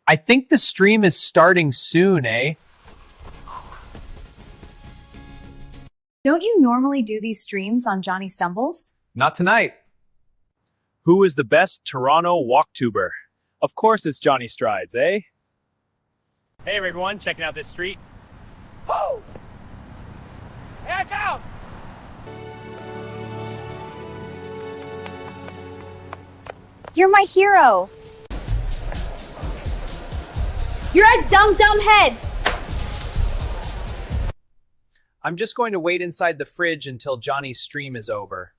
I think the stream is starting soon, eh? Don't you normally do these streams on Johnny Stumbles? Not tonight. Who is the best Toronto walktuber? Of course it's Johnny Strides, eh? Hey everyone, checking out this street. Woo! Hey, watch out! You're my hero. You're a dumb head. I'm just going to wait inside the fridge until Johnny's stream is over.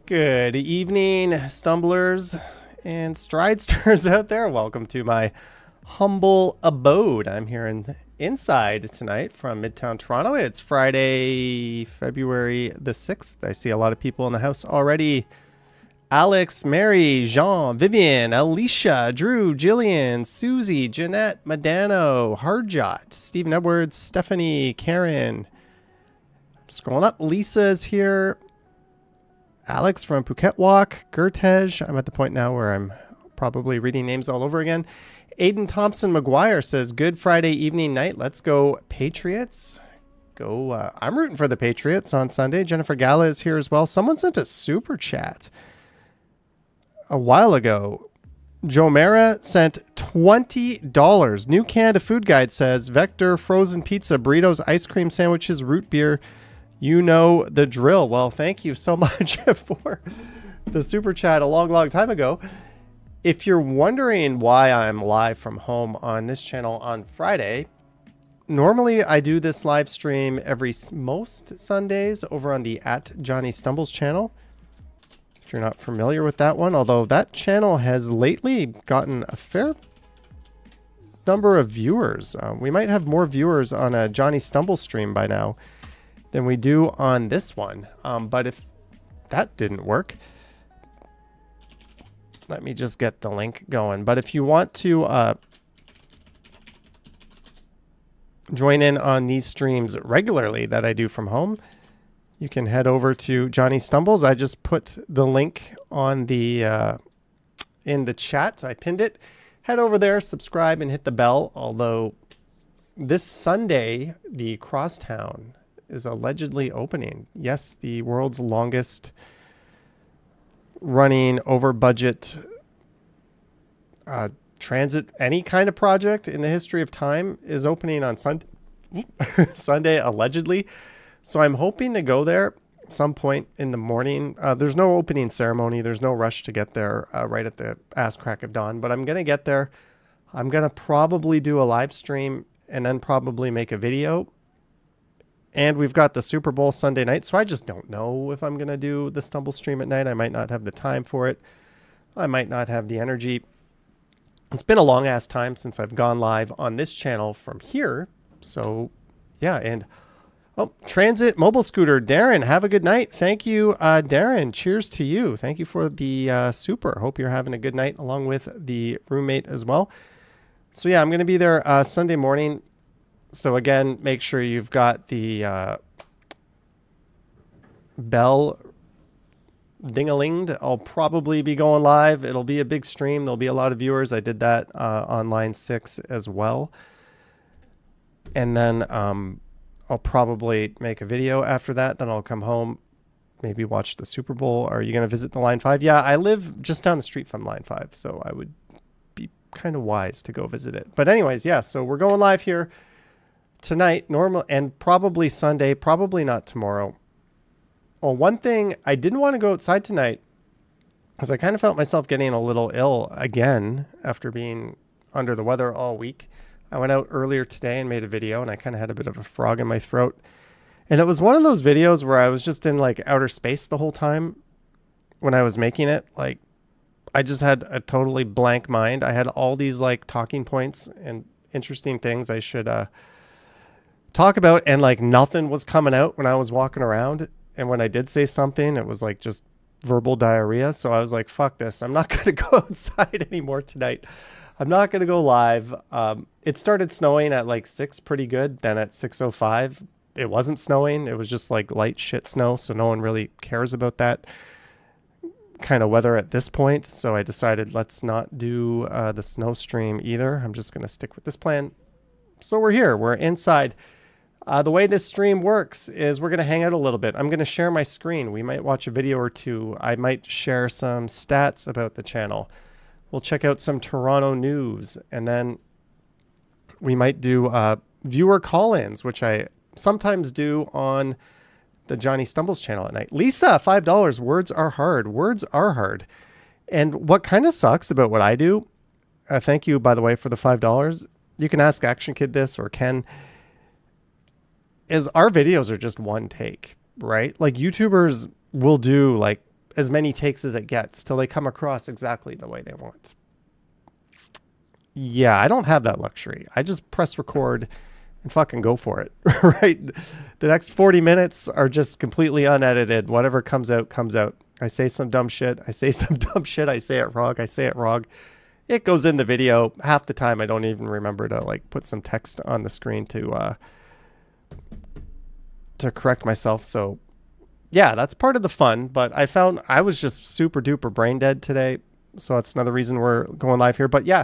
Good evening, stumblers and stridesters out there. Welcome to my humble abode. I'm here inside tonight from Midtown Toronto. It's Friday, February the 6th. I see a lot of people in the house already. Alex, Mary, Jean, Vivian, Alicia, Drew, Jillian, Susie, Jeanette, Madano, Harjot, Stephen Edwards, Stephanie, Karen. Scrolling up, Lisa's here. Alex from Phuket Walk, Gertej. I'm at the point now where I'm probably reading names all over again. Aiden Thompson McGuire says, good Friday evening night. Let's go Patriots. Go. I'm rooting for the Patriots on Sunday. Jennifer Gala is here as well. Someone sent a super chat a while ago. Joe Mara sent $20. New Canada Food Guide says, Vector, frozen pizza, burritos, ice cream sandwiches, root beer. You know the drill. Well, thank you so much for the super chat a long time ago. If you're wondering why I'm live from home on this channel on Friday, normally I do this live stream most Sundays over on the @JohnnyStumbles channel. If you're not familiar with that one, although that channel has lately gotten a fair number of viewers. We might have more viewers on a Johnny Stumbles stream by now than we do on this one. But if that didn't work, let me just get the link going. But if you want to join in on these streams regularly that I do from home, you can head over to Johnny Stumbles. I just put the link on the in the chat. I pinned it. Head over there, subscribe, and hit the bell. Although this Sunday, the Crosstown is allegedly opening. Yes, the world's longest running over budget transit, any kind of project in the history of time is opening on Sunday, allegedly. So I'm hoping to go there some point in the morning. There's no opening ceremony. There's no rush to get there right at the ass crack of dawn, but I'm going to get there. I'm going to probably do a live stream and then probably make a video. And we've got the Super Bowl Sunday night, so I just don't know if I'm going to do the Stumble stream at night. I might not have the time for it. I might not have the energy. It's been a long ass time since I've gone live on this channel from here. So yeah, and oh, transit mobile scooter, Darren, have a good night. Thank you, Darren. Cheers to you. Thank you for the super. Hope you're having a good night along with the roommate as well. So yeah, I'm going to be there Sunday morning. So again, make sure you've got the bell ding-a-linged. I'll probably be going live. It'll be a big stream. There'll be a lot of viewers. I did that on line 6 as well. And then I'll probably make a video after that. Then I'll come home, maybe watch the Super Bowl. Are you going to visit the line 5? Yeah, I live just down the street from line 5, so I would be kind of wise to go visit it. But anyways, yeah, so we're going live here tonight, normal, and probably Sunday, probably not tomorrow. Well, one thing, I didn't want to go outside tonight because I kind of felt myself getting a little ill again after being under the weather all week. I went out earlier today and made a video, and I kind of had a bit of a frog in my throat. And it was one of those videos where I was just in like outer space the whole time when I was making it. Like, I just had a totally blank mind. I had all these like talking points and interesting things I should talk about, and like nothing was coming out when I was walking around. And when I did say something, it was like just verbal diarrhea. So I was like, fuck this. I'm not going to go outside anymore tonight. I'm not going to go live. It started snowing at like 6 pretty good. Then at 6:05, it wasn't snowing. It was just like light shit snow. So no one really cares about that kind of weather at this point. So I decided let's not do the snow stream either. I'm just going to stick with this plan. So we're here. We're inside. The way this stream works is we're going to hang out a little bit. I'm going to share my screen. We might watch a video or two. I might share some stats about the channel. We'll check out some Toronto news. And then we might do viewer call-ins, which I sometimes do on the Johnny Stumbles channel at night. Lisa, $5. Words are hard. Words are hard. And what kind of sucks about what I do, thank you, by the way, for the $5. You can ask Action Kid this or Ken, is our videos are just one take, right? Like YouTubers will do like as many takes as it gets till they come across exactly the way they want. Yeah, I don't have that luxury. I just press record and fucking go for it, right? The next 40 minutes are just completely unedited. Whatever comes out, comes out. I say some dumb shit. I say some dumb shit. I say it wrong. I say it wrong. It goes in the video. Half the time I don't even remember to like put some text on the screen to correct myself. So yeah, that's part of the fun, but I found I was just super duper brain dead today. So that's another reason we're going live here. But yeah,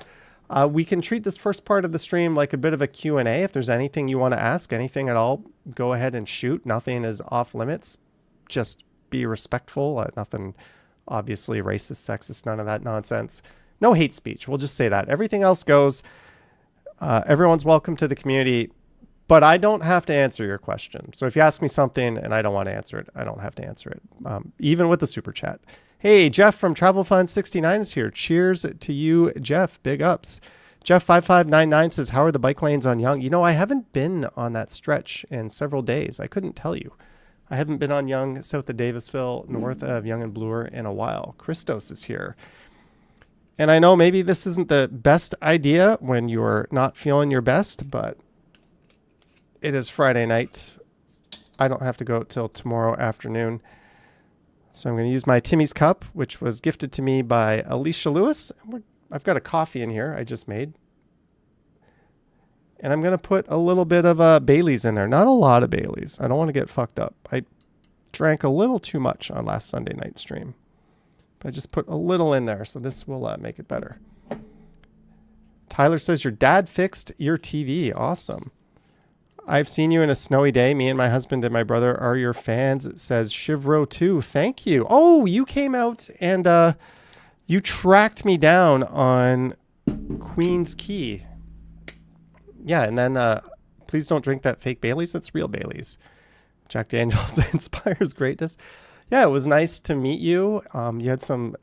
we can treat this first part of the stream like a bit of a Q&A. If there's anything you want to ask, anything at all, go ahead and shoot. Nothing is off limits. Just be respectful. Nothing obviously racist, sexist, none of that nonsense. No hate speech. We'll just say that. Everything else goes. Everyone's welcome to the community. But I don't have to answer your question. So if you ask me something and I don't want to answer it, I don't have to answer it, even with the super chat. Hey, Jeff from Travel Fund 69 is here. Cheers to you, Jeff. Big ups. Jeff5599 says, how are the bike lanes on Yonge? You know, I haven't been on that stretch in several days. I couldn't tell you. I haven't been on Yonge, south of Davisville, north of Yonge and Bloor in a while. Christos is here. And I know maybe this isn't the best idea when you're not feeling your best, but it is Friday night. I don't have to go till tomorrow afternoon. So I'm going to use my Timmy's cup, which was gifted to me by Alicia Lewis. I've got a coffee in here I just made. And I'm going to put a little bit of Bailey's in there. Not a lot of Bailey's. I don't want to get fucked up. I drank a little too much on last Sunday night stream. But I just put a little in there, so this will make it better. Tyler says, your dad fixed your TV. Awesome. I've seen you in a snowy day. Me and my husband and my brother are your fans. It says Chivro 2. Thank you. Oh, you came out and you tracked me down on Queen's Quay. Yeah, and then please don't drink that fake Bailey's. That's real Bailey's. Jack Daniels inspires greatness. Yeah, it was nice to meet you. You had some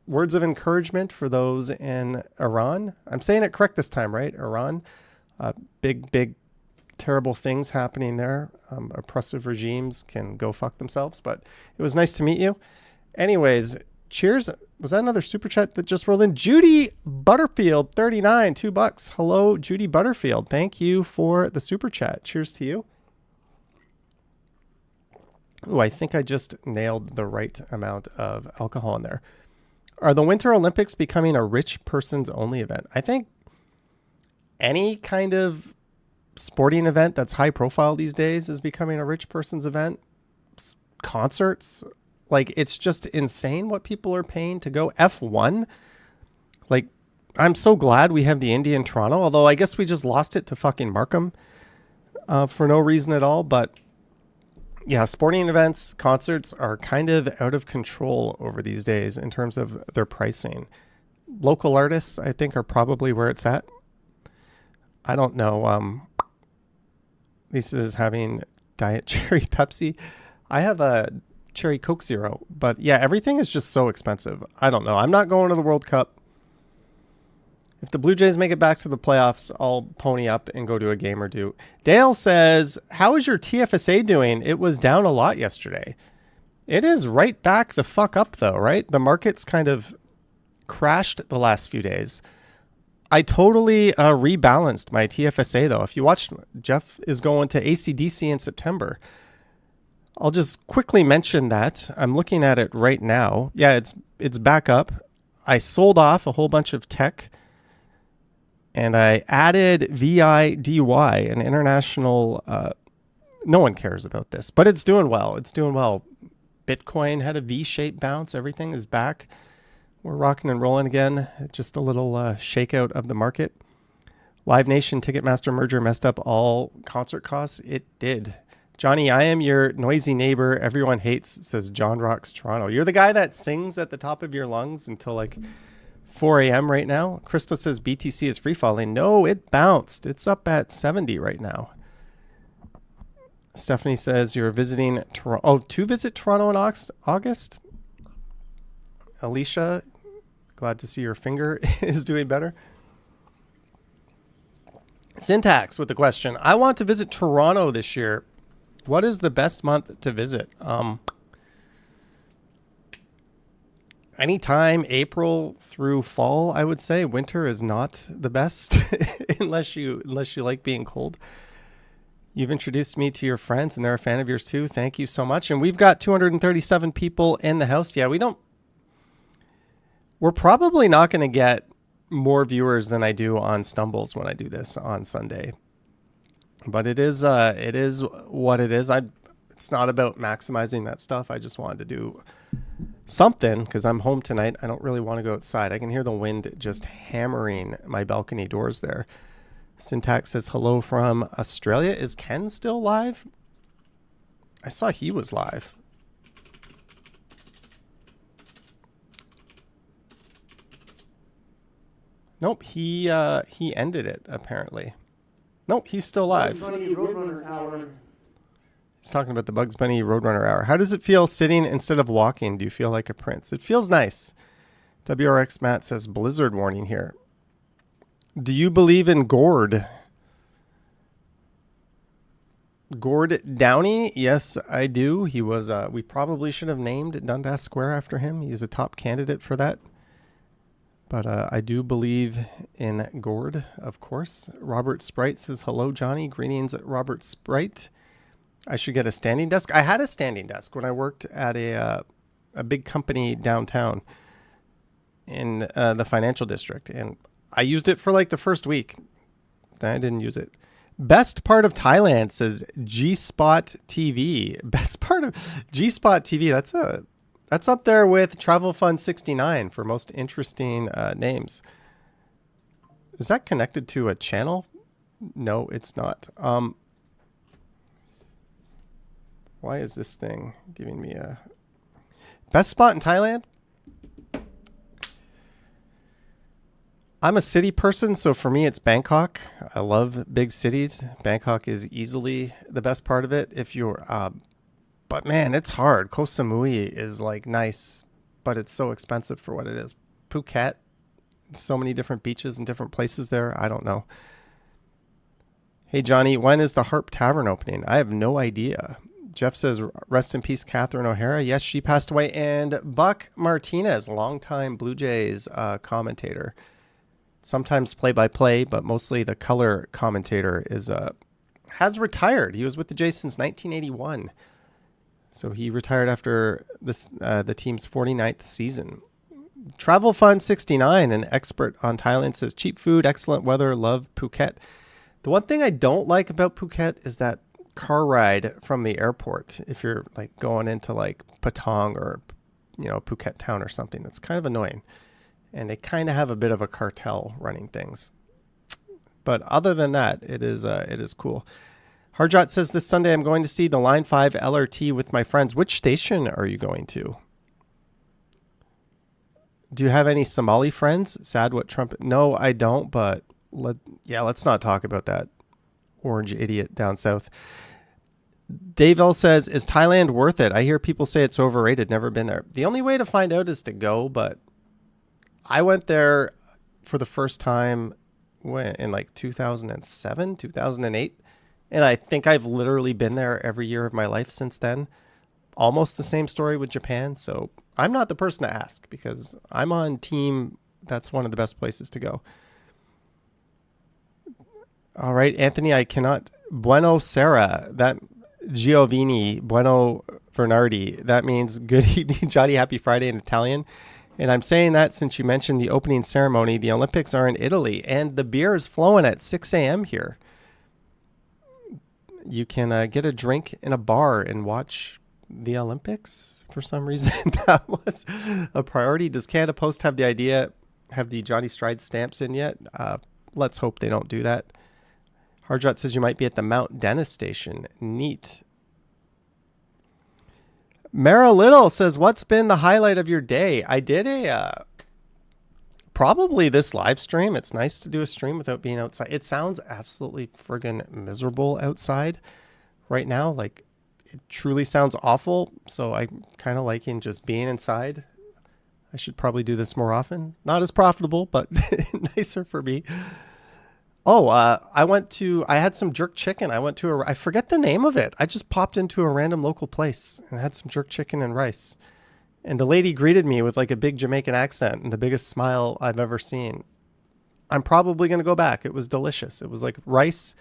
words of encouragement for those in Iran. I'm saying it correct this time, right? Iran. Big terrible things happening there. Oppressive regimes can go fuck themselves, but it was nice to meet you. Anyways, Cheers. Was that another super chat that just rolled in? Judy Butterfield, 39, $2. Hello, Judy Butterfield. Thank you for the super chat. Cheers to you. Oh, I think I just nailed the right amount of alcohol in there. Are the Winter Olympics becoming a rich person's only event? I think any kind of sporting event that's high profile these days is becoming a rich person's event. Concerts, like, it's just insane what people are paying to go. F1, like, I'm so glad we have the Indy in Toronto, although I guess we just lost it to fucking Markham for no reason at all. But yeah, sporting events, concerts are kind of out of control over these days in terms of their pricing. Local artists, I think, are probably where it's at. I don't know. Lisa is having Diet Cherry Pepsi. I have a Cherry Coke Zero. But yeah, everything is just so expensive. I don't know. I'm not going to the World Cup. If the Blue Jays make it back to the playoffs, I'll pony up and go to a game or two. Dale says, how is your TFSA doing? It was down a lot yesterday. It is right back the fuck up, though, right? The market's kind of crashed the last few days. I totally rebalanced my TFSA, though. If you watched, Jeff is going to AC/DC in September. I'll just quickly mention that. I'm looking at it right now. Yeah, it's back up. I sold off a whole bunch of tech. And I added VIDY, an international, no one cares about this, but it's doing well. It's doing well. Bitcoin had a V-shaped bounce. Everything is back. We're rocking and rolling again. Just a little shakeout of the market. Live Nation Ticketmaster merger messed up all concert costs. It did. Johnny, I am your noisy neighbor everyone hates, says John Rocks Toronto. You're the guy that sings at the top of your lungs until like 4 a.m. right now. Crystal says BTC is free falling. No, it bounced. It's up at 70 right now. Stephanie says you're visiting Toronto. Oh, to visit Toronto in August. Alicia, glad to see your finger is doing better. Syntax with the question. I want to visit Toronto this year. What is the best month to visit? Anytime April through fall, I would say. Winter is not the best unless you like being cold. You've introduced me to your friends and they're a fan of yours too. Thank you so much. And we've got 237 people in the house. Yeah, we're probably not going to get more viewers than I do on Stumbles when I do this on Sunday. But it is what it is. It's not about maximizing that stuff. I just wanted to do something because I'm home tonight. I don't really want to go outside. I can hear the wind just hammering my balcony doors there. Syntax says hello from Australia. Is Ken still live? I saw he was live. Nope, he ended it apparently. Nope, he's still live. He's talking about the Bugs Bunny Roadrunner Hour. How does it feel sitting instead of walking? Do you feel like a prince? It feels nice. WRX Matt says blizzard warning here. Do you believe in Gord? Gord Downey? Yes, I do. He was, we probably should have named Dundas Square after him. He's a top candidate for that. But I do believe in Gord, of course. Robert Sprite says, hello, Johnny. Greetings, Robert Sprite. I should get a standing desk. I had a standing desk when I worked at a big company downtown in the financial district. And I used it for like the first week. Then I didn't use it. Best part of Thailand says G-Spot TV. Best part of G-Spot TV. That's up there with Travel Fund 69 for most interesting names. Is that connected to a channel? No, it's not. Why is this thing giving me a best spot in Thailand? I'm a city person, so for me it's Bangkok. I love big cities. Bangkok is easily the best part of it. If you're, but man, it's hard. Koh Samui is like nice, but it's so expensive for what it is. Phuket, so many different beaches and different places there. I don't know. Hey Johnny, when is the Harp Tavern opening? I have no idea. Jeff says, rest in peace, Catherine O'Hara. Yes, she passed away. And Buck Martinez, longtime Blue Jays commentator. Sometimes play-by-play, but mostly the color commentator has retired. He was with the Jays since 1981. So he retired after the team's 49th season. Travel Fun 69, an expert on Thailand, says, cheap food, excellent weather, love Phuket. The one thing I don't like about Phuket is that car ride from the airport. If you're like going into like Patong or, Phuket town or something, it's kind of annoying. And they kind of have a bit of a cartel running things. But other than that, it is cool. Harjot says, this Sunday I'm going to see the Line 5 LRT with my friends. Which station are you going to? Do you have any Somali friends? Sad what Trump... No, I don't, but let's not talk about that orange idiot down south. Dave L says, is Thailand worth it? I hear people say it's overrated. Never been there. The only way to find out is to go, but I went there for the first time in like 2007, 2008. And I think I've literally been there every year of my life since then. Almost the same story with Japan. So I'm not the person to ask because I'm on team. That's one of the best places to go. All right, Anthony, I cannot. Bueno Sera, that Giovanni, Bueno Bernardi. That means good evening, Johnny, happy Friday in Italian. And I'm saying that since you mentioned the opening ceremony. The Olympics are in Italy and the beer is flowing at 6 a.m. here. You can get a drink in a bar and watch the Olympics. For some reason, that was a priority. Does Canada Post have the Johnny Stride stamps in yet? Let's hope they don't do that. Harjot says you might be at the Mount Dennis station. Neat. Mara Little says, what's been the highlight of your day? I did probably this live stream. It's nice to do a stream without being outside. It sounds absolutely friggin' miserable outside right now. Like, it truly sounds awful. So I'm kind of liking just being inside. I should probably do this more often. Not as profitable, but nicer for me. Oh, I had some jerk chicken. I forget the name of it. I just popped into a random local place and had some jerk chicken and rice. And the lady greeted me with like a big Jamaican accent and the biggest smile I've ever seen. I'm probably going to go back. It was delicious. It was like rice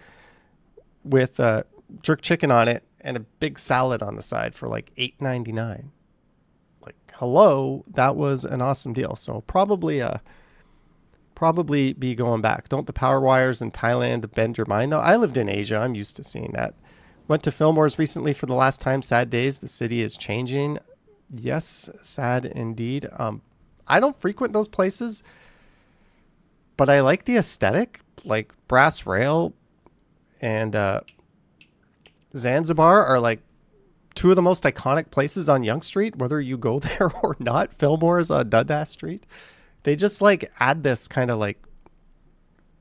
with jerk chicken on it and a big salad on the side for like $8.99. Like, hello, that was an awesome deal. So probably be going back. Don't the power wires in Thailand bend your mind though? I lived in Asia. I'm used to seeing that. Went to Fillmore's recently for the last time. Sad days. The city is changing. Yes, sad indeed. I don't frequent those places, but I like the aesthetic, like Brass Rail and Zanzibar are like two of the most iconic places on Yonge Street, whether you go there or not. Fillmore's on Dundas Street. They just like add this kind of like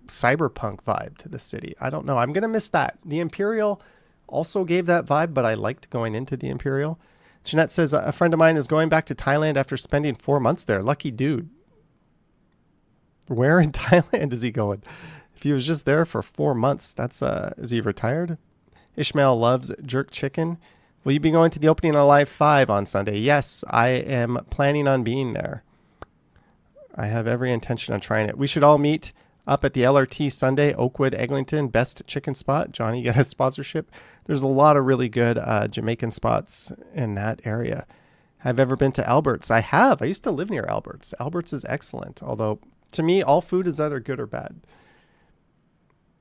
cyberpunk vibe to the city. I don't know. I'm going to miss that. The Imperial also gave that vibe, but I liked going into the Imperial. Jeanette says, a friend of mine is going back to Thailand after spending 4 months there. Lucky dude. Where in Thailand is he going? If he was just there for 4 months, is he retired? Ishmael loves jerk chicken. Will you be going to the opening of Live 5 on Sunday? Yes, I am planning on being there. I have every intention on trying it. We should all meet up at the LRT Sunday, Oakwood, Eglinton, best chicken spot. Johnny, get a sponsorship. There's a lot of really good Jamaican spots in that area. Have ever been to Albert's? I have. I used to live near Albert's. Albert's is excellent, although to me, all food is either good or bad.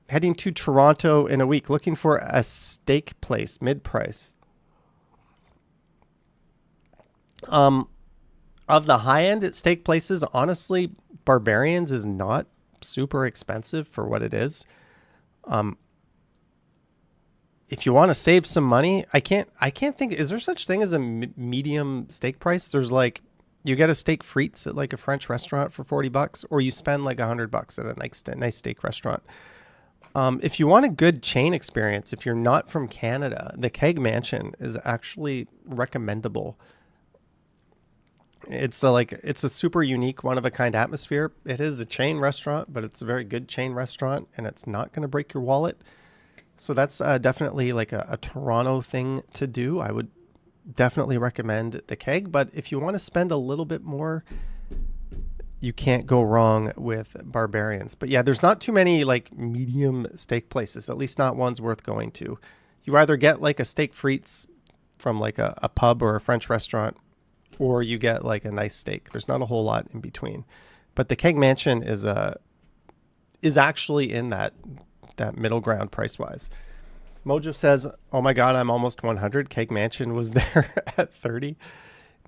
Heading to Toronto in a week, looking for a steak place, mid-price. Of the high-end steak places, honestly, Barbarian's is not super expensive for what it is. If you want to save some money, I can't think, is there such thing as a medium steak price? There's like, you get a steak frites at like a French restaurant for $40, or you spend like $100 at a nice steak restaurant. If you want a good chain experience, if you're not from Canada, the Keg Mansion is actually recommendable. It's a super unique, one of a kind atmosphere. It is a chain restaurant, but it's a very good chain restaurant, and it's not going to break your wallet. So that's definitely like a Toronto thing to do. I would definitely recommend the Keg, but if you want to spend a little bit more, you can't go wrong with Barbarians. But yeah, there's not too many like medium steak places, at least not ones worth going to. You either get like a steak frites from like a pub or a French restaurant, or you get like a nice steak. There's not a whole lot in between. But the Keg Mansion is actually in that middle ground price wise. Mojo says, oh my God, I'm almost 100. Keg Mansion was there at 30.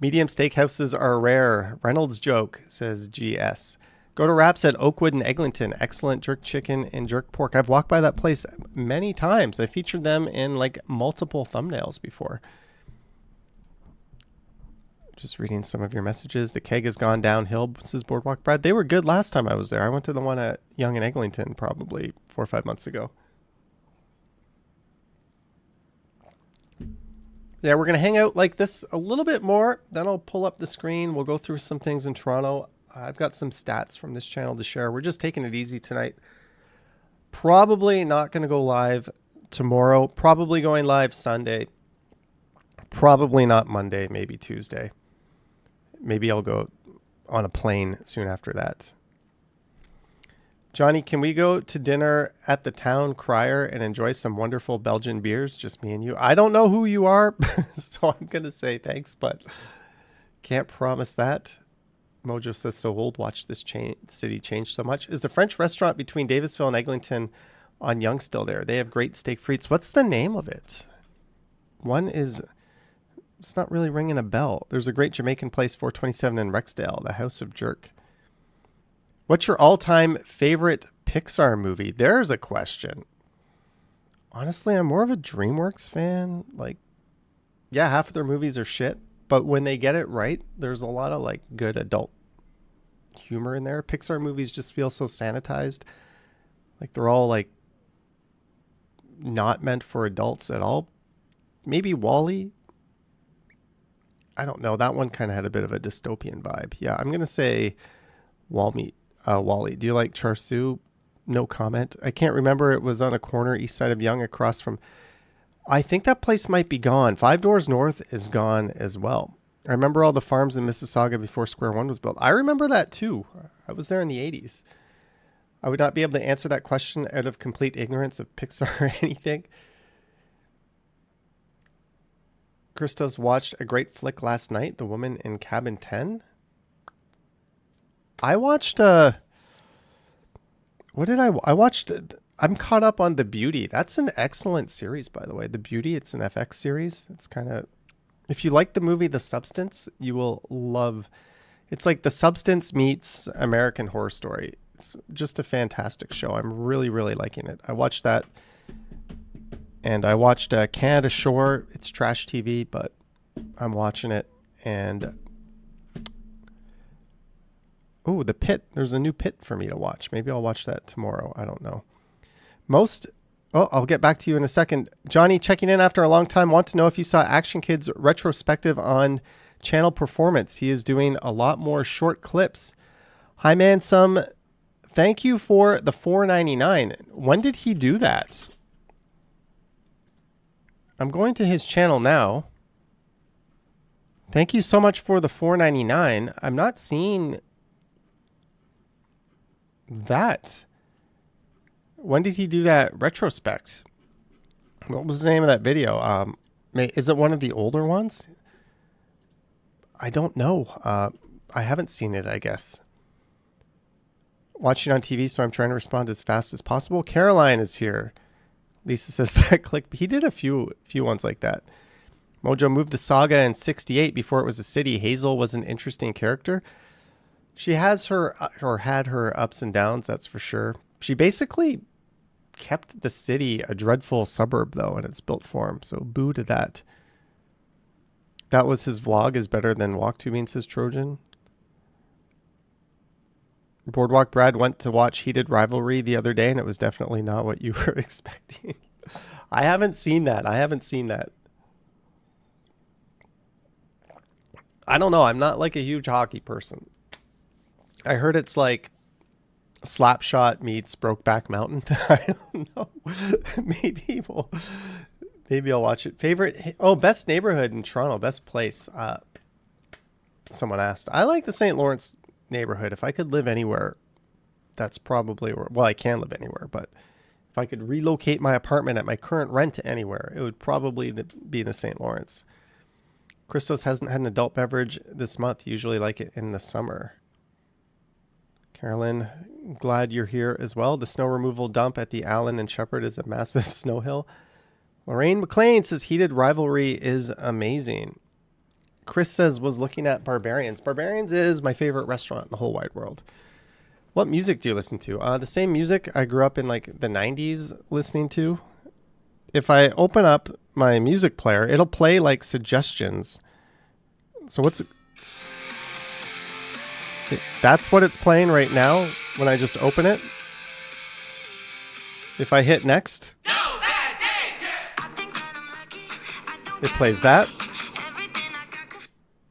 Medium steakhouses are rare. Reynolds joke, says GS. Go to Wraps at Oakwood and Eglinton. Excellent jerk chicken and jerk pork. I've walked by that place many times. I featured them in like multiple thumbnails before. Just reading some of your messages. The Keg has gone downhill, says Boardwalk Brad. They were good last time I was there. I went to the one at Yonge and Eglinton probably 4 or 5 months ago. Yeah, we're going to hang out like this a little bit more. Then I'll pull up the screen. We'll go through some things in Toronto. I've got some stats from this channel to share. We're just taking it easy tonight. Probably not going to go live tomorrow. Probably going live Sunday. Probably not Monday, maybe Tuesday. Maybe I'll go on a plane soon after that. Johnny, can we go to dinner at the Town Crier and enjoy some wonderful Belgian beers? Just me and you. I don't know who you are, so I'm going to say thanks, but can't promise that. Mojo says, so old, watch this city change so much. Is the French restaurant between Davisville and Eglinton on Yonge still there? They have great steak frites. What's the name of it? One is... It's not really ringing a bell. There's a great Jamaican place, 427 in Rexdale, the House of Jerk. What's your all-time favorite Pixar movie? There's a question. Honestly, I'm more of a DreamWorks fan. Like, yeah, half of their movies are shit, but when they get it right, there's a lot of like good adult humor in there. Pixar movies just feel so sanitized. Like they're all like not meant for adults at all. Maybe Wall-E. I don't know. That one kind of had a bit of a dystopian vibe. Yeah, I'm going to say Wall-E. Do you like char siu? No comment. I can't remember. It was on a corner east side of Yonge across from... I think that place might be gone. 5 Doors North is gone as well. I remember all the farms in Mississauga before Square One was built. I remember that too. I was there in the 80s. I would not be able to answer that question out of complete ignorance of Pixar or anything. Christos watched a great flick last night, The Woman in Cabin 10. I watched I watched I'm caught up on The Beauty. That's an excellent series, by the way. The Beauty, it's an FX series. It's kind of, if you like the movie The Substance, you will love. It's like The Substance meets American Horror Story. It's just a fantastic show. I'm really, really liking it. I watched that. And I watched Canada Shore. It's trash TV, but I'm watching it. And oh, The Pit. There's a new Pit for me to watch. Maybe I'll watch that tomorrow. I don't know. I'll get back to you in a second. Johnny, checking in after a long time. Want to know if you saw Action Kid's retrospective on Channel Performance. He is doing a lot more short clips. Hi, man. Thank you for the $4.99. When did he do that? I'm going to his channel now. Thank you so much for the $4.99. I'm not seeing that. When did he do that retrospect? What was the name of that video? Is it one of the older ones? I don't know. I haven't seen it, I guess. Watching on TV, so I'm trying to respond as fast as possible. Caroline is here. Lisa says that click. He did a few ones like that. Mojo moved to Saga in 68 before it was a city. Hazel was an interesting character. She has had her ups and downs, that's for sure. She basically kept the city a dreadful suburb, though, in its built form. So boo to that. That was his vlog is better than Walk to Mean, says Trojan. Boardwalk Brad went to watch Heated Rivalry the other day, and it was definitely not what you were expecting. I haven't seen that. I don't know. I'm not like a huge hockey person. I heard it's like Slapshot meets Brokeback Mountain. I don't know. Maybe I'll watch it. Favorite? Oh, best neighborhood in Toronto. Best place. Someone asked. I like the St. Lawrence neighborhood. If I could live anywhere, that's probably where. Well, I can live anywhere, but if I could relocate my apartment at my current rent to anywhere, it would probably be the St. Lawrence. Christos hasn't had an adult beverage this month. Usually like it in the summer. Carolyn, glad you're here as well. The snow removal dump at the Allen and Shepherd is a massive snow hill. Lorraine McLean says heated rivalry is amazing. Chris says was looking at Barbarians. Barbarians is my favorite restaurant in the whole wide world. What music do you listen to? The same music I grew up in like the 90s listening to. If I open up my music player, it'll play like suggestions. So that's what it's playing right now when I just open it. If I hit next, it plays that.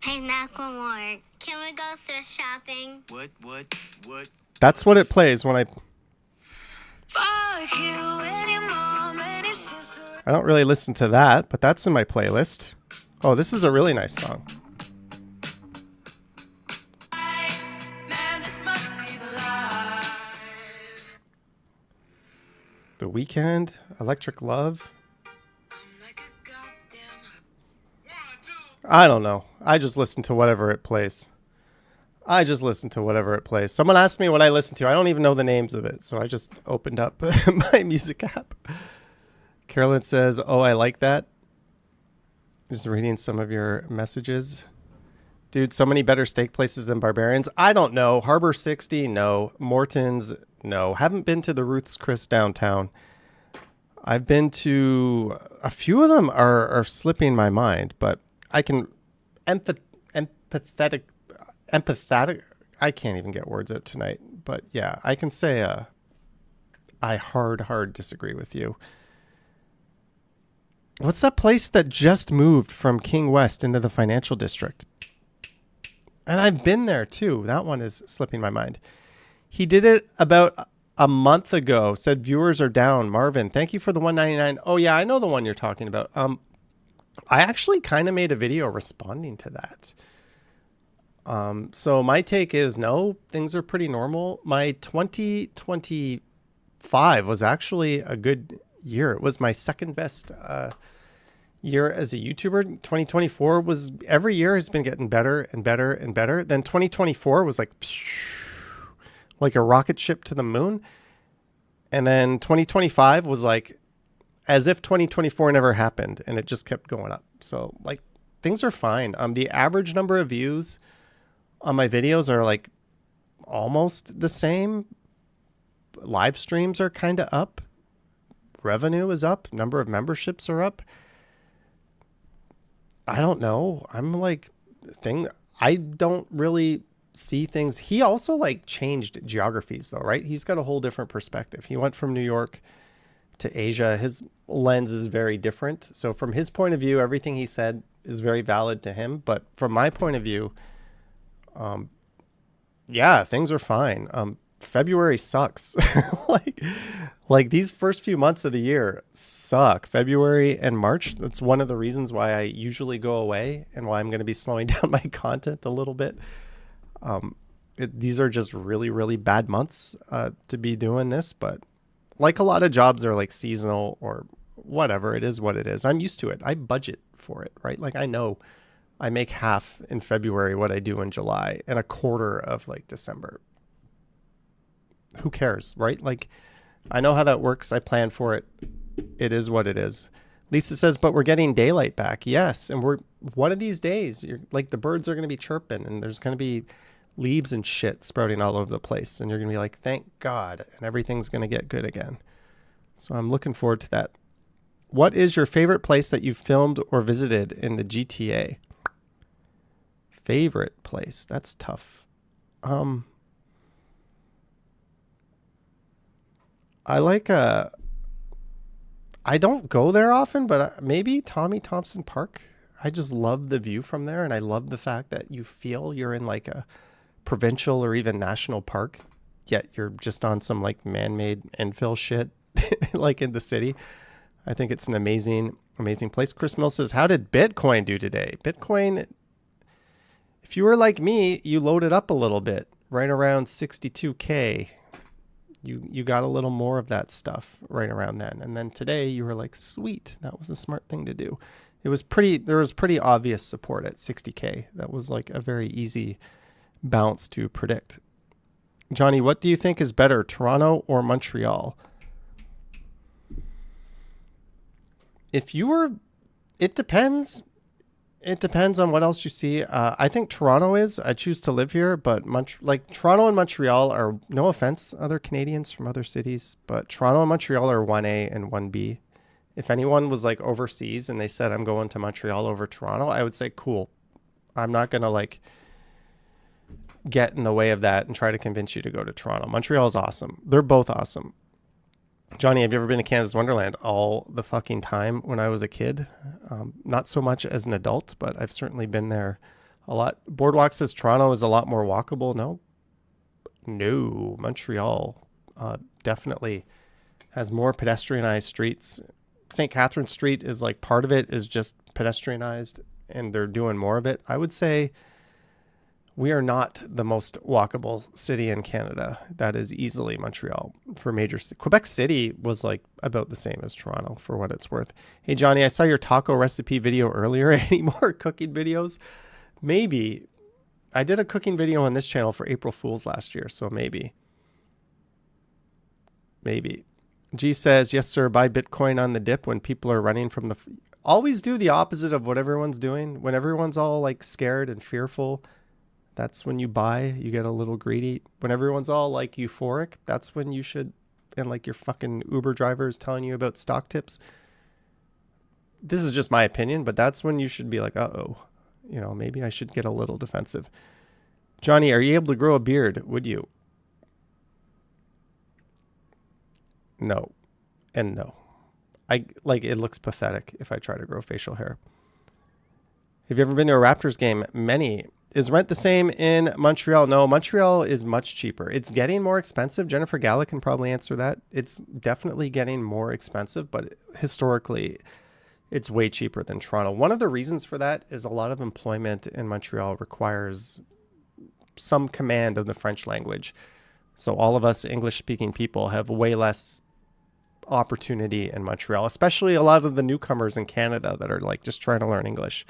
Hey, Macklemore, can we go thrift shopping? What? That's what it plays when I don't really listen to that, but that's in my playlist. Oh, this is a really nice song. The Weeknd, Electric Love. I don't know. I just listen to whatever it plays. Someone asked me what I listen to. I don't even know the names of it, so I just opened up my music app. Carolyn says, oh, I like that. Just reading some of your messages. Dude, so many better steak places than Barbarians. I don't know. Harbor 60, no. Morton's, no. Haven't been to the Ruth's Chris downtown. I've been to a few of them are slipping my mind, but I can empathetic. I can't even get words out tonight, but yeah, I can say I hard disagree with you. What's that place that just moved from King West into the financial district? And I've been there too. That one is slipping my mind. He did it about a month ago. Said viewers are down. Marvin, thank you for the $1.99. Oh yeah, I know the one you're talking about. I actually kind of made a video responding to that. So my take is no, things are pretty normal. My 2025 was actually a good year. It was my second best year as a YouTuber. 2024 was, every year has been getting better and better and better. Then 2024 was like a rocket ship to the moon. And then 2025 was like as if 2024 never happened, and it just kept going up. So like things are fine. The average number of views on my videos are like almost the same. Live streams are kind of up. Revenue is up. Number of memberships are up. I don't know. I'm like I don't really see things. He also like changed geographies though, right? He's got a whole different perspective. He went from New York to Asia. His lens is very different. So from his point of view, everything he said is very valid to him. But from my point of view, yeah, things are fine. February sucks. like these first few months of the year suck. February and March, that's one of the reasons why I usually go away and why I'm going to be slowing down my content a little bit. These are just really, really bad months to be doing this, but like a lot of jobs are like seasonal or whatever. It is what it is. I'm used to it. I budget for it, right? Like I know I make half in February what I do in July and a quarter of like December. Who cares, right? Like I know how that works. I plan for it. It is what it is. Lisa says, but we're getting daylight back. Yes. And we're one of these days, you're like the birds are going to be chirping and there's going to be leaves and shit sprouting all over the place. And you're going to be like, thank God. And everything's going to get good again. So I'm looking forward to that. What is your favorite place that you've filmed or visited in the GTA? Favorite place? That's tough. I like I don't go there often, but maybe Tommy Thompson Park. I just love the view from there, and I love the fact that you feel you're in like a provincial or even national park. yet you're just on some like man-made infill shit like in the city. I think it's an amazing place. Chris Mill says, how did Bitcoin do today? Bitcoin, if you were like me, you loaded up a little bit, right around 62K. You got a little more of that stuff right around then. And then today you were like, sweet, that was a smart thing to do. There was pretty obvious support at 60K. That was like a very easy bounce to predict. Johnny, what do you think is better, Toronto or Montreal? It depends. It depends on what else you see. I think Toronto is. I choose to live here, but Toronto and Montreal are, no offense, other Canadians from other cities, but Toronto and Montreal are 1A and 1B. If anyone was like overseas and they said, I'm going to Montreal over Toronto, I would say, cool. I'm not going to like get in the way of that and try to convince you to go to Toronto. Montreal is awesome. They're both awesome. Johnny, have you ever been to Canada's Wonderland all the fucking time when I was a kid? Not so much as an adult, but I've certainly been there a lot. Boardwalk says Toronto is a lot more walkable. No, Montreal definitely has more pedestrianized streets. St. Catherine Street is like, part of it is just pedestrianized and they're doing more of it. I would say we are not the most walkable city in Canada. That is easily Montreal for major cities. Quebec City was like about the same as Toronto for what it's worth. Hey, Johnny, I saw your taco recipe video earlier. Any more cooking videos? Maybe. I did a cooking video on this channel for April Fool's last year, so maybe. G says, yes, sir, buy Bitcoin on the dip when people are running from the... Always do the opposite of what everyone's doing. When everyone's all like scared and fearful, that's when you buy. You get a little greedy. When everyone's all like euphoric, that's when you should... And like your fucking Uber driver is telling you about stock tips. This is just my opinion, but that's when you should be like, uh-oh. You know, maybe I should get a little defensive. Johnny, are you able to grow a beard? Would you? No. And no. It looks pathetic if I try to grow facial hair. Have you ever been to a Raptors game? Many. Is rent the same in Montreal? No, Montreal is much cheaper. It's getting more expensive. Jennifer Galla can probably answer that. It's definitely getting more expensive, but historically, it's way cheaper than Toronto. One of the reasons for that is a lot of employment in Montreal requires some command of the French language. So all of us English-speaking people have way less opportunity in Montreal, especially a lot of the newcomers in Canada that are like just trying to learn English,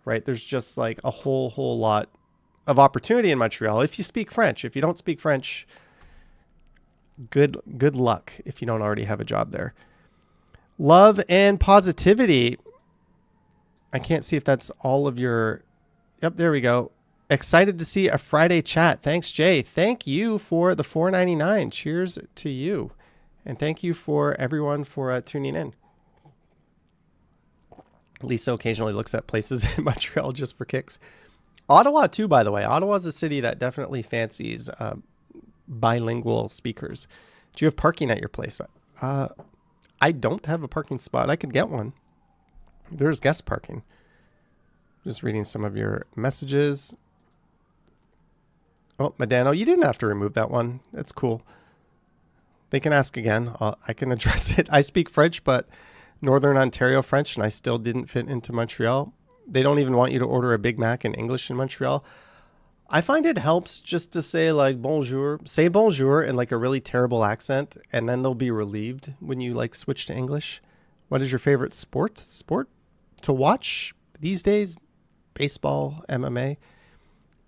right? There's just like a whole lot of opportunity in Montreal if you speak French. If you don't speak French, good luck if you don't already have a job there. Love and positivity. I can't see if that's all of your... Yep, there we go. Excited to see a Friday chat. Thanks, Jay. Thank you for the $4.99. Cheers to you. And thank you for everyone for tuning in. Lisa occasionally looks at places in Montreal just for kicks. Ottawa too, by the way. Ottawa's a city that definitely fancies bilingual speakers. Do you have parking at your place? I don't have a parking spot. I could get one. There's guest parking. Just reading some of your messages. Oh, Madano, you didn't have to remove that one. That's cool. They can ask again. I can address it. I speak French, but Northern Ontario French, and I still didn't fit into Montreal. They don't even want you to order a Big Mac in English in Montreal. I find it helps just to say like bonjour, say bonjour in like a really terrible accent, and then they'll be relieved when you like switch to English. What is your favorite sport to watch these days? Baseball, MMA.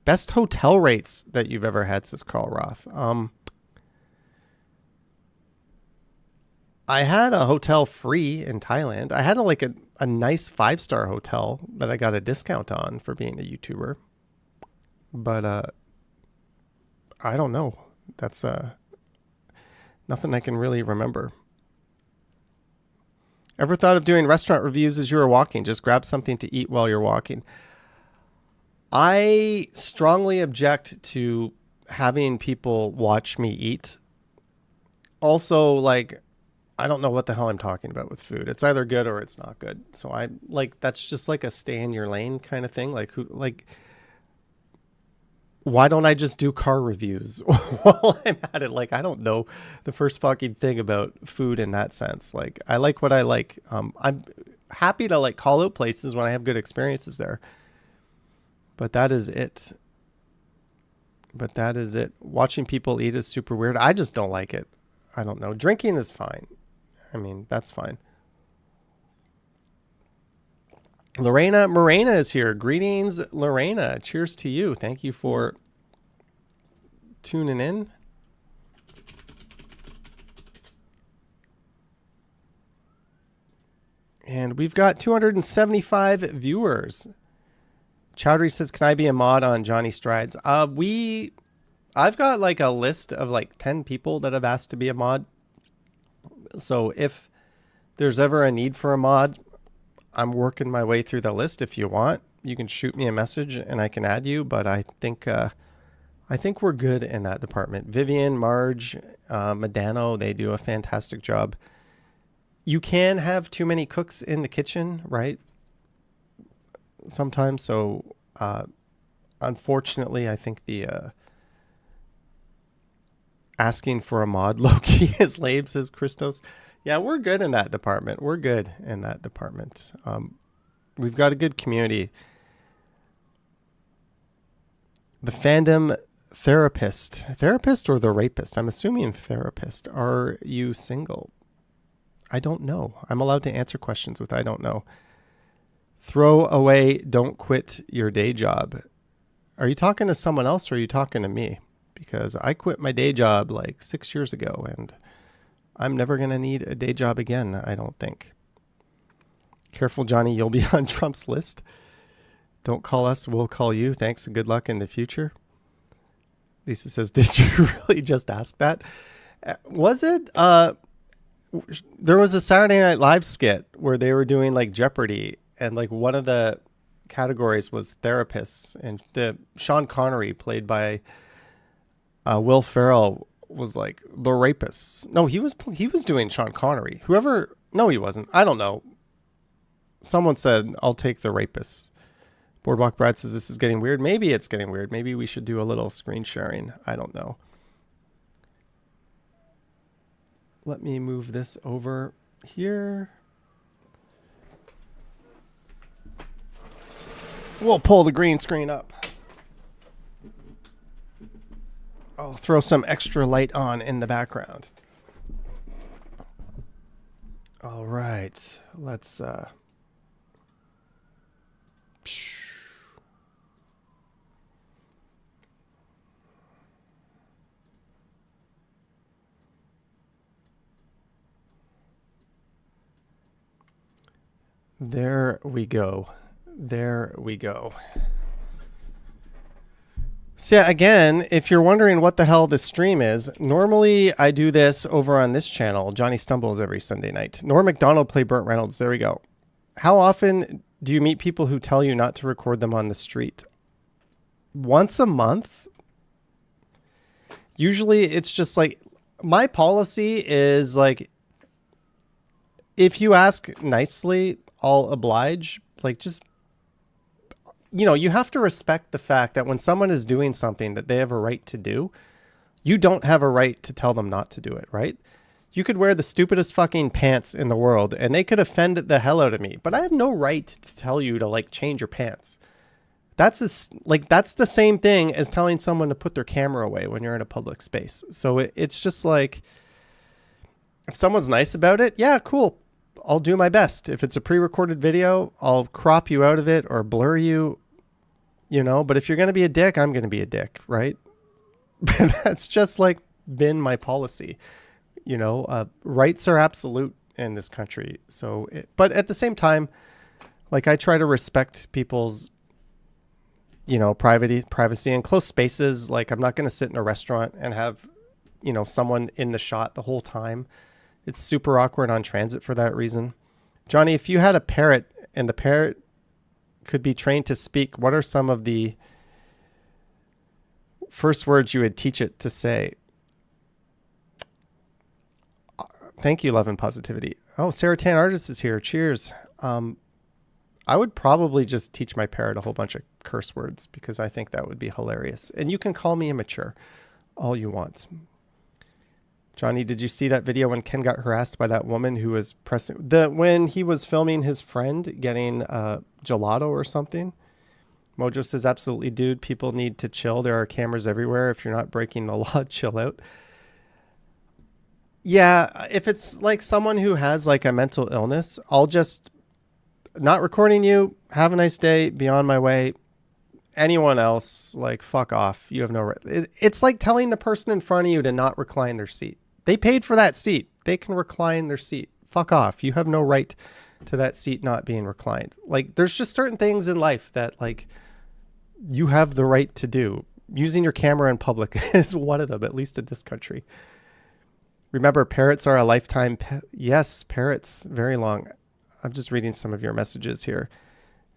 Best hotel rates that you've ever had, says Carl Roth. I had a hotel free in Thailand. I had a nice 5-star hotel that I got a discount on for being a YouTuber. But I don't know. That's nothing I can really remember. Ever thought of doing restaurant reviews as you were walking? Just grab something to eat while you're walking. I strongly object to having people watch me eat. Also, like, I don't know what the hell I'm talking about with food. It's either good or it's not good. So I like, that's just like a stay in your lane kind of thing. Like why don't I just do car reviews while I'm at it? Like, I don't know the first fucking thing about food in that sense. Like, I like what I like. I'm happy to like call out places when I have good experiences there. But that is it. Watching people eat is super weird. I just don't like it. I don't know. Drinking is fine. I mean, that's fine. Morena is here. Greetings, Lorena. Cheers to you. Thank you for tuning in. And we've got 275 viewers. Chowdhury says, can I be a mod on Johnny Strides? I've got like a list of like 10 people that have asked to be a mod. So if there's ever a need for a mod, I'm working my way through the list. If you want, you can shoot me a message and I can add you. But I think we're good in that department. Vivian, Marge, Medano, they do a fantastic job. You can have too many cooks in the kitchen, right? Sometimes. So, unfortunately, I think the asking for a mod low-key is lame, says Christos. Yeah, we're good in that department. We've got a good community. The fandom therapist or the rapist? I'm assuming therapist. Are you single? I don't know. I'm allowed to answer questions with I don't know. Throw away, don't quit your day job. Are you talking to someone else or are you talking to me? Because I quit my day job like 6 years ago and I'm never going to need a day job again, I don't think. Careful, Johnny, you'll be on Trump's list. Don't call us, we'll call you. Thanks and good luck in the future. Lisa says, did you really just ask that? Was it? There was a Saturday Night Live skit where they were doing like Jeopardy and like one of the categories was therapists and the Sean Connery played by Will Ferrell was like the rapist. No, he was doing Sean Connery. No, he wasn't. I don't know. Someone said, I'll take the rapist. Boardwalk Brad says this is getting weird. Maybe it's getting weird. Maybe we should do a little screen sharing. I don't know. Let me move this over here. We'll pull the green screen up. I'll throw some extra light on in the background. All right. Let's There we go. So yeah, again, if you're wondering what the hell this stream is, normally I do this over on this channel. Johnny Stumbles every Sunday night. Norm MacDonald play Burt Reynolds. There we go. How often do you meet people who tell you not to record them on the street? Once a month? Usually it's just like, my policy is like, if you ask nicely, I'll oblige. Like, just, you know, you have to respect the fact that when someone is doing something that they have a right to do, you don't have a right to tell them not to do it, right? You could wear the stupidest fucking pants in the world and they could offend the hell out of me, but I have no right to tell you to like change your pants. That's the same thing as telling someone to put their camera away when you're in a public space. So it's just like, if someone's nice about it, yeah, cool. I'll do my best. If it's a pre-recorded video, I'll crop you out of it or blur you, you know, but if you're going to be a dick, I'm going to be a dick, right? That's just like been my policy. You know, rights are absolute in this country. So, but at the same time, like I try to respect people's, you know, privacy and close spaces. Like I'm not going to sit in a restaurant and have, you know, someone in the shot the whole time. It's super awkward on transit for that reason. Johnny, if you had a parrot and the parrot could be trained to speak, what are some of the first words you would teach it to say? Thank you, Love and Positivity. Oh, Sarah Tan Artist is here. Cheers. I would probably just teach my parrot a whole bunch of curse words because I think that would be hilarious. And you can call me immature all you want. Johnny, did you see that video when Ken got harassed by that woman who was pressing when he was filming his friend getting gelato or something? Mojo says, absolutely, dude. People need to chill. There are cameras everywhere. If you're not breaking the law, chill out. Yeah, if it's like someone who has like a mental illness, I'll just not recording you. Have a nice day. Be on my way. Anyone else, like, fuck off. You have no right. It's like telling the person in front of you to not recline their seat. They paid for that seat. They can recline their seat. Fuck off. You have no right to that seat not being reclined. Like, there's just certain things in life that, like, you have the right to do. Using your camera in public is one of them, at least in this country. Remember, parrots are a lifetime pet. Yes, parrots, very long. I'm just reading some of your messages here.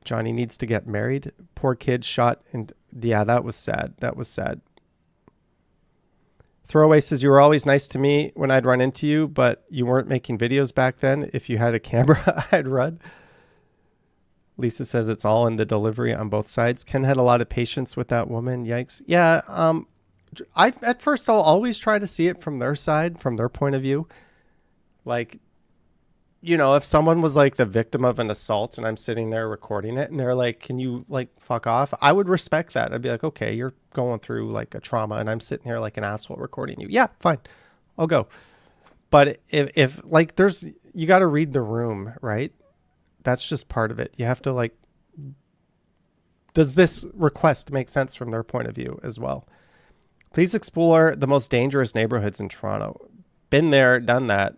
Johnny needs to get married. Poor kid shot. And yeah, that was sad. That was sad. Throwaway says, you were always nice to me when I'd run into you, but you weren't making videos back then. If you had a camera, I'd run. Lisa says it's all in the delivery on both sides. Ken had a lot of patience with that woman. Yikes. Yeah. At first I'll always try to see it from their side, from their point of view. Like, you know, if someone was like the victim of an assault and I'm sitting there recording it and they're like, can you like fuck off? I would respect that. I'd be like, okay, you're going through like a trauma and I'm sitting here like an asshole recording you. Yeah, fine. I'll go. But if like you got to read the room, right? That's just part of it. You have to like, does this request make sense from their point of view as well? Please explore the most dangerous neighborhoods in Toronto. Been there, done that.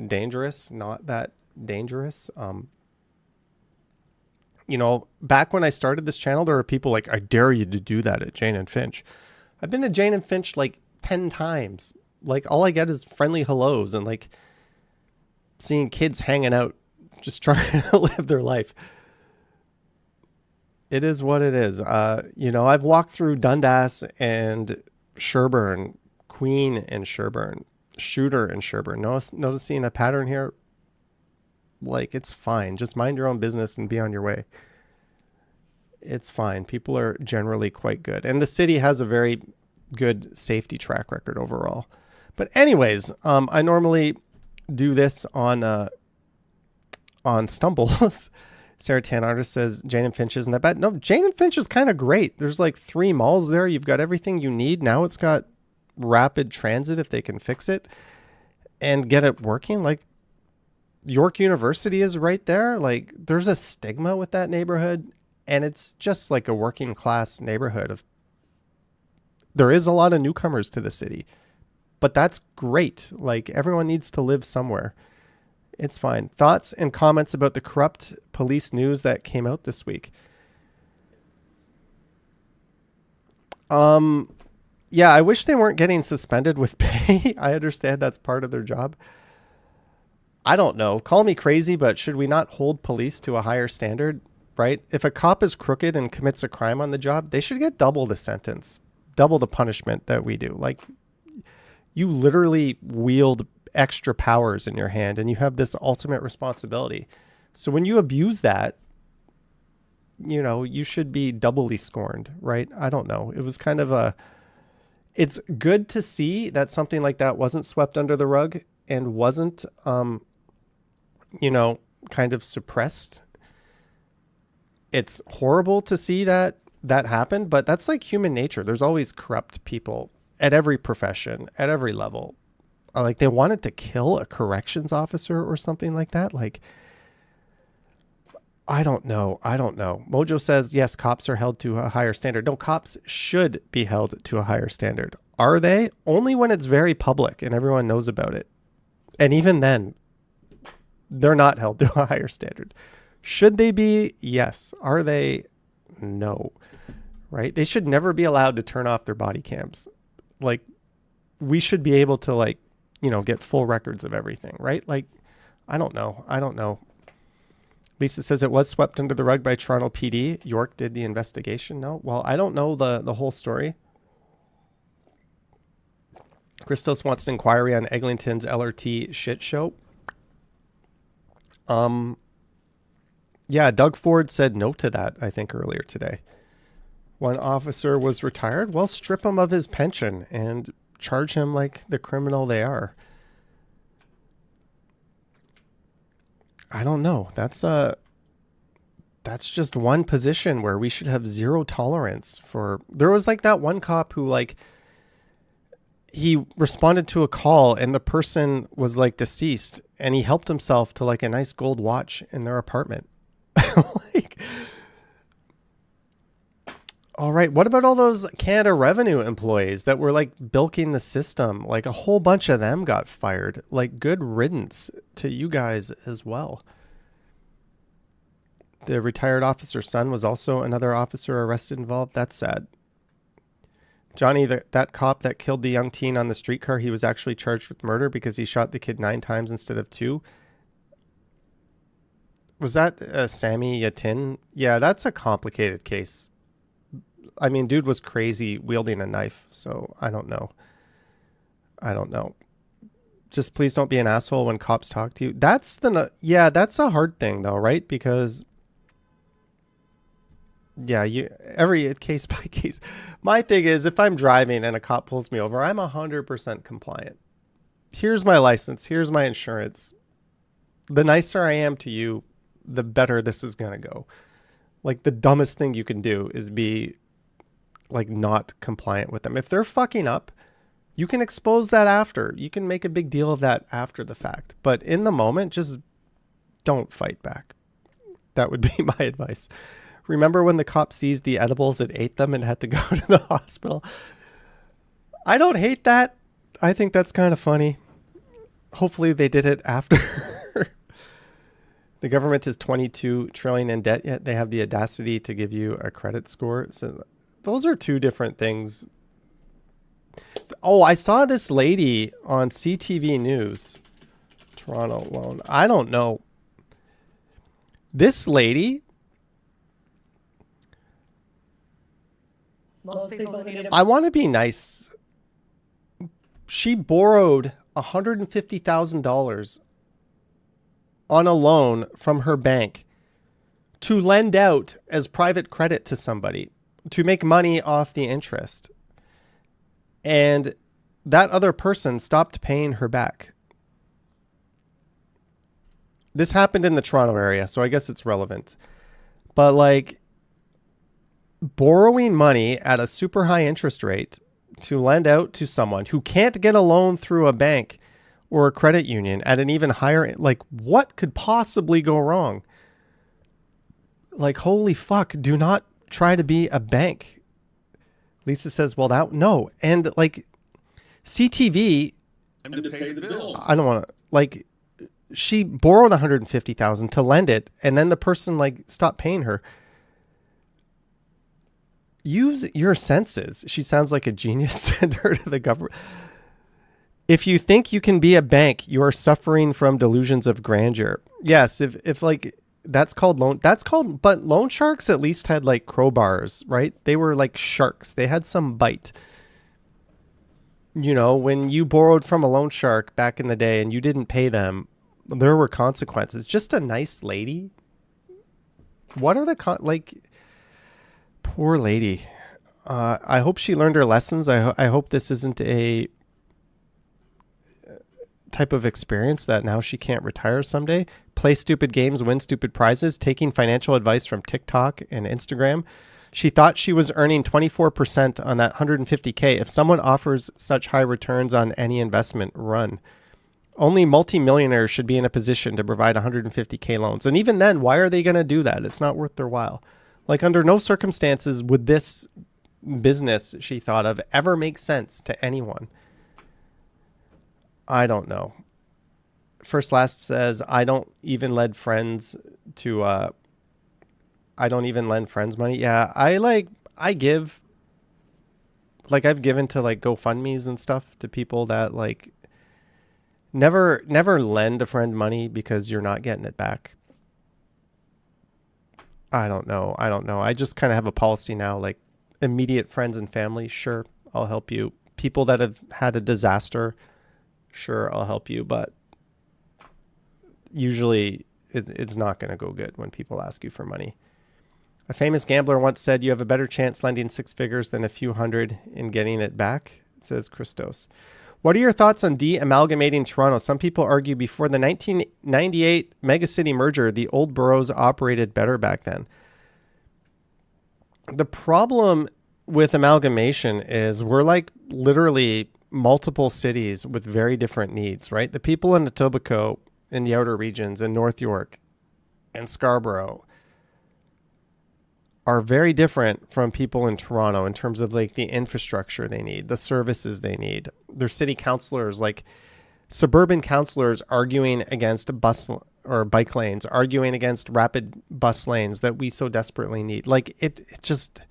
Dangerous, not that dangerous. You know, back when I started this channel, there were people like, I dare you to do that at Jane and Finch. I've been to Jane and Finch like 10 times. Like, all I get is friendly hellos and like seeing kids hanging out, just trying to live their life. It is what it is. You know, I've walked through Dundas and Sherbourne, Queen and Sherbourne, Shooter and Sherbourne. Noticing a pattern here? Like, it's fine. Just mind your own business and be on your way. It's fine. People are generally quite good. And the city has a very good safety track record overall. But anyways, I normally do this on Stumbles. Sarah Tan Artist says Jane and Finch isn't that bad. No, Jane and Finch is kind of great. There's like 3 malls there. You've got everything you need. Now it's got rapid transit if they can fix it and get it working. Like, York University is right there. Like, there's a stigma with that neighborhood, and it's just like a working class neighborhood. There is a lot of newcomers to the city, but that's great. Like, everyone needs to live somewhere. It's fine. Thoughts and comments about the corrupt police news that came out this week? Yeah, I wish they weren't getting suspended with pay. I understand that's part of their job. I don't know. Call me crazy, but should we not hold police to a higher standard, right? If a cop is crooked and commits a crime on the job, they should get double the sentence, double the punishment that we do. Like, you literally wield extra powers in your hand and you have this ultimate responsibility. So when you abuse that, you know, you should be doubly scorned, right? I don't know. It was kind of it's good to see that something like that wasn't swept under the rug and wasn't, you know, kind of suppressed. It's horrible to see that happened, but that's like human nature. There's always corrupt people at every profession, at every level. Like, they wanted to kill a corrections officer or something like that. Like, I don't know. Mojo says, yes, cops are held to a higher standard. No, cops should be held to a higher standard. Are they? Only when it's very public and everyone knows about it. And even then, they're not held to a higher standard. Should they be? Yes. Are they? No. Right? They should never be allowed to turn off their body cams. Like, we should be able to, like, you know, get full records of everything, right? Like, I don't know. Lisa says it was swept under the rug by Toronto PD. York did the investigation. No, well, I don't know the whole story. Christos wants an inquiry on Eglinton's LRT shit show. Yeah, Doug Ford said no to that, I think, earlier today. One officer was retired. Well, strip him of his pension and charge him like the criminal they are. I don't know. That's just one position where we should have zero tolerance for. There was like that one cop who like he responded to a call and the person was like deceased and he helped himself to like a nice gold watch in their apartment. Like, all right, what about all those Canada Revenue employees that were like bilking the system? Like a whole bunch of them got fired. Like, good riddance to you guys as well. The retired officer's son was also another officer arrested involved. That's sad. Johnny, that cop that killed the young teen on the streetcar, he was actually charged with murder because he shot the kid 9 times instead of 2. Was that Sammy Yatin? Yeah, that's a complicated case. I mean, dude was crazy wielding a knife, so I don't know. Just please don't be an asshole when cops talk to you. That's a hard thing though, right? Because every case by case. My thing is, if I'm driving and a cop pulls me over, I'm 100% compliant. Here's my license. Here's my insurance. The nicer I am to you, the better this is going to go. Like, the dumbest thing you can do is be like not compliant with them. If they're fucking up, you can expose that after. You can make a big deal of that after the fact. But in the moment, just don't fight back. That would be my advice. Remember when the cop seized the edibles and ate them and had to go to the hospital? I don't hate that. I think that's kind of funny. Hopefully they did it after. The government is $22 trillion in debt, yet they have the audacity to give you a credit score. So those are two different things. Oh, I saw this lady on CTV News. Toronto loan. I don't know. This lady. I want to be nice. She borrowed $150,000 on a loan from her bank to lend out as private credit to somebody to make money off the interest. And that other person stopped paying her back. This happened in the Toronto area, so I guess it's relevant. But like, borrowing money at a super high interest rate to lend out to someone who can't get a loan through a bank or a credit union at an even higher, like, what could possibly go wrong? Like, holy fuck, do not try to be a bank. Lisa says, well, no. And like, CTV, to pay the bills. I don't want to, like, she borrowed $150,000 to lend it, and then the person like stopped paying her. Use your senses. She sounds like a genius. Send her to the government. If you think you can be a bank, you are suffering from delusions of grandeur. Yes, if like that's called loan. But loan sharks at least had like crowbars, right? They were like sharks. They had some bite. You know, when you borrowed from a loan shark back in the day and you didn't pay them, there were consequences. Just a nice lady. What are the like? Poor lady. I hope she learned her lessons. I hope this isn't a type of experience that now she can't retire someday. Play stupid games, win stupid prizes, taking financial advice from TikTok and Instagram. She thought she was earning 24% on that $150K. If someone offers such high returns on any investment, run. Only multimillionaires should be in a position to provide $150K loans. And even then, why are they going to do that? It's not worth their while. Like, under no circumstances would this business she thought of ever make sense to anyone. I don't know. First Last says, I don't even lend friends money. Yeah, I give. Like, I've given to like GoFundMes and stuff to people that like never lend a friend money because you're not getting it back. I don't know. I just kind of have a policy now, like immediate friends and family. Sure, I'll help you. People that have had a disaster. Sure, I'll help you. But usually it's not going to go good when people ask you for money. A famous gambler once said, you have a better chance lending 6 figures than a few hundred in getting it back, says Christos. What are your thoughts on de-amalgamating Toronto? Some people argue before the 1998 megacity merger, the old boroughs operated better back then. The problem with amalgamation is we're like literally multiple cities with very different needs, right? The people in Etobicoke, in the outer regions, in North York, and Scarborough are very different from people in Toronto in terms of like the infrastructure they need, the services they need. Their city councillors, like suburban councillors arguing against bus or bike lanes, arguing against rapid bus lanes that we so desperately need. Like it just,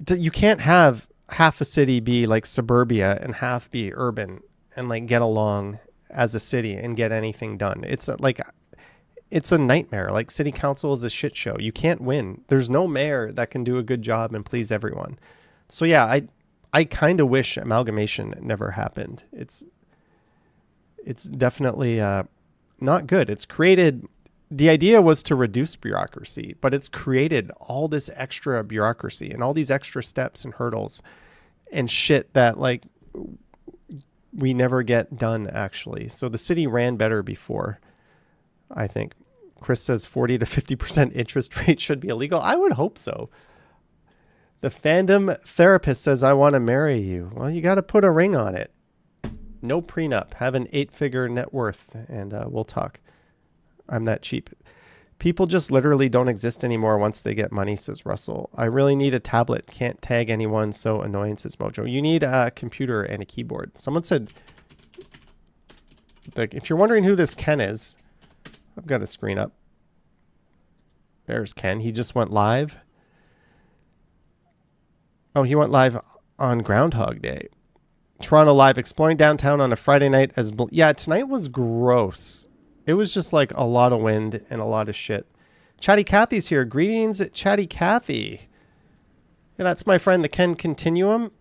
you can't have half a city be like suburbia and half be urban and like get along as a city and get anything done. It's a nightmare. Like city council is a shit show. You can't win. There's no mayor that can do a good job and please everyone. So yeah, I kind of wish amalgamation never happened. It's definitely not good. It's created, the idea was to reduce bureaucracy, but it's created all this extra bureaucracy and all these extra steps and hurdles and shit that like we never get done actually. So the city ran better before, I think. Chris says 40 to 50% interest rate should be illegal. I would hope so. The fandom therapist says, I want to marry you. Well, you got to put a ring on it. No prenup. Have an 8-figure net worth and we'll talk. I'm that cheap. People just literally don't exist anymore once they get money, says Russell. I really need a tablet. Can't tag anyone. So annoying, says Mojo. You need a computer and a keyboard. Someone said, like, if you're wondering who this Ken is, I've got a screen up. There's Ken. He just went live. Oh, he went live on Groundhog Day. Toronto Live, exploring downtown on a Friday night. Yeah, tonight was gross. It was just like a lot of wind and a lot of shit. Chatty Cathy's here. Greetings, Chatty Cathy. Yeah, that's my friend, the Ken Continuum.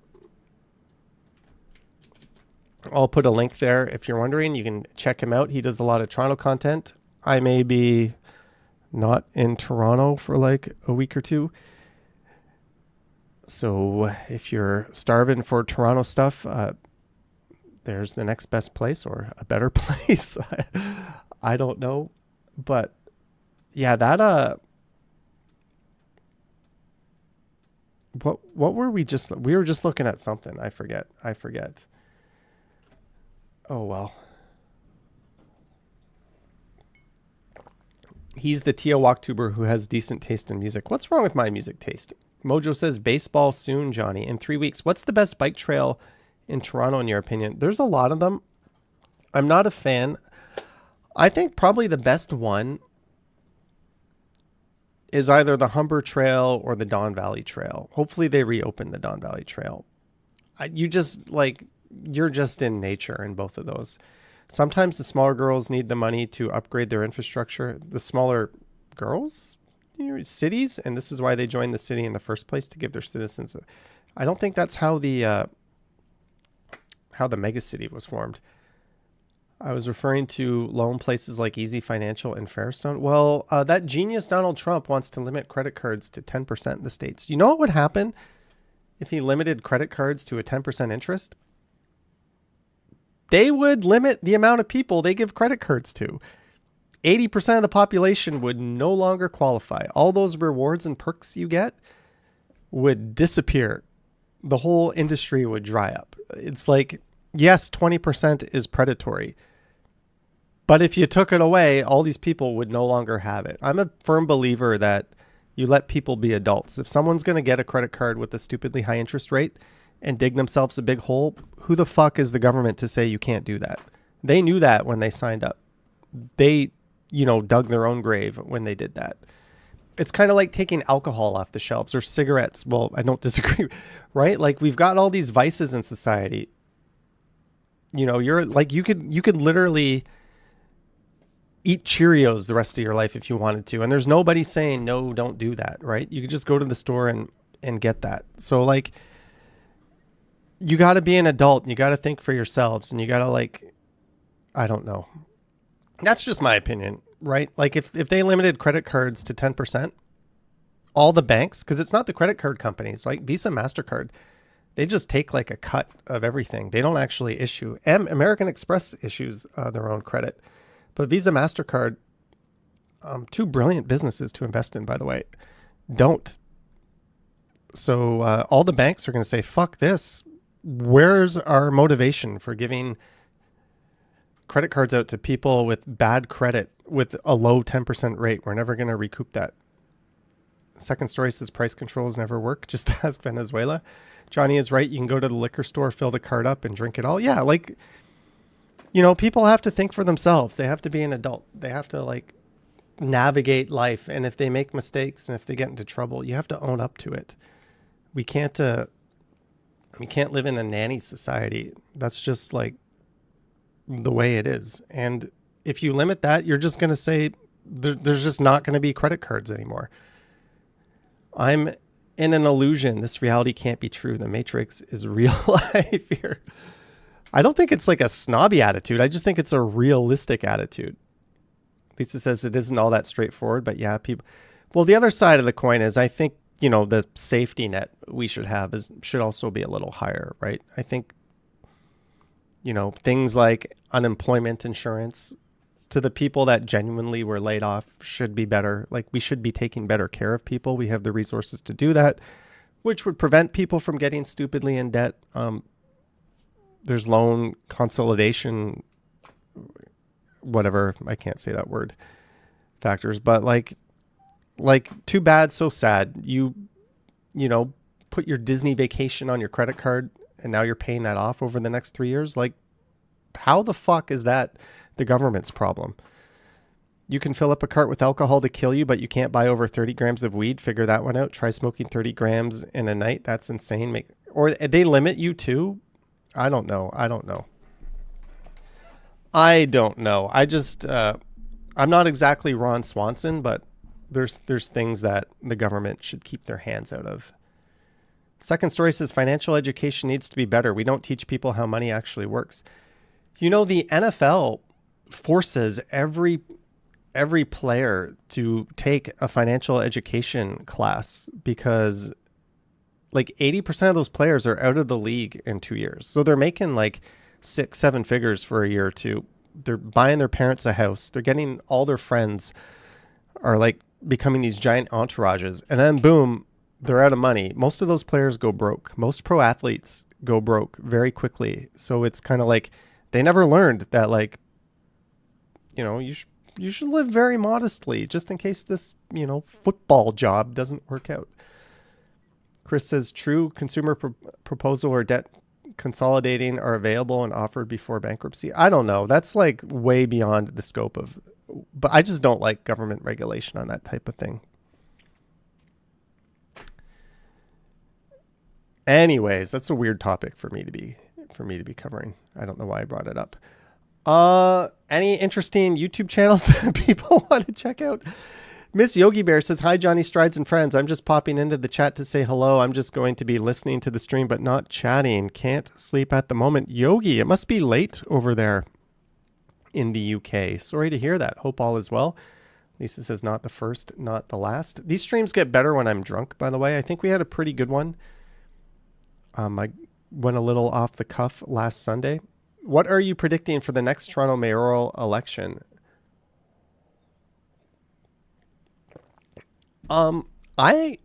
I'll put a link there. If you're wondering, you can check him out. He does a lot of Toronto content. I may be not in Toronto for like a week or two. So if you're starving for Toronto stuff, there's the next best place or a better place. I don't know. But yeah, that what were we were just looking at something. I forget. Oh well. He's the Tia Walktuber who has decent taste in music. What's wrong with my music taste? Mojo says baseball soon, Johnny. In 3 weeks. What's the best bike trail in Toronto in your opinion? There's a lot of them. I'm not a fan. I think probably the best one is either the Humber Trail or the Don Valley Trail. Hopefully they reopen the Don Valley Trail. You're just in nature in both of those. Sometimes the smaller girls need the money to upgrade their infrastructure. The smaller girls, cities, and this is why they joined the city in the first place, to give their citizens. I don't think that's how the megacity was formed. I was referring to loan places like Easy Financial and Fairstone. Well, that genius Donald Trump wants to limit credit cards to 10% in the States. You know what would happen if he limited credit cards to a 10% interest? They would limit the amount of people they give credit cards to. 80% of the population would no longer qualify. All those rewards and perks you get would disappear. The whole industry would dry up. It's like, yes, 20% is predatory. But if you took it away, all these people would no longer have it. I'm a firm believer that you let people be adults. If someone's going to get a credit card with a stupidly high interest rate and dig themselves a big hole, who the fuck is the government to say you can't do that? They knew that when they signed up. They, dug their own grave when they did that. It's kind of like taking alcohol off the shelves or cigarettes. Well, I don't disagree, right? Like we've got all these vices in society. You're like, you could literally eat Cheerios the rest of your life if you wanted to. And there's nobody saying, no, don't do that, right? You could just go to the store and get that. So like, you got to be an adult. You got to think for yourselves and you got to I don't know. That's just my opinion. right? Like if they limited credit cards to 10%, all the banks, because it's not the credit card companies, like Visa, MasterCard, they just take like a cut of everything. They don't actually issue. American Express issues their own credit. But Visa, MasterCard, two brilliant businesses to invest in, by the way, don't. So all the banks are going to say, fuck this. Where's our motivation for giving credit cards out to people with bad credit with a low 10% rate? We're never going to recoup that. Second story says price controls never work. Just ask Venezuela. Johnny is right. You can go to the liquor store, fill the card up, and drink it all. Yeah, like, you know, people have to think for themselves. They have to be an adult. They have to, like, navigate life. And if they make mistakes and if they get into trouble, you have to own up to it. We can't live in a nanny society. That's just, like, the way it is. And if you limit that, you're just going to say there's just not going to be credit cards anymore. I'm in an illusion. This reality can't be true. The Matrix is real life here. I don't think it's like a snobby attitude. I just think it's a realistic attitude. Lisa says it isn't all that straightforward, but yeah, people. Well, the other side of the coin is I think, you know, the safety net we should have should also be a little higher, right? I think, you know, things like unemployment insurance to the people that genuinely were laid off should be better. Like, we should be taking better care of people. We have the resources to do that, which would prevent people from getting stupidly in debt. There's loan consolidation, whatever, I can't say that word, factors, but like too bad, so sad. You know, put your Disney vacation on your credit card and now you're paying that off over the next 3 years. Like, how the fuck is that the government's problem? You can fill up a cart with alcohol to kill you, but you can't buy over 30 grams of weed. Figure that one out. Try smoking 30 grams in a night. That's insane. Or they limit you too. I don't know. I just, I'm not exactly Ron Swanson, but there's things that the government should keep their hands out of. Second story says financial education needs to be better. We don't teach people how money actually works. You know, the NFL forces every player to take a financial education class because like 80% of those players are out of the league in 2 years. So they're making like 6-7 figures for a year or two. They're buying their parents a house. They're getting all their friends are like becoming these giant entourages. And then boom, they're out of money. Most of those players go broke. Most pro athletes go broke very quickly. So it's kind of like they never learned that, like, you know, you should live very modestly just in case this, you know, football job doesn't work out. Chris says true consumer proposal or debt consolidating are available and offered before bankruptcy. I don't know. That's like way beyond the scope of, but I just don't like government regulation on that type of thing. Anyways, that's a weird topic for me to be covering. I don't know why I brought it up. Any interesting YouTube channels people want to check out? Miss Yogi Bear says, hi, Johnny Strides and friends. I'm just popping into the chat to say hello. I'm just going to be listening to the stream, but not chatting. Can't sleep at the moment. Yogi, it must be late over there in the UK. Sorry to hear that. Hope all is well. Lisa says, not the first, not the last. These streams get better when I'm drunk, by the way. I think we had a pretty good one. I went a little off the cuff last Sunday. What are you predicting for the next Toronto mayoral election? I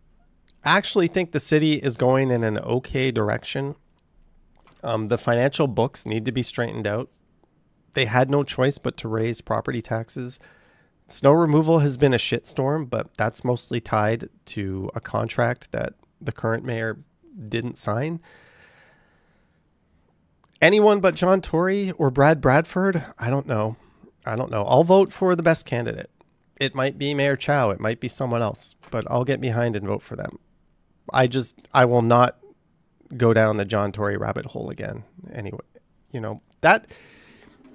actually think the city is going in an okay direction. The financial books need to be straightened out. They had no choice but to raise property taxes. Snow removal has been a shitstorm, but that's mostly tied to a contract that the current mayor didn't sign. Anyone but John Tory or Brad Bradford? I don't know. I'll vote for the best candidate. It might be Mayor Chow. It might be someone else, but I'll get behind and vote for them. I will not go down the John Tory rabbit hole again. Anyway, you know, that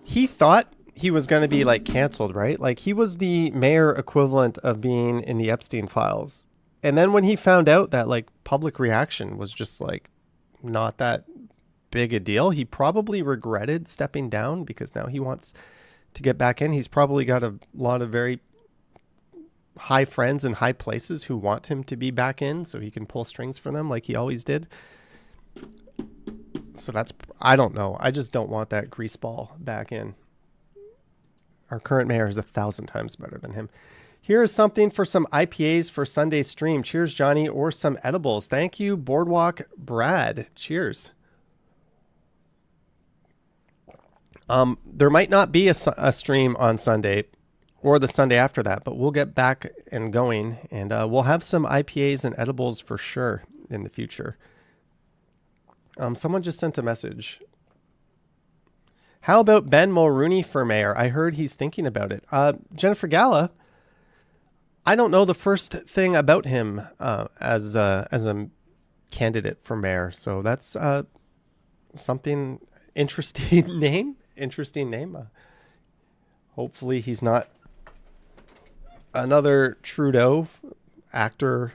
he thought he was going to be like canceled, right? Like he was the mayor equivalent of being in the Epstein files. And then when he found out that like public reaction was just like not that big a deal, he probably regretted stepping down because now he wants to get back in. He's probably got a lot of very high friends in high places who want him to be back in so he can pull strings for them like he always did. So that's, I don't know. I just don't want that greaseball back in. Our current mayor is 1,000 times better than him. Here is something for some IPAs for Sunday's stream. Cheers, Johnny, or some edibles. Thank you, Boardwalk Brad. Cheers. There might not be a stream on Sunday or the Sunday after that, but we'll get back and going, and we'll have some IPAs and edibles for sure in the future. Someone just sent a message. How about Ben Mulrooney for mayor? I heard he's thinking about it. Jennifer Gala, I don't know the first thing about him as a candidate for mayor, so that's something interesting name. Hopefully he's not another Trudeau actor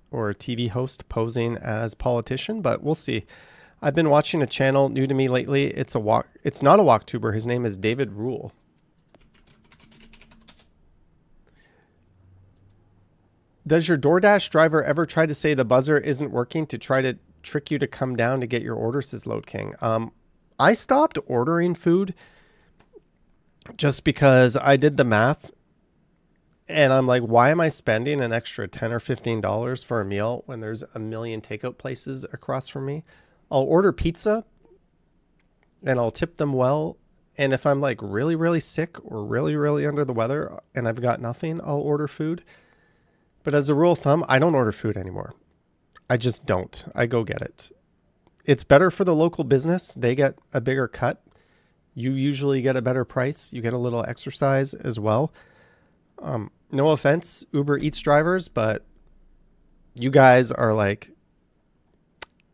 or a TV host posing as politician, but we'll see. I've been watching a channel new to me lately. It's not a walktuber. His name is David Rule. Does your DoorDash driver ever try to say the buzzer isn't working to try to trick you to come down to get your order, says Load King? I stopped ordering food just because I did the math and I'm like, why am I spending an extra $10 or $15 for a meal when there's a million takeout places across from me? I'll order pizza and I'll tip them well. And if I'm like really, really sick or really, really under the weather and I've got nothing, I'll order food. But as a rule of thumb, I don't order food anymore. I just don't. I go get it. It's better for the local business. They get a bigger cut. You usually get a better price. You get a little exercise as well. No offense, Uber Eats drivers, but you guys are like,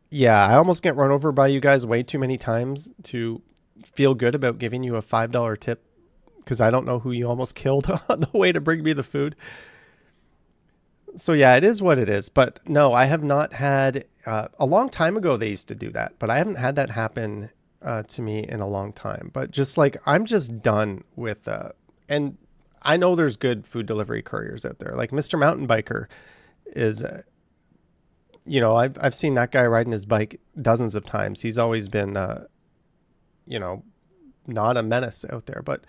yeah, I almost get run over by you guys way too many times to feel good about giving you a $5 tip because I don't know who you almost killed on the way to bring me the food. So yeah, it is what it is. But no, I have not had, a long time ago they used to do that, but I haven't had that happen to me in a long time. But just like, I'm just done with, and I know there's good food delivery couriers out there. Like Mr. Mountain Biker is, I've seen that guy riding his bike dozens of times. He's always been, not a menace out there. But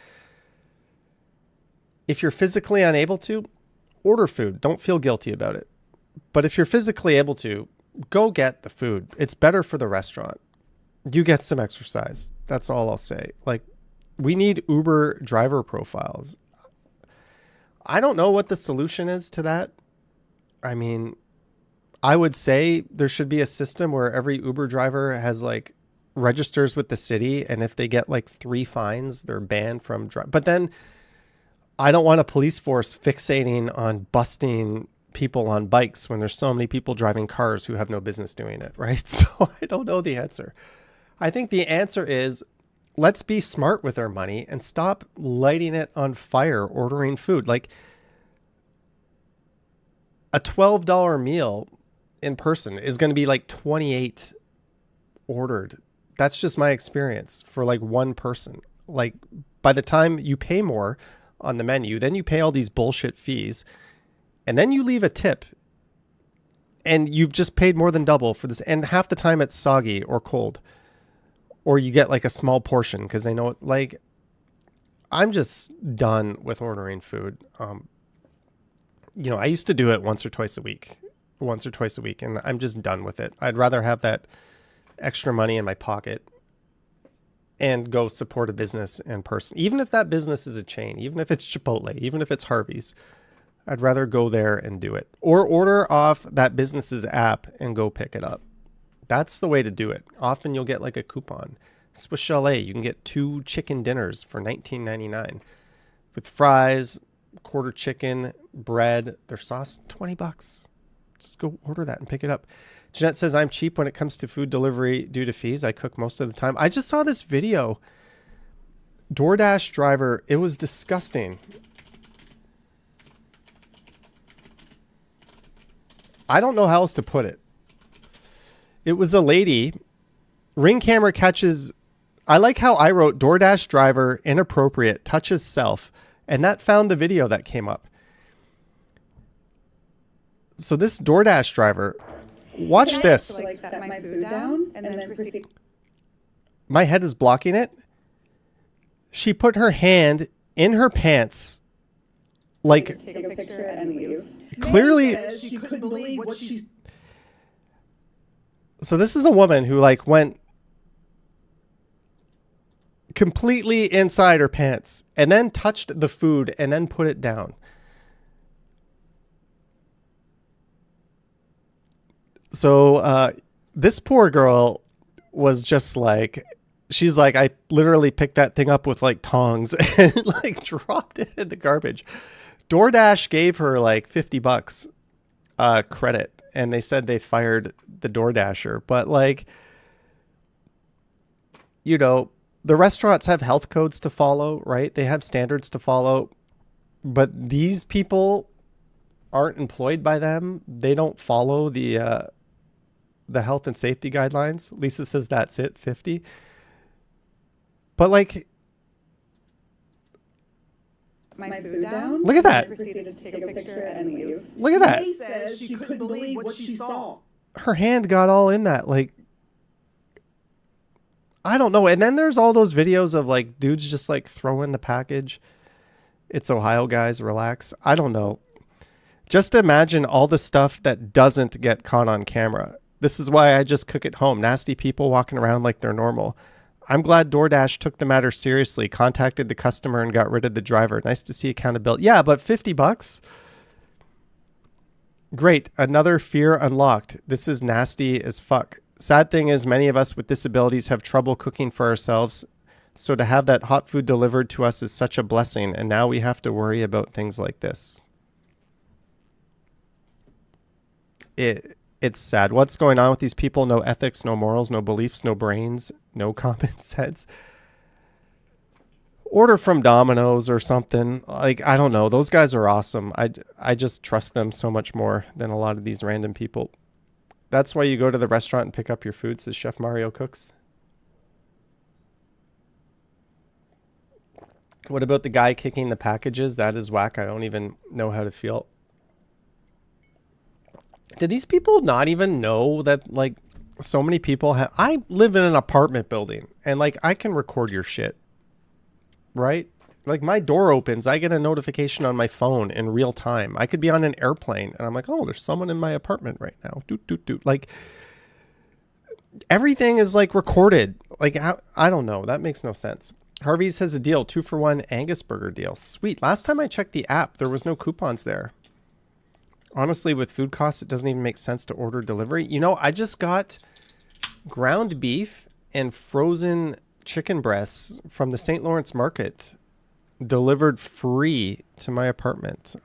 if you're physically unable to, order food. Don't feel guilty about it. But if you're physically able to, go get the food. It's better for the restaurant. You get some exercise. That's all I'll say. Like, we need Uber driver profiles. I don't know what the solution is to that. I mean, I would say there should be a system where every Uber driver has like registers with the city. And if they get like 3 fines, they're banned from But then I don't want a police force fixating on busting people on bikes when there's so many people driving cars who have no business doing it, right? So I don't know the answer. I think the answer is let's be smart with our money and stop lighting it on fire ordering food. Like a $12 meal in person is going to be like 28 ordered. That's just my experience for like one person. Like by the time you pay more on the menu, then you pay all these bullshit fees, and then you leave a tip, and you've just paid more than double for this. And half the time it's soggy or cold, or you get like a small portion because they know it. Like, I'm just done with ordering food. I used to do it once or twice a week, and I'm just done with it. I'd rather have that extra money in my pocket and go support a business in person. Even if that business is a chain, even if it's Chipotle, even if it's Harvey's, I'd rather go there and do it. Or order off that business's app and go pick it up. That's the way to do it. Often you'll get like a coupon. Swiss Chalet, you can get 2 chicken dinners for $19.99 with fries, quarter chicken, bread, their sauce, $20. Just go order that and pick it up. Jeanette says, I'm cheap when it comes to food delivery due to fees. I cook most of the time. I just saw this video. DoorDash driver. It was disgusting. I don't know how else to put it. It was a lady. Ring camera catches I like how I wrote DoorDash driver inappropriate touches self, and that found the video that came up. So this DoorDash driver, watch this. Like set my food down and then proceed. My head is blocking it. She put her hand in her pants, like Take a picture and leave. clearly. She couldn't believe what she. So this is a woman who like went completely inside her pants and then touched the food and then put it down. So this poor girl was just like, she's like, I literally picked that thing up with like tongs and like dropped it in the garbage. DoorDash gave her like $50 credit, and they said they fired the DoorDasher. But like, you know, the restaurants have health codes to follow, right? They have standards to follow, but these people aren't employed by them. They don't follow the health and safety guidelines. Lisa says that's it, 50. But like, My food down. look at that. Proceeded to take a picture and leave. Look at that. May says she couldn't believe what she saw. Her hand got all in that. Like, I don't know. And then there's all those videos of like dudes just like throwing the package. It's Ohio, guys, relax. I don't know. Just imagine all the stuff that doesn't get caught on camera. This is why I just cook at home. Nasty people walking around like they're normal. I'm glad DoorDash took the matter seriously, contacted the customer and got rid of the driver. Nice to see accountability. Yeah, but $50? Great. Another fear unlocked. This is nasty as fuck. Sad thing is many of us with disabilities have trouble cooking for ourselves. So to have that hot food delivered to us is such a blessing. And now we have to worry about things like this. It's sad. What's going on with these people? No ethics, no morals, no beliefs, no brains, no common sense. Order from Domino's or something. Like, I don't know. Those guys are awesome. I just trust them so much more than a lot of these random people. That's why you go to the restaurant and pick up your food, says Chef Mario Cooks. What about the guy kicking the packages? That is whack. I don't even know how to feel. Did these people not even know that like so many people have... I live in an apartment building and like I can record your shit, right? Like my door opens, I get a notification on my phone in real time. I could be on an airplane and I'm like, oh, there's someone in my apartment right now. Doot, doot, doot. Like everything is like recorded. Like I don't know. That makes no sense. Harvey's has a deal, 2-for-1 Angus burger deal. Sweet. Last time I checked the app, there was no coupons there. Honestly, with food costs, it doesn't even make sense to order delivery. You know, I just got ground beef and frozen chicken breasts from the St. Lawrence Market delivered free to my apartment.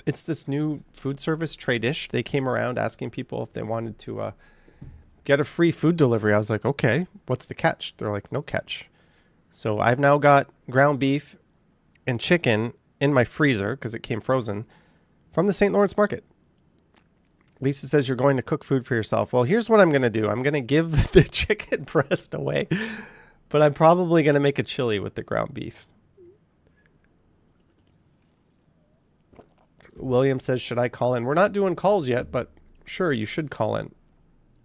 It's this new food service, Tradish. They came around asking people if they wanted to get a free food delivery. I was like, okay, what's the catch? They're like, no catch. So I've now got ground beef and chicken in my freezer because it came frozen from the St. Lawrence Market. Lisa says you're going to cook food for yourself. Well, here's what I'm going to do. I'm going to give the chicken breast away, but I'm probably going to make a chili with the ground beef. William says, should I call in? We're not doing calls yet, but sure, you should call in.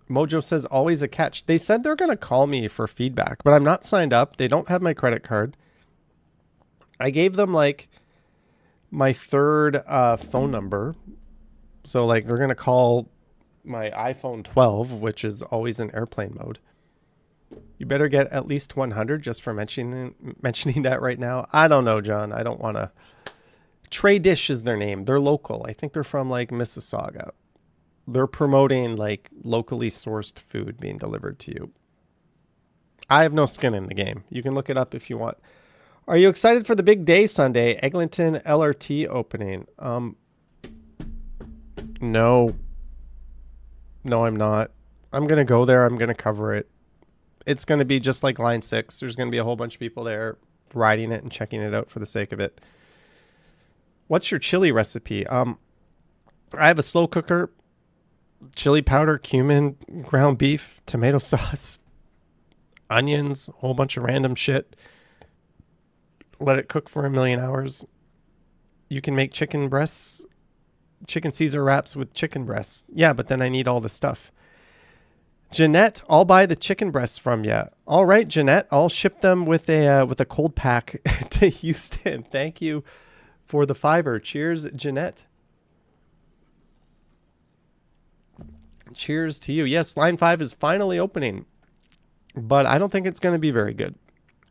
Mojo says, always a catch. They said they're going to call me for feedback, but I'm not signed up. They don't have my credit card. I gave them like my third phone number. So like they're going to call my iPhone 12, which is always in airplane mode. You better get at least 100 just for mentioning that right now. I don't know, John. I don't want to. Tradish is their name. They're local. I think they're from like Mississauga. They're promoting like locally sourced food being delivered to you. I have no skin in the game. You can look it up if you want. Are you excited for the big day Sunday? Eglinton LRT opening. No, I'm not. I'm going to go there. I'm going to cover it. It's going to be just like Line 6. There's going to be a whole bunch of people there riding it and checking it out for the sake of it. What's your chili recipe? I have a slow cooker, chili powder, cumin, ground beef, tomato sauce. onions, a whole bunch of random shit. Let it cook for 1,000,000 hours. You can make chicken breasts, chicken Caesar wraps with chicken breasts. Yeah, but then I need all the stuff. Jeanette, I'll buy the chicken breasts from you. All right, Jeanette, I'll ship them with a cold pack to Houston. Thank you for the $5. Cheers, Jeanette. Cheers to you. Yes, line 5 is finally opening, but I don't think it's going to be very good.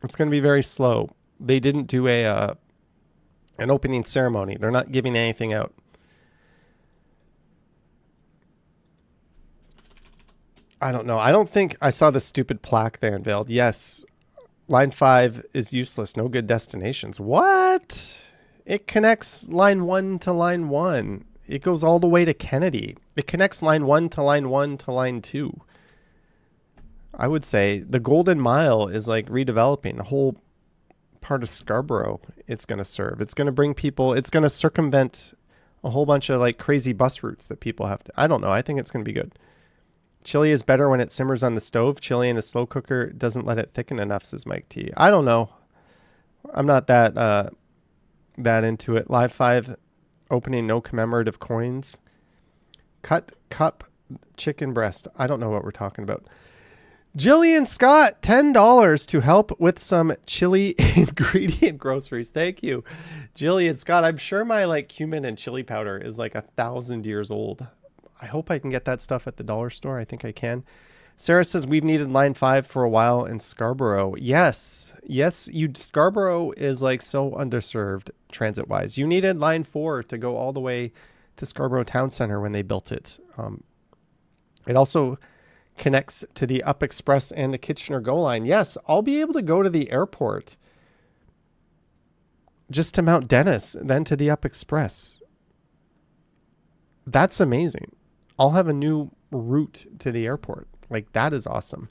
It's going to be very slow. They didn't do an opening ceremony. They're not giving anything out. I don't know. I don't think I saw the stupid plaque they unveiled. Yes, line 5 is useless. No good destinations. What? It connects line 1 to line 1. It goes all the way to Kennedy. It connects line 1 to line 1 to line 2. I would say the Golden Mile is like redeveloping the whole part of Scarborough. It's going to serve. It's going to bring people. It's going to circumvent a whole bunch of like crazy bus routes that people have to. I don't know. I think it's going to be good. Chili is better when it simmers on the stove. Chili in a slow cooker doesn't let it thicken enough, says Mike T. I don't know. I'm not that into it. Live 5 opening, no commemorative coins. Cut cup chicken breast. I don't know what we're talking about. Jillian Scott, $10 to help with some chili ingredient groceries. Thank you, Jillian Scott. I'm sure my like cumin and chili powder is like 1,000 years old. I hope I can get that stuff at the dollar store. I think I can. Sarah says we've needed line 5 for a while in Scarborough. Yes. Scarborough is like so underserved transit wise. You needed line 4 to go all the way to Scarborough Town Center when they built it. It also connects to the Up Express and the Kitchener Go line. Yes, I'll be able to go to the airport just to Mount Dennis, then to the Up Express. That's amazing. I'll have a new route to the airport. Like, that is awesome.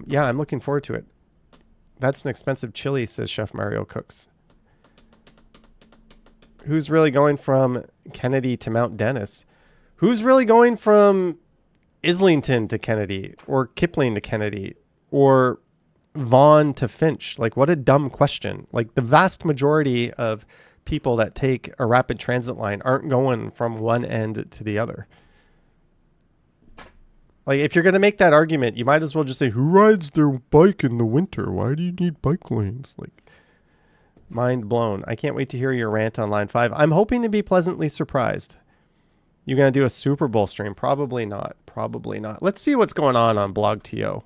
Yeah, I'm looking forward to it. That's an expensive chili, says Chef Mario Cooks. Who's really going from Kennedy to Mount Dennis? Who's really going from Islington to Kennedy, or Kipling to Kennedy, or Vaughan to Finch? Like, what a dumb question. Like, the vast majority of people that take a rapid transit line aren't going from one end to the other. Like, if you're going to make that argument, you might as well just say, who rides their bike in the winter? Why do you need bike lanes? Like, mind blown. I can't wait to hear your rant on line 5. I'm hoping to be pleasantly surprised. You going to do a Super Bowl stream? Probably not. Probably not. Let's see what's going on BlogTO.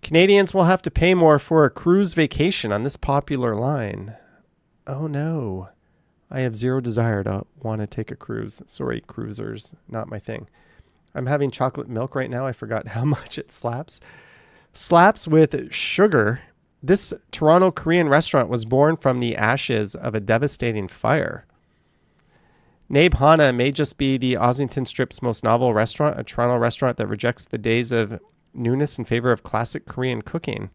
Canadians will have to pay more for a cruise vacation on this popular line. Oh no. I have zero desire to want to take a cruise. Sorry, cruisers. Not my thing. I'm having chocolate milk right now. I forgot how much it slaps. Slaps with sugar. This Toronto Korean restaurant was born from the ashes of a devastating fire. Nabe Hana may just be the Ossington Strip's most novel restaurant, a Toronto restaurant that rejects the days of newness in favor of classic Korean cooking.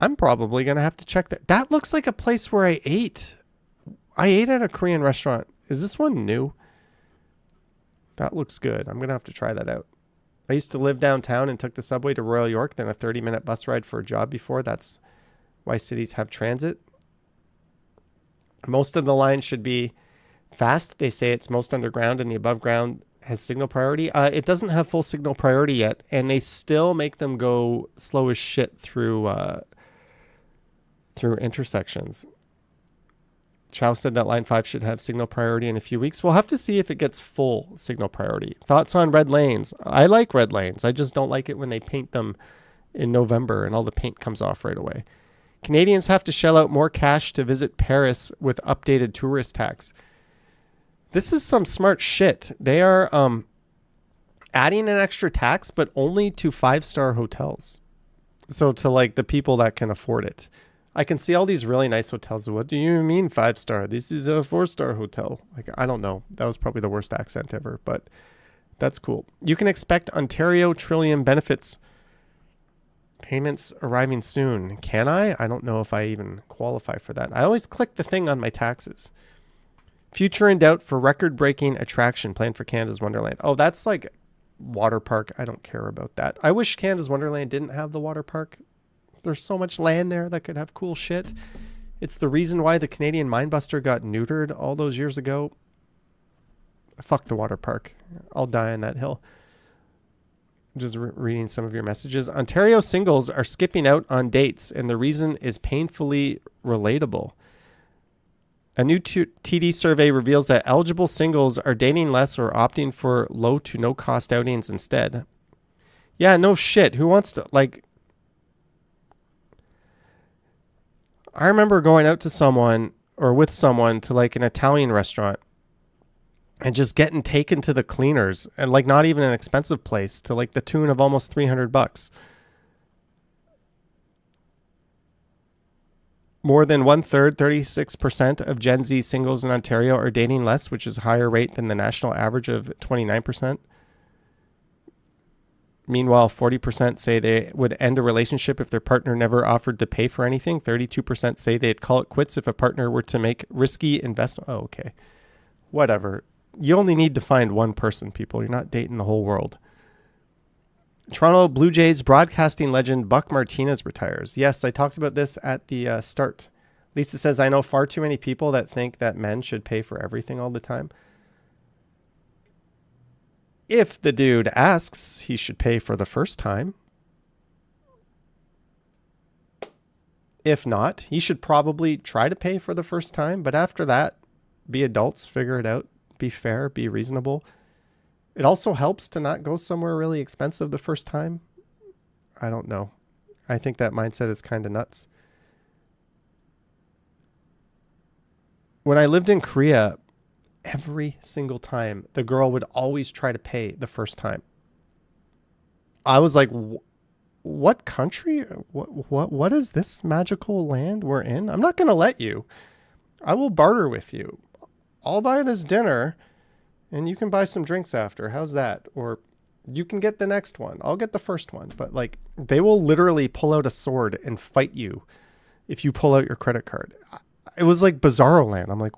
I'm probably going to have to check that. That looks like a place where I ate. I ate at a Korean restaurant. Is this one new? That looks good. I'm going to have to try that out. I used to live downtown and took the subway to Royal York, then a 30-minute bus ride for a job before. That's why cities have transit. Most of the line should be fast. They say it's most underground and the above ground has signal priority. It doesn't have full signal priority yet, and they still make them go slow as shit through intersections. Chow said that line 5 should have signal priority in a few weeks. We'll have to see if it gets full signal priority. Thoughts on red lanes? I like red lanes. I just don't like it when they paint them in November and all the paint comes off right away. Canadians have to shell out more cash to visit Paris with updated tourist tax. This is some smart shit. They are adding an extra tax, but only to 5-star hotels. So to like the people that can afford it. I can see all these really nice hotels. What do you mean 5-star? This is a 4-star hotel. Like, I don't know. That was probably the worst accent ever, but that's cool. You can expect Ontario Trillium benefits payments arriving soon. Can I? I don't know if I even qualify for that. I always click the thing on my taxes. Future in doubt for record-breaking attraction planned for Canada's Wonderland. Oh, that's like water park. I don't care about that. I wish Canada's Wonderland didn't have the water park. There's so much land there that could have cool shit. It's the reason why the Canadian Mindbuster got neutered all those years ago. Fuck the water park. I'll die on that hill. Just reading some of your messages. Ontario singles are skipping out on dates, and the reason is painfully relatable. A new TD survey reveals that eligible singles are dating less or opting for low to no cost outings instead. Yeah, no shit. Who wants to, like... I remember going out to someone or with someone to like an Italian restaurant and just getting taken to the cleaners, and like not even an expensive place, to like the tune of almost $300. More than 1/3, 36% of Gen Z singles in Ontario are dating less, which is a higher rate than the national average of 29%. Meanwhile, 40% say they would end a relationship if their partner never offered to pay for anything. 32% say they'd call it quits if a partner were to make risky investment. Oh, okay. Whatever. You only need to find one person, people. You're not dating the whole world. Toronto Blue Jays broadcasting legend Buck Martinez retires. Yes, I talked about this at the start. Lisa says, I know far too many people that think that men should pay for everything all the time. If the dude asks, he should pay for the first time. If not, he should probably try to pay for the first time. But after that, be adults, figure it out, be fair, be reasonable. It also helps to not go somewhere really expensive the first time. I don't know. I think that mindset is kind of nuts. When I lived in Korea, every single time, the girl would always try to pay the first time. I was like, what country? What is this magical land we're in? I'm not going to let you. I will barter with you. I'll buy this dinner and you can buy some drinks after. How's that? Or you can get the next one. I'll get the first one. But like, they will literally pull out a sword and fight you if you pull out your credit card. It was like Bizarro Land. I'm like,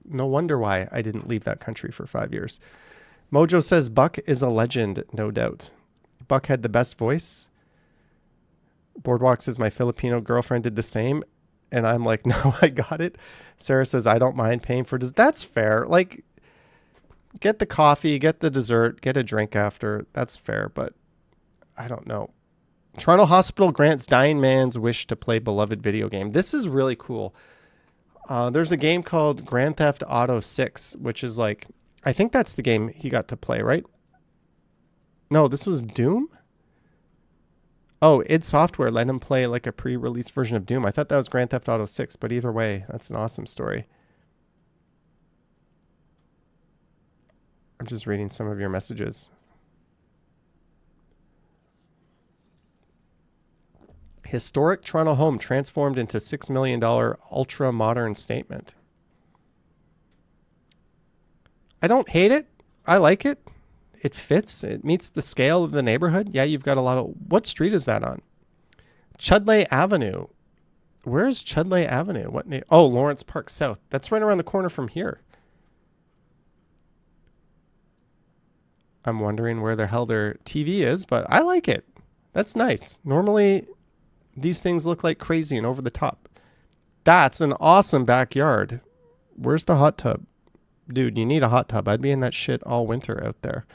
no wonder why I didn't leave that country for 5 years. Mojo says Buck is a legend, no doubt. Buck had the best voice. Boardwalk says my Filipino girlfriend did the same. And I'm like, no, I got it. Sarah says, I don't mind paying for this. That's fair. Like, get the coffee, get the dessert, get a drink after. That's fair, but I don't know. Toronto Hospital grants dying man's wish to play beloved video game. This is really cool. There's a game called Grand Theft Auto 6, which is like, I think that's the game he got to play, right? No, this was Doom? Oh, id Software let him play like a pre-release version of Doom. I thought that was Grand Theft Auto 6, but either way, that's an awesome story. I'm just reading some of your messages. Historic Toronto home transformed into $6 million ultra-modern statement. I don't hate it. I like it. It fits. It meets the scale of the neighborhood. Yeah, you've got a lot of... What street is that on? Chudleigh Avenue. Where's Chudleigh Avenue? Oh, Lawrence Park South. That's right around the corner from here. I'm wondering where the hell their TV is, but I like it. That's nice. Normally, these things look like crazy and over the top. That's an awesome backyard. Where's the hot tub? Dude, you need a hot tub. I'd be in that shit all winter out there.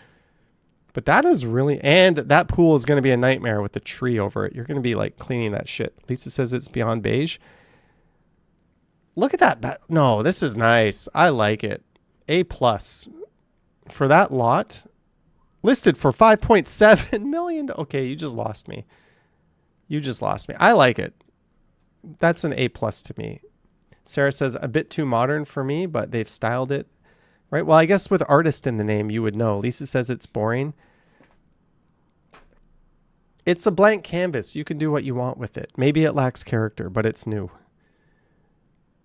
But that is really... And that pool is going to be a nightmare with the tree over it. You're going to be like cleaning that shit. Lisa says it's beyond beige. Look at that. No, this is nice. I like it. A+. For that lot... Listed for $5.7 million. Okay, you just lost me. You just lost me. I like it. That's an A+ to me. Sarah says a bit too modern for me, but they've styled it. Right? Well, I guess with artist in the name, you would know. Lisa says it's boring. It's a blank canvas. You can do what you want with it. Maybe it lacks character, but it's new.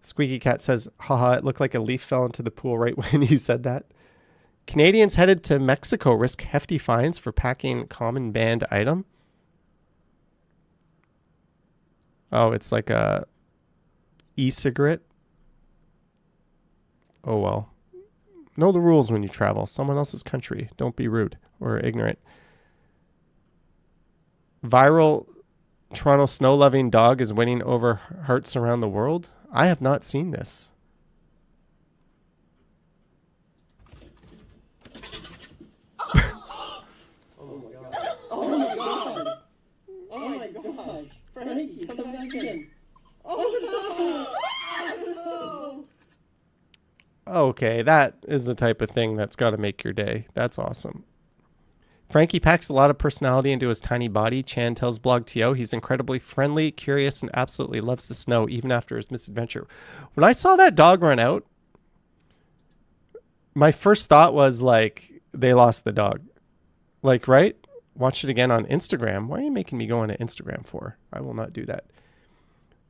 Squeaky Cat says, haha, it looked like a leaf fell into the pool right when you said that. Canadians headed to Mexico risk hefty fines for packing common banned item. Oh, it's like a e-cigarette. Oh, well. Know the rules when you travel. Someone else's country. Don't be rude or ignorant. Viral Toronto snow-loving dog is winning over hearts around the world. I have not seen this. Frankie, come back in. Oh no! Okay, that is the type of thing that's got to make your day. That's awesome. Frankie packs a lot of personality into his tiny body. Chan tells Blog TO he's incredibly friendly, curious, and absolutely loves the snow, even after his misadventure. When I saw that dog run out, my first thought was like, they lost the dog. Like, right? Watch it again on Instagram. Why are you making me go on to Instagram for? I will not do that.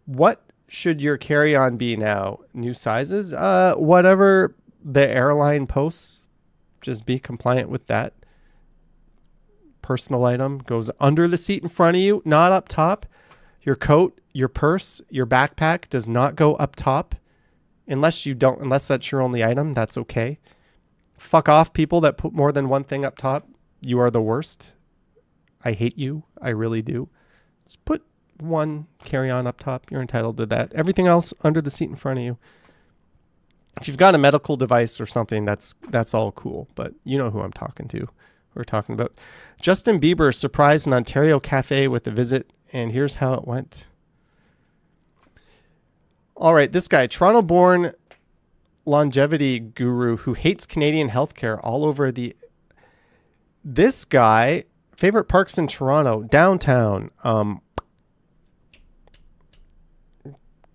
What should your carry-on be now? New sizes? Whatever the airline posts, just be compliant with that. Personal item goes under the seat in front of you, not up top. Your coat, your purse, your backpack does not go up top. Unless that's your only item, that's okay. Fuck off, people that put more than one thing up top. You are the worst. I hate you. I really do. Just put one carry-on up top. You're entitled to that. Everything else under the seat in front of you. If you've got a medical device or something, that's all cool. But you know who I'm talking to. We're talking about Justin Bieber surprised an Ontario cafe with a visit, and here's how it went. All right, this guy, Toronto-born longevity guru who hates Canadian healthcare all over the... This guy, favorite parks in Toronto, downtown,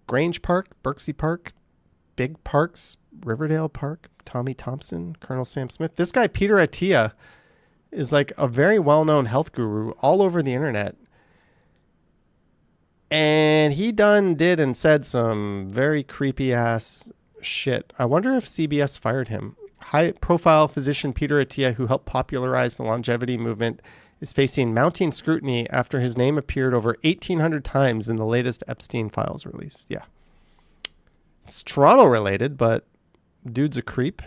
Grange Park, Berksey Park, Big Parks, Riverdale Park, Tommy Thompson, Colonel Sam Smith. This guy, Peter Attia, is like a very well-known health guru all over the internet. And he did and said some very creepy ass shit. I wonder if CBS fired him. High-profile physician Peter Attia, who helped popularize the longevity movement, is facing mounting scrutiny after his name appeared over 1,800 times in the latest Epstein Files release. Yeah. It's Toronto-related, but dude's a creep.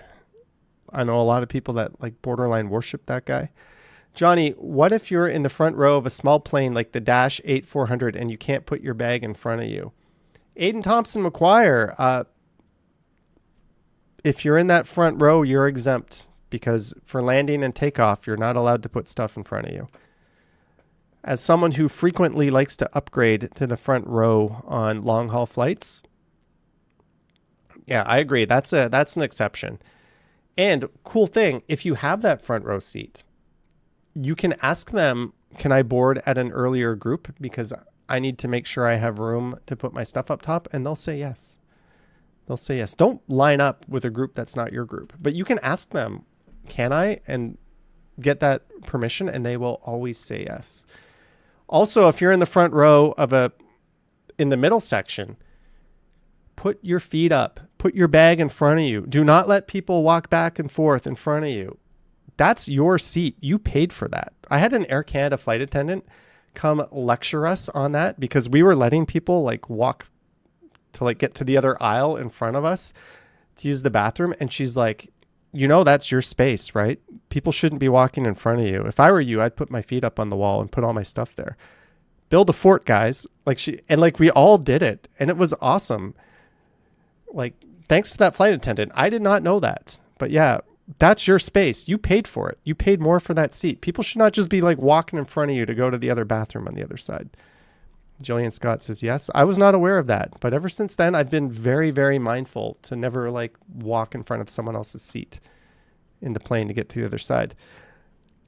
I know a lot of people that like borderline worship that guy. Johnny, what if you're in the front row of a small plane like the Dash 8-400 and you can't put your bag in front of you? Aiden Thompson McQuire, if you're in that front row, you're exempt because for landing and takeoff, you're not allowed to put stuff in front of you. As someone who frequently likes to upgrade to the front row on long haul flights, yeah, I agree. That's an exception. And cool thing, if you have that front row seat, you can ask them, can I board at an earlier group because I need to make sure I have room to put my stuff up top, and they'll say yes. They'll say yes. Don't line up with a group that's not your group, but you can ask them, can I, and get that permission, and they will always say yes. Also, if you're in the front row in the middle section, put your feet up, put your bag in front of you. Do not let people walk back and forth in front of you. That's your seat. You paid for that. I had an Air Canada flight attendant come lecture us on that because we were letting people like walk to like get to the other aisle in front of us to use the bathroom. And she's like, you know, that's your space, right? People shouldn't be walking in front of you. If I were you, I'd put my feet up on the wall and put all my stuff there. Build a fort, guys. We all did it. And it was awesome. Like, thanks to that flight attendant. I did not know that. But yeah, that's your space. You paid for it. You paid more for that seat. People should not just be like walking in front of you to go to the other bathroom on the other side. Jillian Scott says, yes, I was not aware of that. But ever since then, I've been very, very mindful to never like walk in front of someone else's seat in the plane to get to the other side.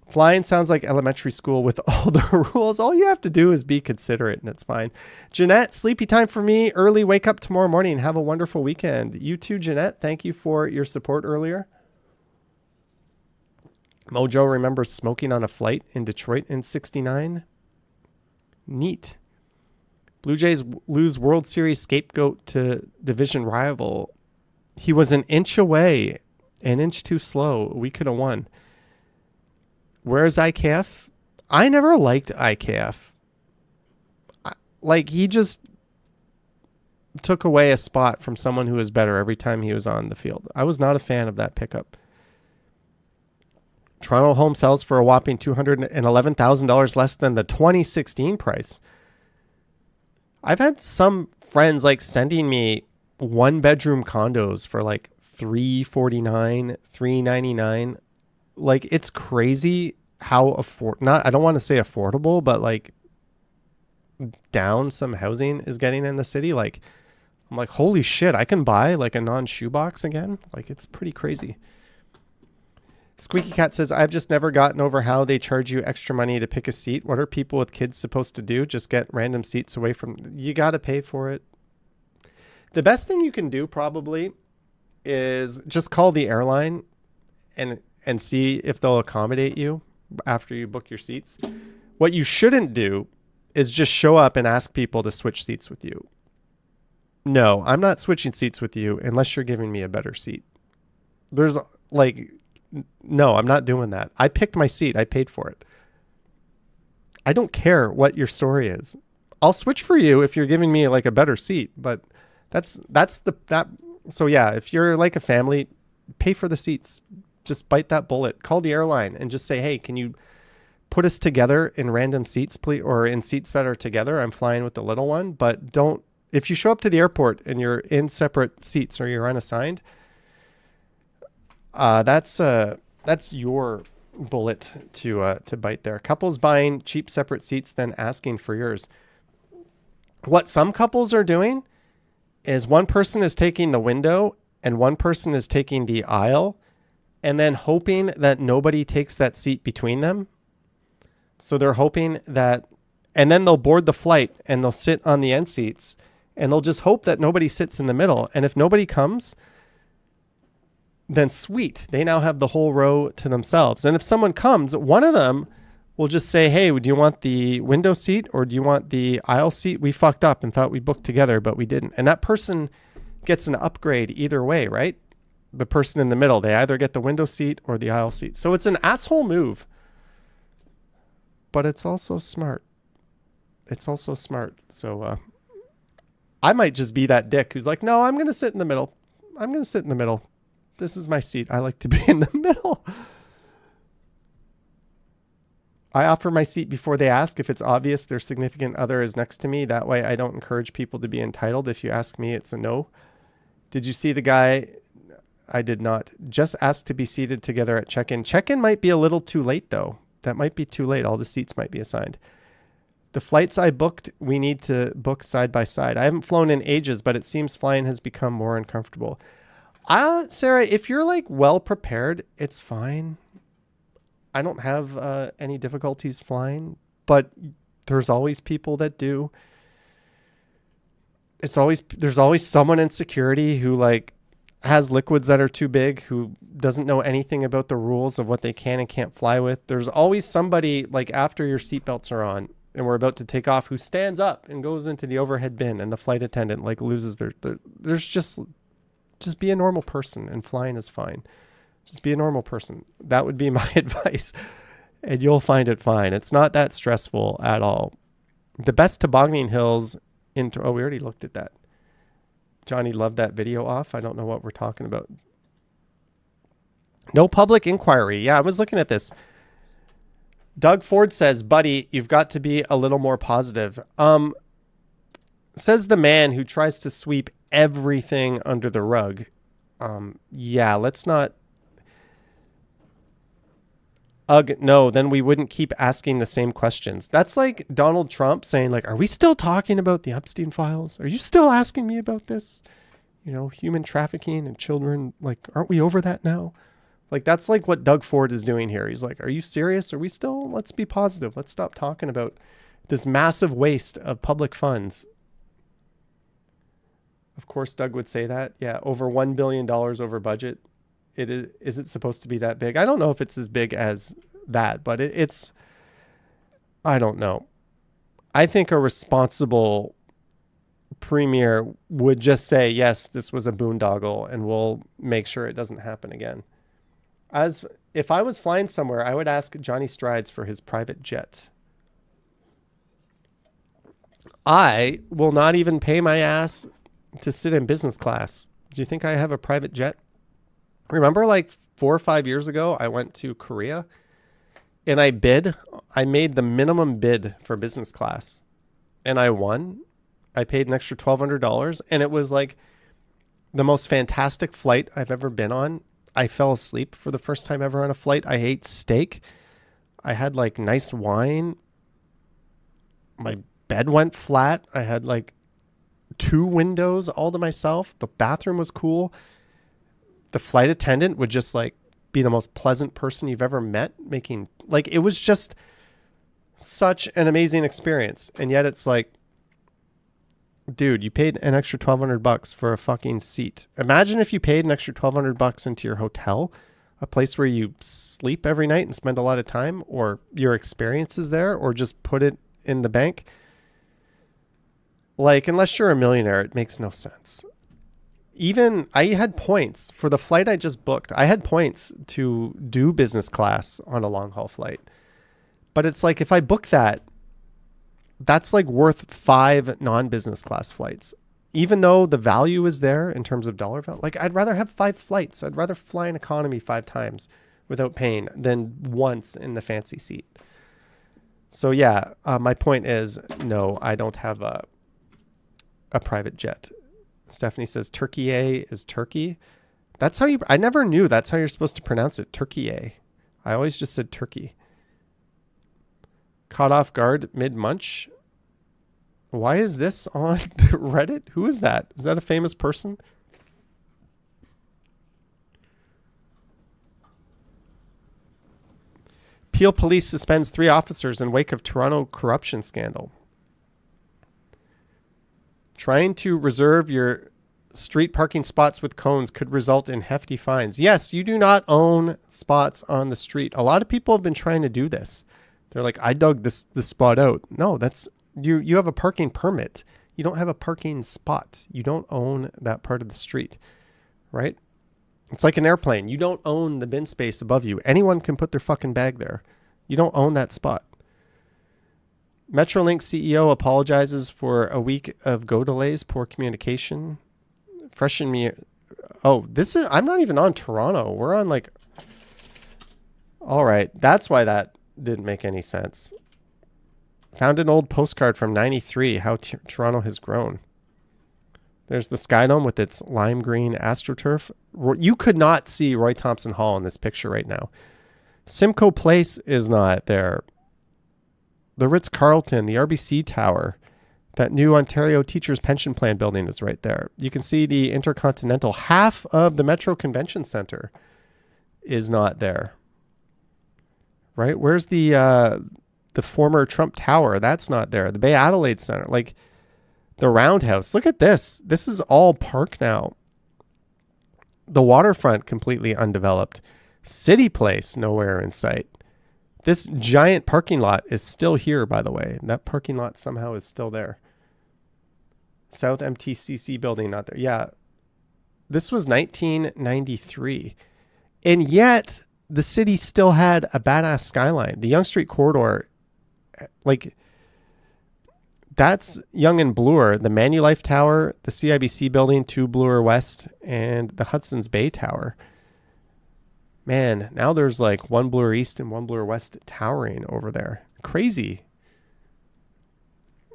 Flying sounds like elementary school with all the rules. All you have to do is be considerate and it's fine. Jeanette, sleepy time for me. Early wake up tomorrow morning. Have a wonderful weekend. You too, Jeanette. Thank you for your support earlier. Mojo remembers smoking on a flight in Detroit in '69. Neat. Blue Jays lose World Series scapegoat to division rival. He was an inch away, an inch too slow. We could have won. Where's IKF? I never liked IKF. Like, he just took away a spot from someone who was better every time he was on the field. I was not a fan of that pickup. Toronto home sells for a whopping $211,000 less than the 2016 price. I've had some friends like sending me 1-bedroom condos for like $349, $399. Like, it's crazy how I don't want to say affordable, but like down some housing is getting in the city. Like, I'm like, holy shit, I can buy like a non-shoebox again. Like, it's pretty crazy. Squeaky Cat says, I've just never gotten over how they charge you extra money to pick a seat. What are people with kids supposed to do? Just get random seats away from... You got to pay for it. The best thing you can do probably is just call the airline and see if they'll accommodate you after you book your seats. What you shouldn't do is just show up and ask people to switch seats with you. No, I'm not switching seats with you unless you're giving me a better seat. There's like... No, I'm not doing that. I picked my seat. I paid for it. I don't care what your story is. I'll switch for you if you're giving me like a better seat, but so yeah, if you're like a family, pay for the seats. Just bite that bullet. Call the airline and just say, hey, can you put us together in random seats, please, or in seats that are together? I'm flying with the little one, but if you show up to the airport and you're in separate seats or you're unassigned, that's your bullet to bite there. Couples buying cheap separate seats, then asking for yours. What some couples are doing is one person is taking the window and one person is taking the aisle, and then hoping that nobody takes that seat between them. So they're hoping that, and then they'll board the flight and they'll sit on the end seats and they'll just hope that nobody sits in the middle. And if nobody comes, then sweet, they now have the whole row to themselves. And if someone comes, one of them will just say, hey, do you want the window seat or do you want the aisle seat? We fucked up and thought we booked together, but we didn't. And that person gets an upgrade either way, right? The person in the middle, they either get the window seat or the aisle seat. So it's an asshole move, but it's also smart. So I might just be that dick who's like, no, I'm going to sit in the middle. This is my seat. I like to be in the middle. I offer my seat before they ask if it's obvious their significant other is next to me. That way I don't encourage people to be entitled. If you ask me, it's a no. Did you see the guy? I did not. Just ask to be seated together at check-in. Check-in might be a little too late, though. That might be too late. All the seats might be assigned. The flights I booked, we need to book side by side. I haven't flown in ages, but it seems flying has become more uncomfortable. Sarah, if you're like well prepared, it's fine. I don't have any difficulties flying, but there's always people that do. There's always someone in security who like has liquids that are too big, who doesn't know anything about the rules of what they can and can't fly with. There's always somebody like after your seatbelts are on and we're about to take off who stands up and goes into the overhead bin, and the flight attendant like loses there's just be a normal person, and flying is fine. Just be a normal person. That would be my advice, and you'll find it fine. It's not that stressful at all. The best tobogganing hills we already looked at that. Johnny loved that video off. I don't know what we're talking about. No public inquiry. Yeah, I was looking at this. Doug Ford says, buddy, you've got to be a little more positive. Says the man who tries to sweep everything under the rug. Yeah, let's not. No, then we wouldn't keep asking the same questions. That's like Donald Trump saying, like, are we still talking about the Epstein files? Are you still asking me about this? You know, human trafficking and children. Like, aren't we over that now? Like, that's like what Doug Ford is doing here. He's like, are you serious? Are we still? Let's be positive. Let's stop talking about this massive waste of public funds. Of course, Doug would say that. Yeah, over $1 billion over budget. Is it supposed to be that big? I don't know if it's as big as that, but it's, I don't know. I think a responsible premier would just say, yes, this was a boondoggle and we'll make sure it doesn't happen again. If I was flying somewhere, I would ask Johnny Strides for his private jet. I will not even pay my ass to sit in business class. Do you think I have a private jet? Remember like 4 or 5 years ago, I went to Korea and I made the minimum bid for business class and I won. I paid an extra $1,200 and it was like the most fantastic flight I've ever been on. I fell asleep for the first time ever on a flight. I ate steak. I had like nice wine. My bed went flat. I had like 2 windows all to myself. The bathroom was cool. The flight attendant would just like be the most pleasant person you've ever met, making like, it was just such an amazing experience. And yet it's like, dude, you paid an extra $1,200 for a fucking seat. Imagine if you paid an extra $1,200 into your hotel, a place where you sleep every night and spend a lot of time, or your experiences there, or just put it in the bank. Like, unless you're a millionaire, it makes no sense. Even I had points for the flight I just booked. I had points to do business class on a long haul flight. But it's like, if I book that, that's like worth 5 non-business class flights. Even though the value is there in terms of dollar value, like I'd rather have 5 flights. I'd rather fly in economy 5 times without paying than once in the fancy seat. So yeah, my point is, no, I don't have a private jet. Stephanie says Turkey is Turkey. That's how I never knew that's how you're supposed to pronounce it. Turkey. I always just said Turkey. Caught off guard mid-munch. Why is this on Reddit? Who is that? Is that a famous person? Peel police suspends 3 officers in wake of Toronto corruption scandal. Trying to reserve your street parking spots with cones could result in hefty fines. Yes, you do not own spots on the street. A lot of people have been trying to do this. They're like, I dug this spot out. No, that's you have a parking permit. You don't have a parking spot. You don't own that part of the street, right? It's like an airplane. You don't own the bin space above you. Anyone can put their fucking bag there. You don't own that spot. Metrolink CEO apologizes for a week of go delays, poor communication. Freshen me. Oh, I'm not even on Toronto. We're on like, all right. That's why that didn't make any sense. Found an old postcard from 93, how Toronto has grown. There's the Skydome with its lime green AstroTurf. You could not see Roy Thompson Hall in this picture right now. Simcoe Place is not there. The Ritz-Carlton, the RBC Tower, that new Ontario Teachers Pension Plan building is right there. You can see the Intercontinental. Half of the Metro Convention Center is not there. Right? Where's the former Trump Tower? That's not there. The Bay Adelaide Center, like the Roundhouse. Look at this. This is all park now. The waterfront completely undeveloped. City Place nowhere in sight. This giant parking lot is still here, by the way. That parking lot somehow is still there. South MTCC building not there. Yeah. This was 1993. And yet the city still had a badass skyline. The Yonge Street corridor, like, that's Yonge and Bloor, the Manulife Tower, the CIBC building, 2 Bloor West, and the Hudson's Bay Tower. Man, now there's like 1 Bloor East and 1 Bloor West towering over there. Crazy.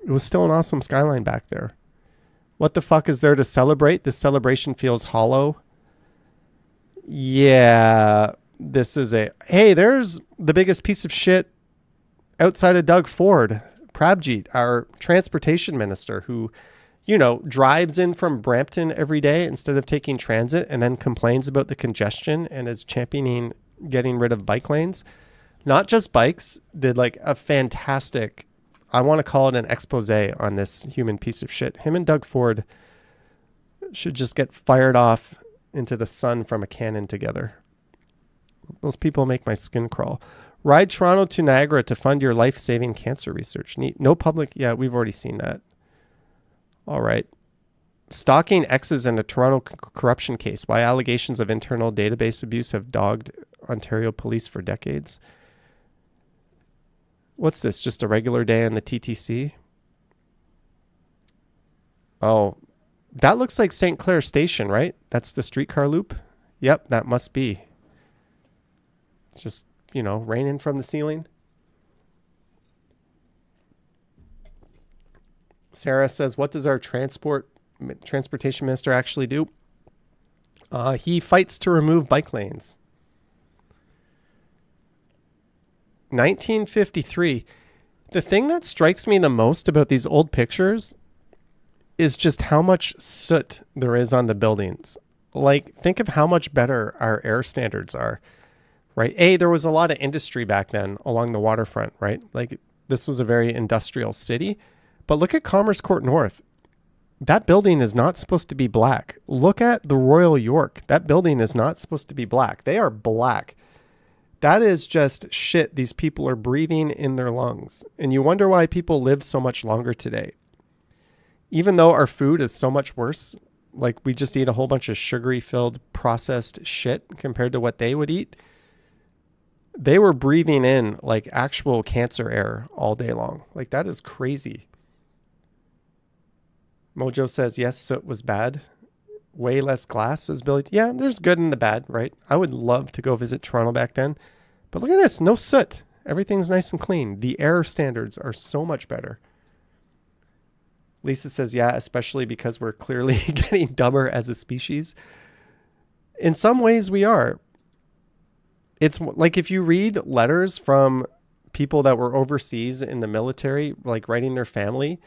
It was still an awesome skyline back there. What the fuck is there to celebrate? This celebration feels hollow. Yeah, this is hey, there's the biggest piece of shit outside of Doug Ford, Prabjeet, our transportation minister, who, you know, drives in from Brampton every day instead of taking transit and then complains about the congestion and is championing getting rid of bike lanes. Not just bikes, did like a fantastic, I want to call it an expose on this human piece of shit. Him and Doug Ford should just get fired off into the sun from a cannon together. Those people make my skin crawl. Ride Toronto to Niagara to fund your life-saving cancer research. No public. Yeah, we've already seen that. All right. Stalking exes in a Toronto corruption case. Why allegations of internal database abuse have dogged Ontario police for decades. What's this? Just a regular day in the TTC? Oh, that looks like St. Clair Station, right? That's the streetcar loop? Yep, that must be. Just, raining from the ceiling. Sarah says, what does our transportation minister actually do? He fights to remove bike lanes. 1953. The thing that strikes me the most about these old pictures is just how much soot there is on the buildings. Like, think of how much better our air standards are, right? There was a lot of industry back then along the waterfront, right? Like, this was a very industrial city. But look at Commerce Court North. That building is not supposed to be black. Look at the Royal York. That building is not supposed to be black. They are black. That is just shit these people are breathing in their lungs. And you wonder why people live so much longer today. Even though our food is so much worse, like we just eat a whole bunch of sugary filled processed shit compared to what they would eat. They were breathing in like actual cancer air all day long. Like, that is crazy. Mojo says, yes, soot was bad. Way less glass, says Billy. Yeah, there's good and the bad, right? I would love to go visit Toronto back then. But look at this. No soot. Everything's nice and clean. The air standards are so much better. Lisa says, yeah, especially because we're clearly getting dumber as a species. In some ways we are. It's like if you read letters from people that were overseas in the military, like writing their family,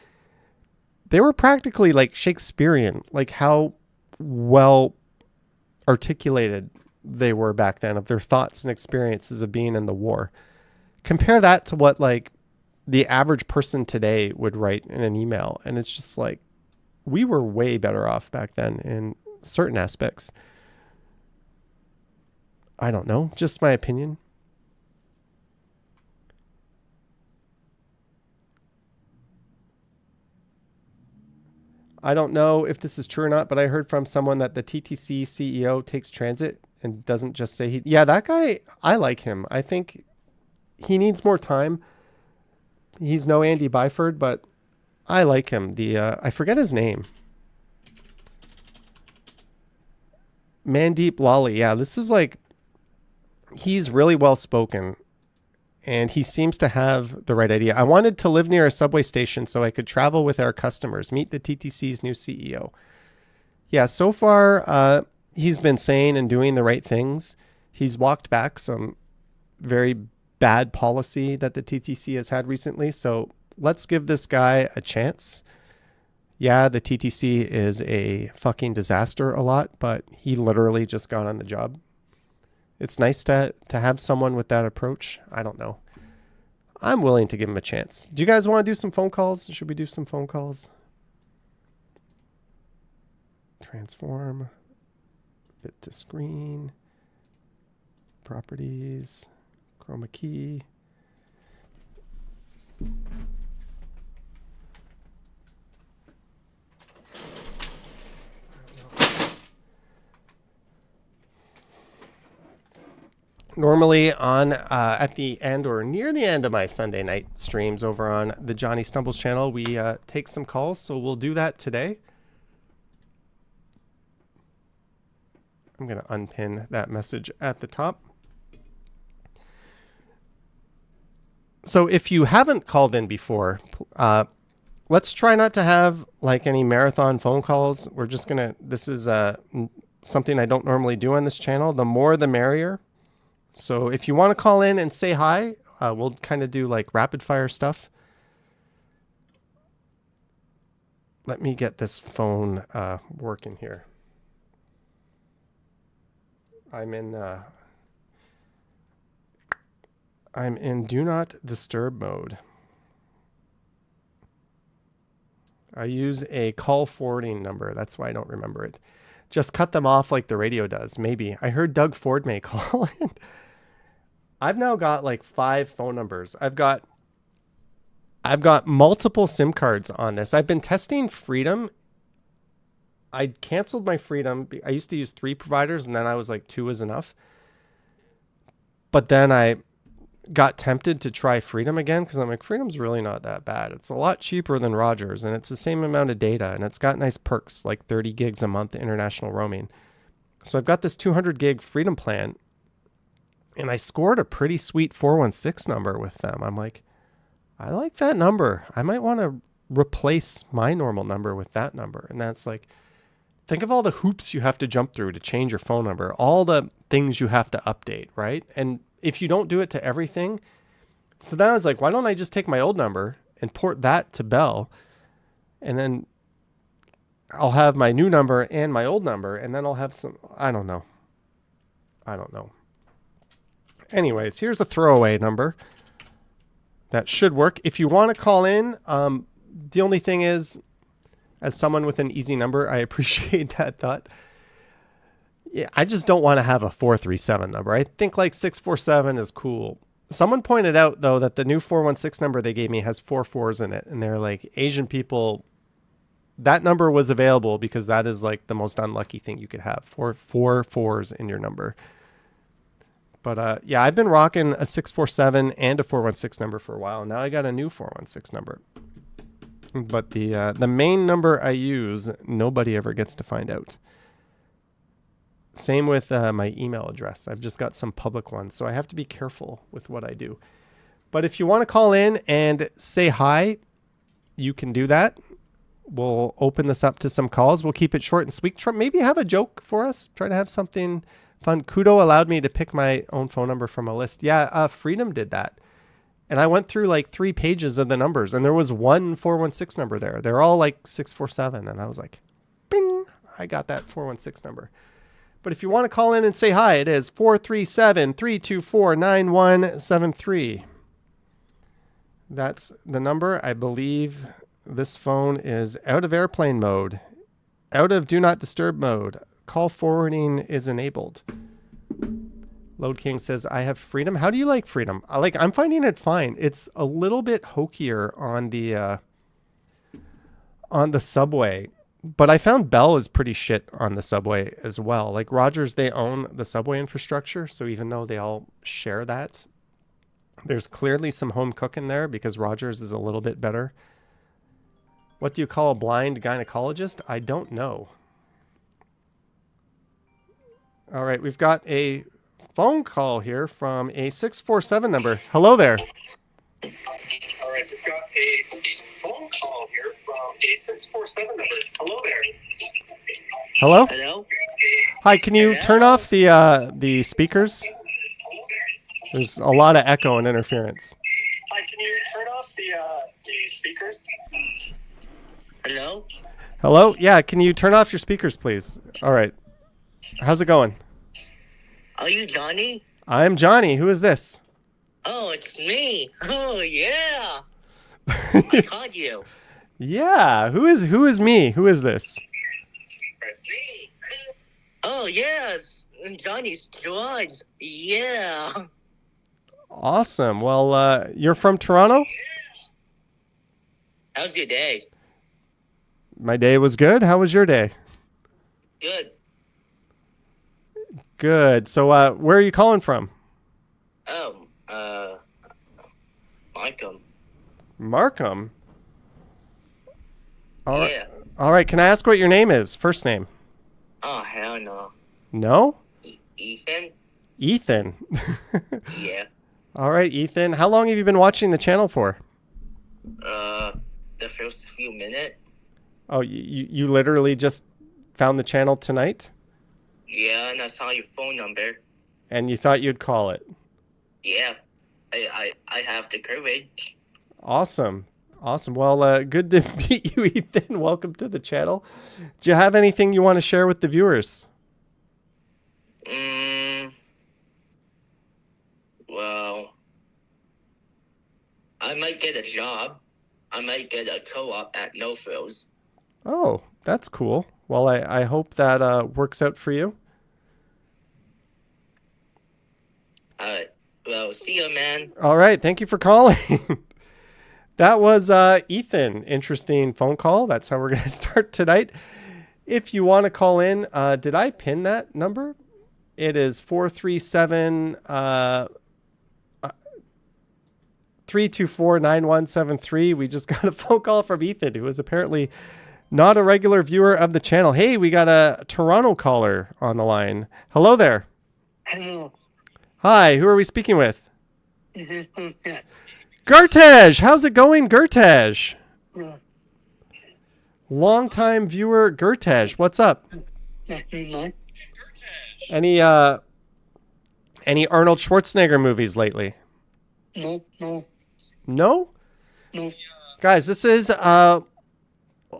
they were practically like Shakespearean, like how well articulated they were back then of their thoughts and experiences of being in the war. Compare that to what like the average person today would write in an email. And it's just like, we were way better off back then in certain aspects. I don't know, just my opinion. I don't know if this is true or not, but I heard from someone that the TTC CEO takes transit and doesn't just say yeah, that guy, I like him. I think he needs more time. He's no Andy Byford, but I like him. I forget his name. Mandeep Lally. Yeah, this is like, he's really well spoken and he seems to have the right idea. I wanted to live near a subway station so I could travel with our customers, meet the TTC's new CEO. Yeah, so far he's been saying and doing the right things. He's walked back some very bad policy that the TTC has had recently. So let's give this guy a chance. Yeah, the TTC is a fucking disaster a lot, but he literally just got on the job. It's nice to have someone with that approach. I don't know. I'm willing to give him a chance. Do you guys want to do some phone calls? Should we do some phone calls? Transform. Fit to screen. Properties. Chroma key. Normally on at the end or near the end of my Sunday night streams over on the Johnny Stumbles channel, we take some calls. So we'll do that today. I'm going to unpin that message at the top. So if you haven't called in before, let's try not to have like any marathon phone calls. We're just going to, this is something I don't normally do on this channel. The more the merrier. So if you want to call in and say hi, we'll kind of do like rapid fire stuff. Let me get this phone working here. I'm in do not disturb mode. I use a call forwarding number. That's why I don't remember it. Just cut them off like the radio does. Maybe. I heard Doug Ford may call in. I've now got like 5 phone numbers. I've got multiple SIM cards on this. I've been testing Freedom. I canceled my Freedom. I used to use 3 providers and then I was like 2 is enough. But then I got tempted to try Freedom again because I'm like, Freedom's really not that bad. It's a lot cheaper than Rogers and it's the same amount of data and it's got nice perks like 30 gigs a month international roaming. So I've got this 200 gig Freedom plan And I scored a pretty sweet 416 number with them. I'm like, I like that number. I might want to replace my normal number with that number. And that's like, think of all the hoops you have to jump through to change your phone number, all the things you have to update, right? And if you don't do it to everything, so then I was like, why don't I just take my old number and port that to Bell, and then I'll have my new number and my old number, and then I'll have some, I don't know. Anyways, here's a throwaway number that should work. If you want to call in, the only thing is, as someone with an easy number, I appreciate that thought. Yeah, I just don't want to have a 437 number. I think like 647 is cool. Someone pointed out, though, that the new 416 number they gave me has 4 4s in it. And they're like, Asian people, that number was available because that is like the most unlucky thing you could have. Four 4s in your number. But yeah, I've been rocking a 647 and a 416 number for a while. Now I got a new 416 number. But the main number I use, nobody ever gets to find out. Same with my email address. I've just got some public ones, so I have to be careful with what I do. But if you want to call in and say hi, you can do that. We'll open this up to some calls. We'll keep it short and sweet. Maybe have a joke for us. Try to have something fun. Kudo allowed me to pick my own phone number from a list. Yeah, Freedom did that. And I went through like 3 pages of the numbers, and there was one 416 number there. They're all like 647. And I was like, bing, I got that 416 number. But if you want to call in and say hi, it is 437-324-9173. That's the number. I believe this phone is out of airplane mode, out of do not disturb mode. Call forwarding is enabled. Load King says, I have Freedom. How do you like Freedom? I'm finding it fine. It's a little bit hokier on the subway, but I found Bell is pretty shit on the subway as well. Like Rogers, they own the subway infrastructure. So even though they all share that, there's clearly some home cooking there because Rogers is a little bit better. What do you call a blind gynecologist? I don't know. All right, we've got a phone call here from a 647 number. Hello there. All right, we've got a phone call here from a 647 number. Hello there. Hello? Hello? Hi, can you turn off the speakers? There's a lot of echo and interference. Hi, can you turn off the speakers? Hello? Hello? Yeah, can you turn off your speakers, please? All right. How's it going? Are you Johnny? I'm Johnny. Who is this? Oh, it's me. Oh, yeah. I caught you. Yeah. Who is me? Who is this? It's me. Oh, yeah. Johnny's drugs. Yeah. Awesome. Well, you're from Toronto? How's your day? My day was good. How was your day? Good. Good. So, where are you calling from? Markham. Markham? All right. Yeah. All right. Can I ask what your name is? First name? Oh, hell no. No? Ethan? Ethan. Yeah. All right, Ethan. How long have you been watching the channel for? The first few minutes. Oh, you literally just found the channel tonight? Yeah, and I saw your phone number. And you thought you'd call it? Yeah. I have the courage. Awesome. Awesome. Well, good to meet you, Ethan. Welcome to the channel. Do you have anything you want to share with the viewers? Well, I might get a job. I might get a co-op at No Frills. Oh, that's cool. Well, I hope that works out for you. Well, see ya, man. All right. Thank you for calling. That was Ethan. Interesting phone call. That's how we're going to start tonight. If you want to call in, did I pin that number? It is 437 324-9173. We just got a phone call from Ethan, who is apparently not a regular viewer of the channel. Hey, we got a Toronto caller on the line. Hello there. Hello. Hi, who are we speaking with? Gertej! How's it going, Gertej? Long-time viewer Gertej, what's up? Any Arnold Schwarzenegger movies lately? No. No? Guys, this is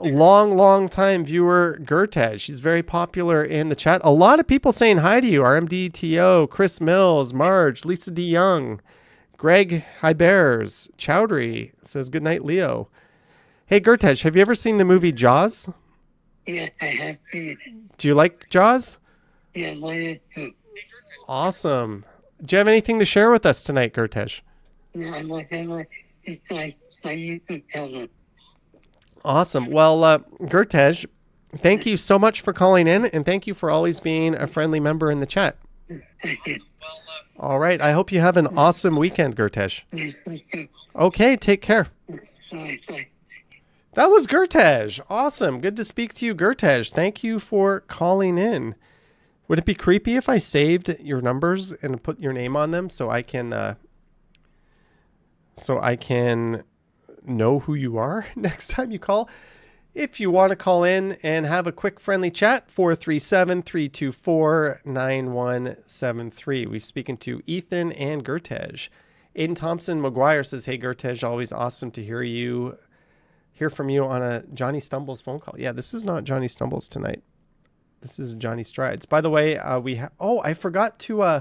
long time viewer Gertej. She's very popular in the chat. A lot of people saying hi to you. RMDTO, Chris Mills, Marge, Lisa D. Young, Greg Bears, Chowdhury says good night, Leo. Hey Gertej, have you ever seen the movie Jaws? Yeah, I have. Do you like Jaws? Yeah, why not? Awesome. Do you have anything to share with us tonight, Gertej? Yeah, I like my YouTube channel. Awesome. Well, Gertej, thank you so much for calling in, and thank you for always being a friendly member in the chat. All right. I hope you have an awesome weekend, Gertej. Okay. Take care. That was Gertej. Awesome. Good to speak to you, Gertej. Thank you for calling in. Would it be creepy if I saved your numbers and put your name on them so I can know who you are next time you call? If you want to call in and have a quick friendly chat, 437-324-9173. We're speaking to Ethan and Gertej. Aiden Thompson McGuire says, hey Gertej, always awesome to hear from you on a Johnny Stumbles phone call. Yeah, this is not Johnny Stumbles tonight. This is Johnny Strides. By the way, I forgot to, I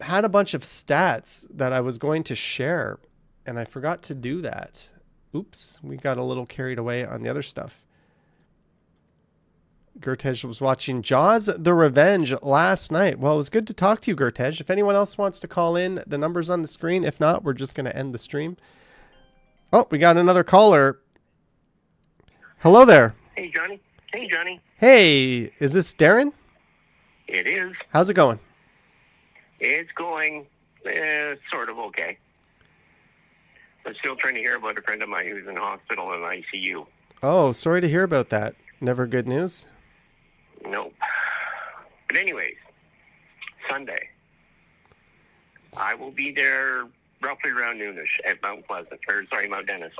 had a bunch of stats that I was going to share, and I forgot to do that. Oops, we got a little carried away on the other stuff. Gertej was watching Jaws the Revenge last night. Well, it was good to talk to you, Gertej. If anyone else wants to call in, the number's on the screen. If not, we're just going to end the stream. Oh, we got another caller. Hello there. Hey, Johnny. Hey, Johnny. Hey, is this Darren? It is. How's it going? It's going sort of okay. I'm still trying to hear about a friend of mine who's in hospital in ICU. Oh, sorry to hear about that. Never good news? Nope. But anyways, Sunday, I will be there roughly around noonish at Mount Dennis.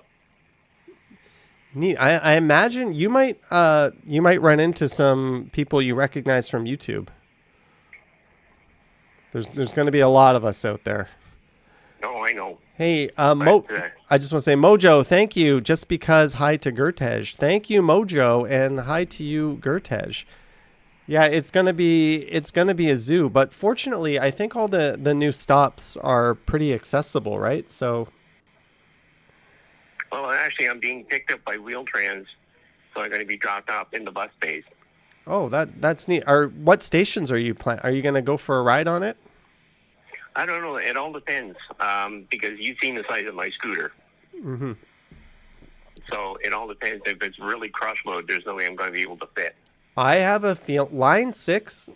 Neat. I imagine you might run into some people you recognize from YouTube. There's going to be a lot of us out there. No, I know. Hey, I just want to say, Mojo, thank you. Just because, hi to Gertej. Thank you, Mojo, and hi to you, Gertej. Yeah, it's gonna be a zoo, but fortunately, I think all the new stops are pretty accessible, right? So. Well, actually, I'm being picked up by Wheel-Trans, so I'm going to be dropped off in the bus space. Oh, that's neat. What stations are you Are you going to go for a ride on it? I don't know. It all depends, because you've seen the size of my scooter. Mm-hmm. So it all depends. If it's really crush mode, there's no way I'm going to be able to fit. I have a feel. Line 6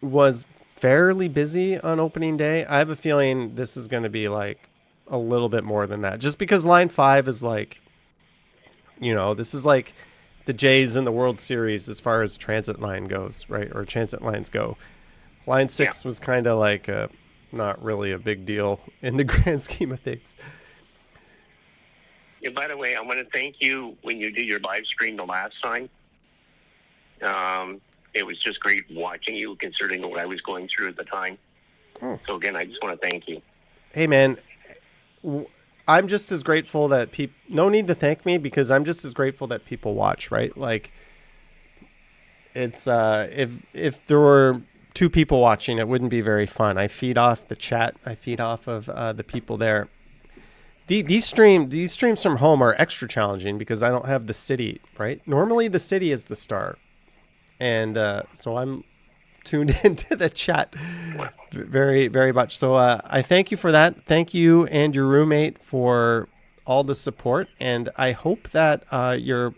was fairly busy on opening day. I have a feeling this is going to be like a little bit more than that, just because line 5 is like, this is like the Jays in the World Series as far as transit line goes, right? Or transit lines go. Line 6 was kind of like not really a big deal in the grand scheme of things. Yeah, by the way, I want to thank you when you did your live stream the last time. It was just great watching you, considering what I was going through at the time. Oh. So again, I just want to thank you. Hey, man, I'm just as grateful that people, no need to thank me, because I'm just as grateful that people watch, right? Like, it's, if there were 2 people watching, it wouldn't be very fun. I feed off the chat. I feed off of the people there. These streams from home are extra challenging because I don't have the city, right? Normally the city is the star. And so I'm tuned into the chat very, very much. So I thank you for that. Thank you and your roommate for all the support. And I hope that your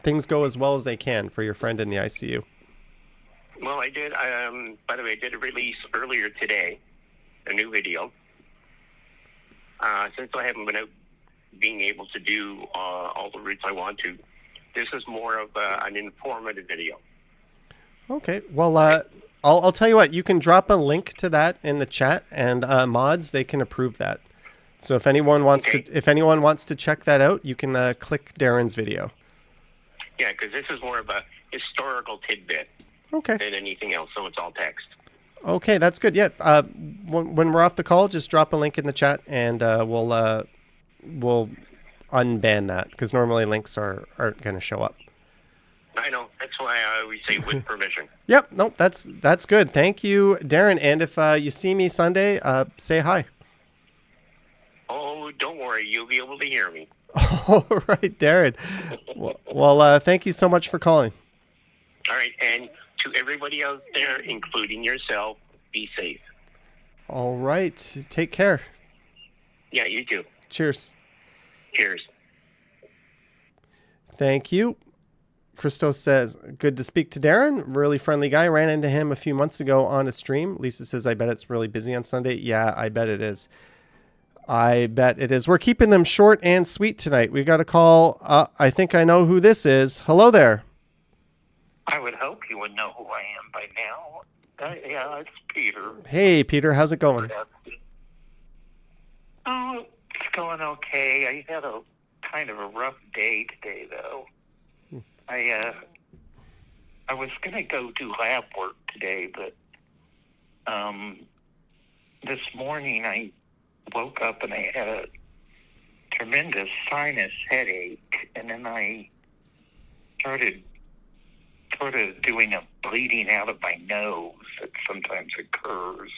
things go as well as they can for your friend in the ICU. Well, I did. By the way, I did a release earlier today, a new video. Since I haven't been out being able to do all the routes I want to, this is more of an informative video. Okay. Well, I'll tell you what. You can drop a link to that in the chat, and mods they can approve that. So if anyone wants to check that out, you can click Darren's video. Yeah, because this is more of a historical tidbit than anything else, so it's all text. Okay, that's good. Yeah, when we're off the call, just drop a link in the chat, and we'll unban that because normally links aren't going to show up. I know. That's why I always say with permission. Yep. Nope. That's good. Thank you, Darren. And if you see me Sunday, say hi. Oh, don't worry. You'll be able to hear me. All right, Darren. Well, thank you so much for calling. All right. And to everybody out there, including yourself, be safe. All right. Take care. Yeah, you too. Cheers. Cheers. Thank you. Christos says, good to speak to Darren. Really friendly guy. Ran into him a few months ago on a stream. Lisa says, I bet it's really busy on Sunday. Yeah, I bet it is. I bet it is. We're keeping them short and sweet tonight. We got a call. I think I know who this is. Hello there. I would hope you would know who I am by now. Yeah, it's Peter. Hey, Peter. How's it going? Oh, it's going okay. I had a kind of a rough day today, though. I was going to go do lab work today, but this morning I woke up and I had a tremendous sinus headache, and then I started sort of doing a bleeding out of my nose that sometimes occurs.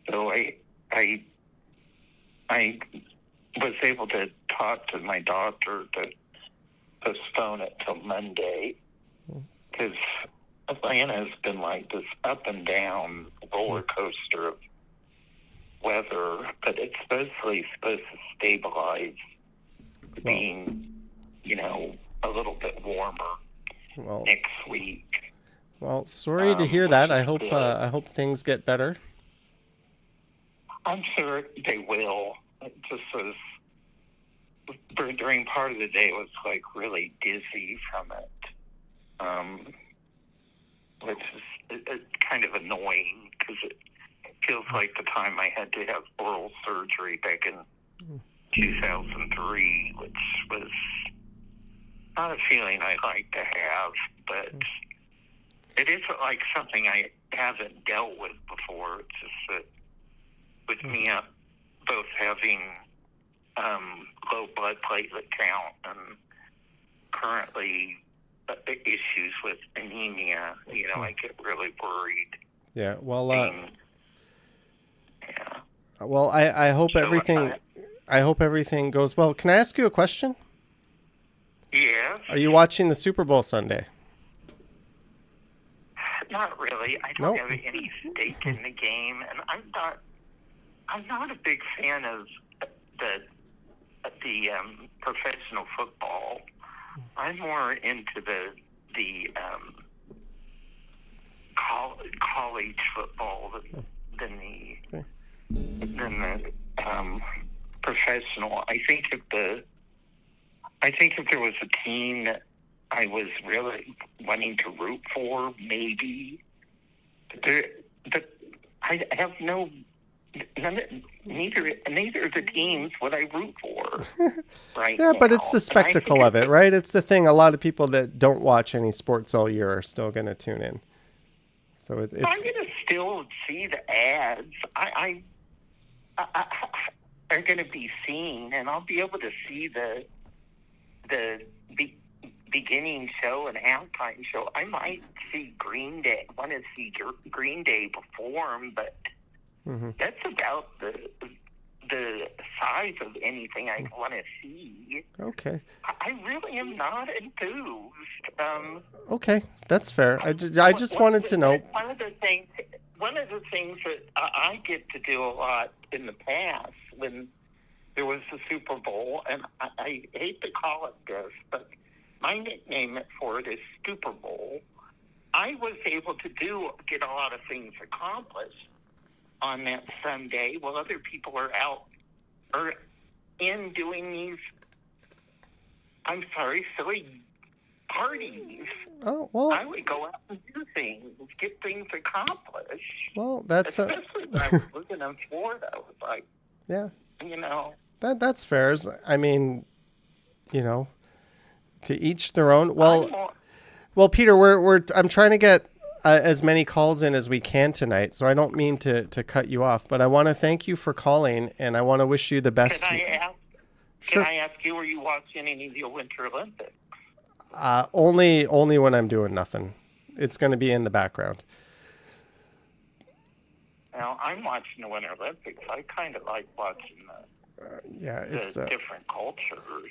So I was able to talk to my doctor to postpone it till Monday, because Atlanta has been like this up and down roller coaster of weather, but it's supposedly supposed to stabilize being, a little bit warmer next week. Well, sorry to hear that. I hope things get better. I'm sure they will. It just was during part of the day, it was like really dizzy from it, which is kind of annoying because it feels like the time I had to have oral surgery back in 2003, which was not a feeling I like to have, but it isn't like something I haven't dealt with before. It's just that with me both having low blood platelet count and currently issues with anemia, I get really worried. Yeah, well, well, I hope I hope everything goes well. Can I ask you a question? Yeah. Are you watching the Super Bowl Sunday? Not really. I don't have any stake in the game, and I'm not a big fan of the professional football. I'm more into the college football than the professional. I think if there was a team that I was really wanting to root for, maybe. But I have neither of the teams would I root for right Yeah, now. but it's the spectacle of it, right? It's the thing. A lot of people that don't watch any sports all year are still going to tune in. So it's. I'm going to still see the ads. I are going to be seen, and I'll be able to see the beginning show and halftime show. I might see Green Day. Want to see Green Day perform, but that's about the size of anything I want to see. Okay. I really am not enthused. Okay, that's fair. I just wanted to know. One of the things that I get to do a lot in the past when there was the Super Bowl, and I hate to call it this, but my nickname for it is Super Bowl. I was able to get a lot of things accomplished on that Sunday while other people are out or in doing these, I'm sorry, silly parties. Oh, well. I would go out and do things, get things accomplished. Well, that's especially when I was living in Florida. I was like, yeah, that's fair. I mean, to each their own. Well, Peter, I'm trying to get as many calls in as we can tonight, so I don't mean to cut you off, but I want to thank you for calling, and I want to wish you the best. Can I ask you, are you watching any of the Winter Olympics? Only when I'm doing nothing. It's going to be in the background. Now, I'm watching the Winter Olympics. I kind of like watching the different cultures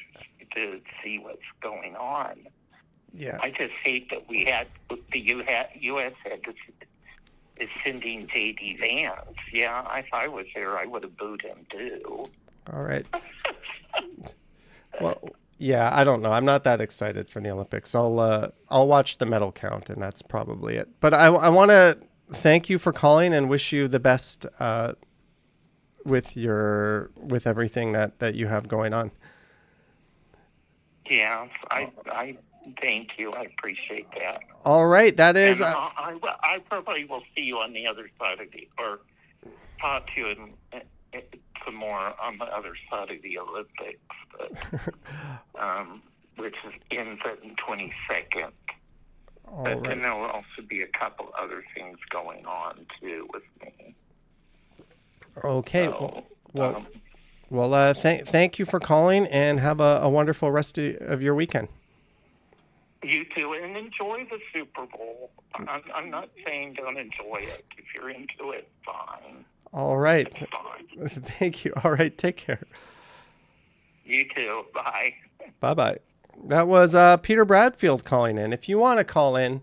to see what's going on. Yeah. I just hate that the U.S. is sending J.D. Vance. Yeah, if I was there, I would have booed him too. All right. Well, yeah, I don't know. I'm not that excited for the Olympics. I'll watch the medal count, and that's probably it. But I want to thank you for calling and wish you the best with everything that you have going on. Yeah, I thank you. I appreciate that. All right, that is. And I probably will see you on the other side or talk to you some more on the other side of the Olympics, but, which ends on 22nd. But then there will also be a couple other things going on too with me. Okay. So, thank you for calling, and have a wonderful rest of your weekend. You too, and enjoy the Super Bowl. I'm not saying don't enjoy it. If you're into it, fine. All right. It's fine. Thank you. All right. Take care. You too. Bye. Bye-bye. That was Peter Bradfield calling in. If you want to call in,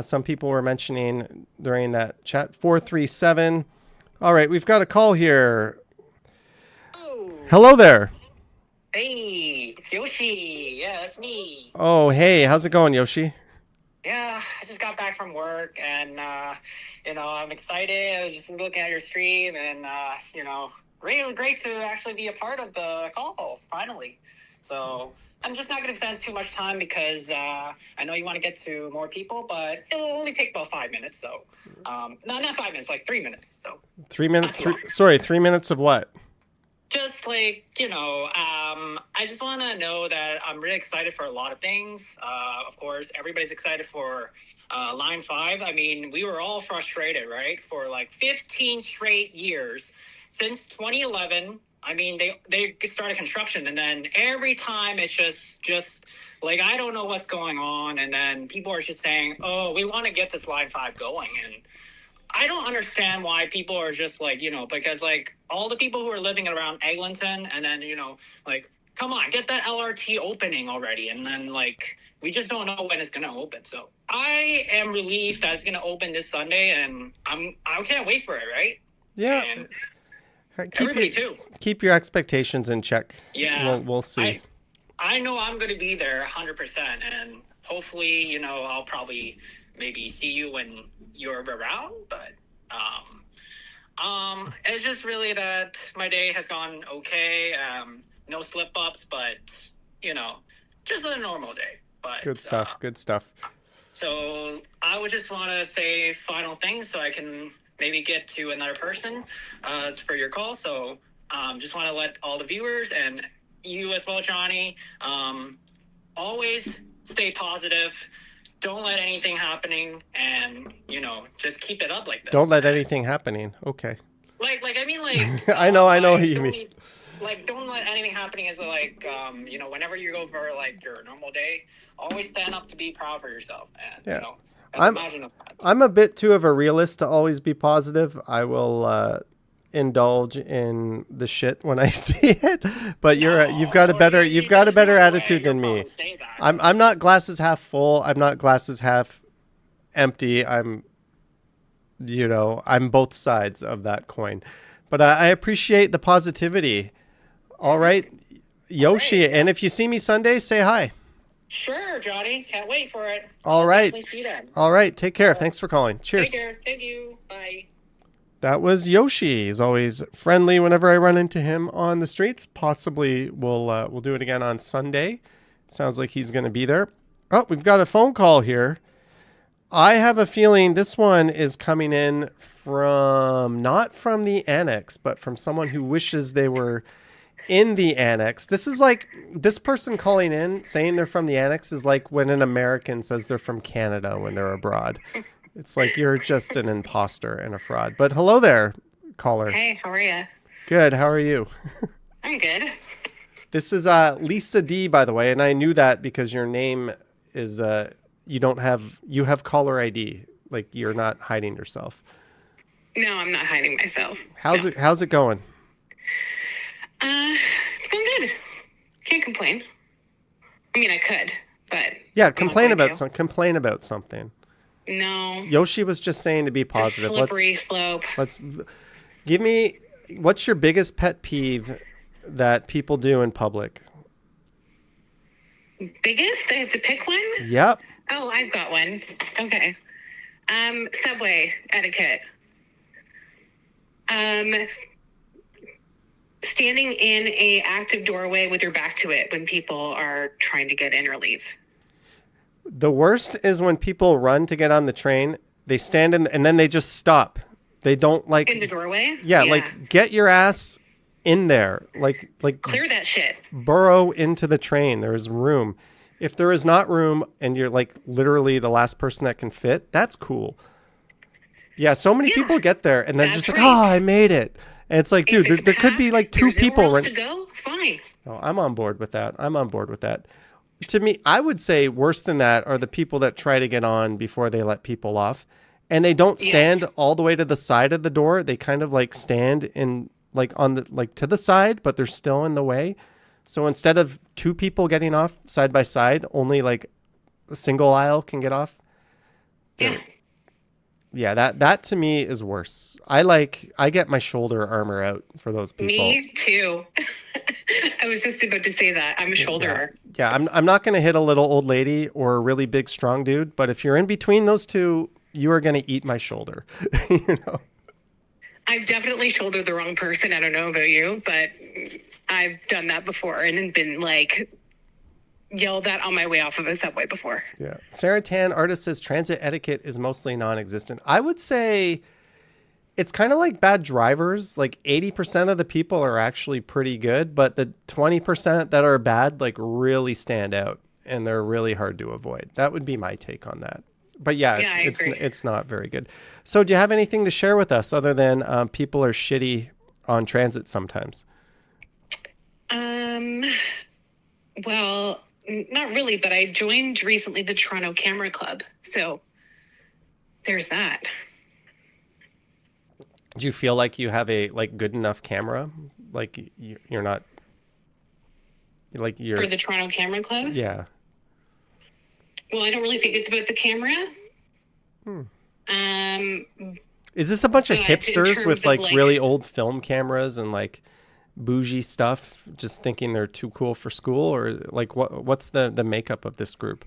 some people were mentioning during that chat, 437. All right. We've got a call here. Oh. Hello there. Hey, it's Yoshi. Yeah, that's me. Oh, hey. How's it going, Yoshi? Yeah, I just got back from work, and I'm excited. I was just looking at your stream, and really great to actually be a part of the call finally. So I'm just not going to spend too much time because I know you want to get to more people, but it'll only take about 5 minutes. So no, not 5 minutes, like 3 minutes. So 3 minutes. 3 minutes of what? Just I just want to know that I'm really excited for a lot of things. Of course, everybody's excited for Line 5. I mean, we were all frustrated, right? For like 15 straight years since 2011. I mean, they started construction, and then every time it's just like, I don't know what's going on. And then people are just saying, oh, we want to get this Line 5 going. And I don't understand why people are just because all the people who are living around Eglinton, and then, come on, get that LRT opening already. And then we just don't know when it's going to open. So I am relieved that it's going to open this Sunday, and I can't wait for it. Right. Yeah. And everybody too. Keep your expectations in check. Yeah. We'll see. I know I'm going to be there 100%. And hopefully, I'll probably maybe see you when you're around, but it's just really that my day has gone okay. No slip ups, but just a normal day. But good stuff. So I would just want to say final things so I can maybe get to another person for your call. So just want to let all the viewers and you as well, Johnny, always stay positive. Don't let anything happening, and just keep it up like this. Don't let anything happening. Okay. I know what you mean. Don't let anything happening is whenever you go for your normal day, always stand up to be proud for yourself. And I'm a bit too of a realist to always be positive. I will indulge in the shit when I see it, but you've got a better attitude than me. I'm not glasses half full. I'm not glasses half empty. I'm both sides of that coin, but I appreciate the positivity. All right, Yoshi. Right. And if you see me Sunday, say hi. Sure, Johnny. Can't wait for it. All right. See that. All right. Take care. Thanks for calling. Cheers. Take care. Thank you. Bye. That was Yoshi. He's always friendly whenever I run into him on the streets. Possibly we'll do it again on Sunday. Sounds like he's going to be there. Oh, we've got a phone call here. I have a feeling this one is coming in from, not from the annex, but from someone who wishes they were in the annex. This is like, this person calling in saying they're from the annex is like when an American says they're from Canada when they're abroad. It's like you're just an imposter and a fraud. But hello there, caller. Hey, how are you? Good. How are you? I'm good. This is Lisa D, by the way, and I knew that because your name is you have caller ID. Like you're not hiding yourself. No, I'm not hiding myself. How's it going? It's going good. Can't complain. I mean, I could, but yeah, complain about something. No. Yoshi was just saying to be positive. Slippery slope. Let's give me, what's your biggest pet peeve that people do in public? Biggest? I have to pick one? Yep. Oh, I've got one. Okay. Subway etiquette. Standing in a active doorway with your back to it when people are trying to get in or leave. The worst is when people run to get on the train, they stand in and then they just stop. They don't like in the doorway? Yeah, like get your ass in there. Like clear that shit. Burrow into the train. There is room. If there is not room and you're like literally the last person that can fit, that's cool. Yeah, so many people get there and then just like, oh, I made it. And it's like, dude, there could be like two people. Nowhere else to go? Fine. Oh, I'm on board with that. To me, I would say worse than that are the people that try to get on before they let people off. And they don't stand all the way to the side of the door. They kind of like stand in like on the like to the side, but they're still in the way. So instead of two people getting off side by side, only like a single aisle can get off. Yeah, that to me is worse. I get my shoulder armor out for those people. Me too. I was just about to say that. I'm a shoulderer. Yeah, I'm not going to hit a little old lady or a really big strong dude, but if you're in between those two, you are going to eat my shoulder. You know. I've definitely shouldered the wrong person. I don't know about you, but I've done that before and been like yelled at on my way off of a subway before. Yeah. Sarah Tan, artist, says transit etiquette is mostly non-existent. I would say it's kind of like bad drivers. Like 80% of the people are actually pretty good, but the 20% that are bad, like really stand out and they're really hard to avoid. That would be my take on that. But yeah, it's not very good. So do you have anything to share with us other than people are shitty on transit sometimes? Well, not really, but I joined recently the Toronto Camera Club. So there's that. Do you feel like you have a like good enough camera? Like you're not like you're for the Toronto Camera Club? Yeah. Well, I don't really think it's about the camera. Is this a bunch of hipsters with like really old film cameras and like bougie stuff, just thinking they're too cool for school, or like what's the makeup of this group?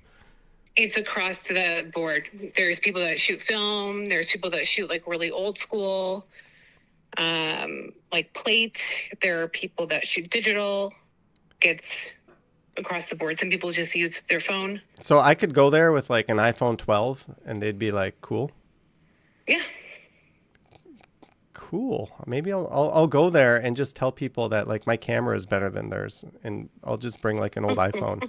It's across the board. There's people that shoot film. There's people that shoot like really old school, like plate. There are people that shoot digital. It's across the board. Some people just use their phone. So I could go there with like an iPhone 12 and they'd be like, cool. Yeah. Cool. Maybe I'll go there and just tell people that like my camera is better than theirs, and I'll just bring like an old iPhone.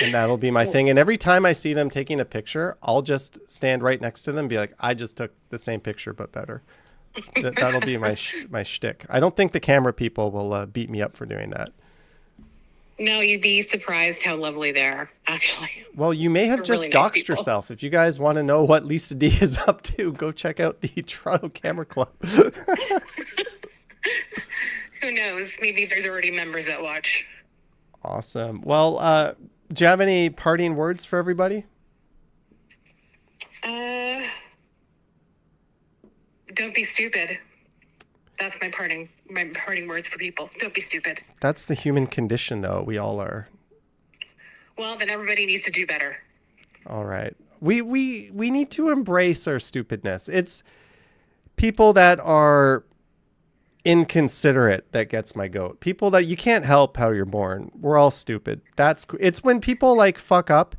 And that'll be my thing. And every time I see them taking a picture, I'll just stand right next to them and be like, I just took the same picture, but better. That'll be my shtick. I don't think the camera people will beat me up for doing that. No, you'd be surprised how lovely they are, actually. Well, you may have just really nice doxed yourself. If you guys want to know what Lisa D is up to, go check out the Toronto Camera Club. Who knows? Maybe there's already members that watch. Awesome. Well, do you have any parting words for everybody? Don't be stupid. That's my parting words for people. Don't be stupid. That's the human condition, though. We all are. Well, then everybody needs to do better. All right. We need to embrace our stupidness. It's people that are inconsiderate that gets my goat. People that you can't help how you're born. We're all stupid. It's when people like fuck up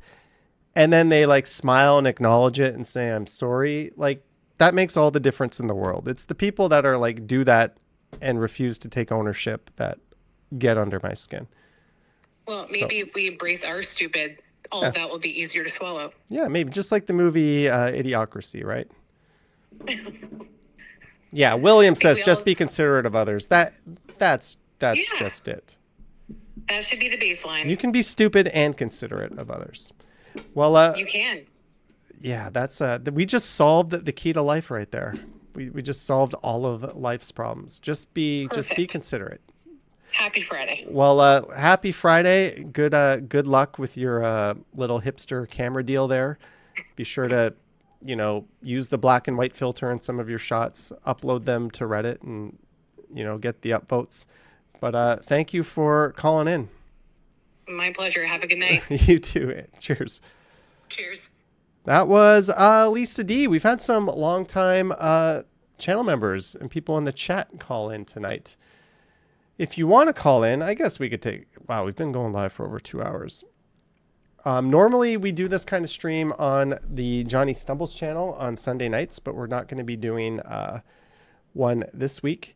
and then they like smile and acknowledge it and say, I'm sorry. Like that makes all the difference in the world. It's the people that are like, do that and refuse to take ownership that get under my skin. Well, maybe if we embrace our stupid, all of that will be easier to swallow. Yeah, maybe just like the movie Idiocracy, right? Yeah, William says just be considerate of others. That's just it. That should be the baseline. You can be stupid and considerate of others. Well, you can. Yeah, that's we just solved the key to life right there. We just solved all of life's problems. Just be considerate. Happy Friday. Well, happy Friday. Good luck with your little hipster camera deal there. Be sure to, use the black and white filter in some of your shots, upload them to Reddit and, get the upvotes. But thank you for calling in. My pleasure. Have a good night. You too. Cheers. Cheers. That was Lisa D. We've had some longtime channel members and people in the chat call in tonight. If you want to call in, I guess we could take... Wow, we've been going live for over 2 hours. Normally, we do this kind of stream on the Johnny Stumbles channel on Sunday nights, but we're not going to be doing one this week.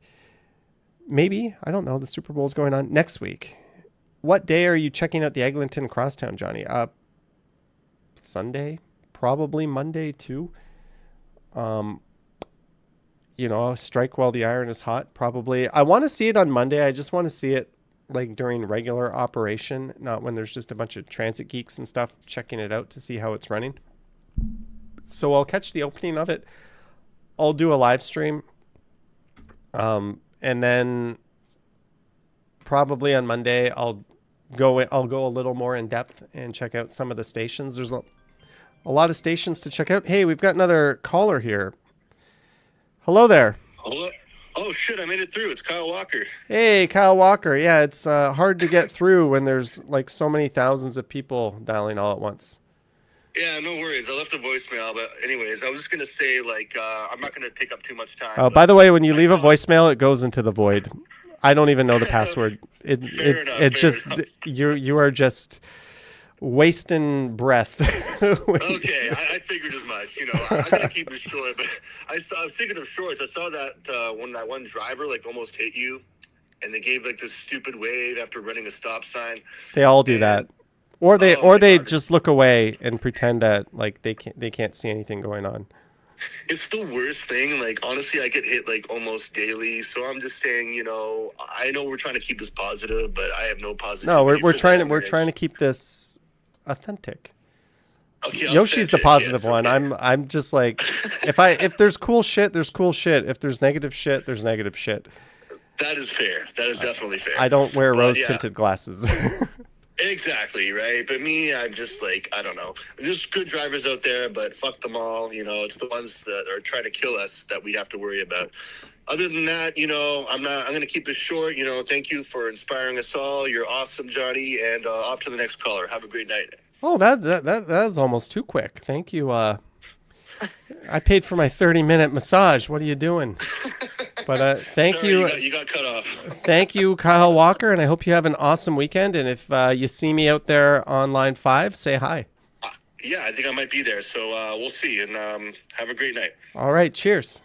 Maybe. I don't know. The Super Bowl is going on next week. What day are you checking out the Eglinton Crosstown, Johnny? Sunday? Probably Monday, too. Strike while the iron is hot, probably. I want to see it on Monday. I just want to see it like during regular operation, not when there's just a bunch of transit geeks and stuff checking it out to see how it's running. So I'll catch the opening of it. I'll do a live stream. And then probably on Monday, I'll go a little more in depth and check out some of the stations. There's a lot of stations to check out. Hey, we've got another caller here. Hello there. Hello. Oh, shit, I made it through. It's Kyle Walker. Hey, Kyle Walker. Yeah, it's hard to get through when there's like so many thousands of people dialing all at once. Yeah, no worries. I left a voicemail, but anyways, I was just going to say, I'm not going to take up too much time. Oh, by the way, when you leave a voicemail, it goes into the void. I don't even know the password. You are just wasting breath. Okay, I figured as much. I'm going to keep it short, but I was thinking of shorts. I saw that when that one driver almost hit you, and they gave this stupid wave after running a stop sign. They all do that. Or they just look away and pretend that they can't see anything going on. It's the worst thing. Honestly, I get hit almost daily. So I'm just saying, I know we're trying to keep this positive, but I have no positive. No, we're trying to keep this authentic. Okay, Yoshi's the positive one. I'm just like, if there's cool shit, there's cool shit. If there's negative shit, there's negative shit. That is fair. That is definitely fair. I don't wear rose-tinted glasses. Exactly, right? But me, I'm just I don't know. There's good drivers out there, but fuck them all. It's the ones that are trying to kill us that we have to worry about. Other than that, I'm going to keep this short. Thank you for inspiring us all. You're awesome, Johnny. And off to the next caller. Have a great night. Oh, that's almost too quick. Thank you. I paid for my 30-minute massage. What are you doing? But thank Sorry, you. You got cut off. Thank you, Kyle Walker, and I hope you have an awesome weekend. And if you see me out there on line 5, say hi. Yeah, I think I might be there. So we'll see. And have a great night. All right. Cheers.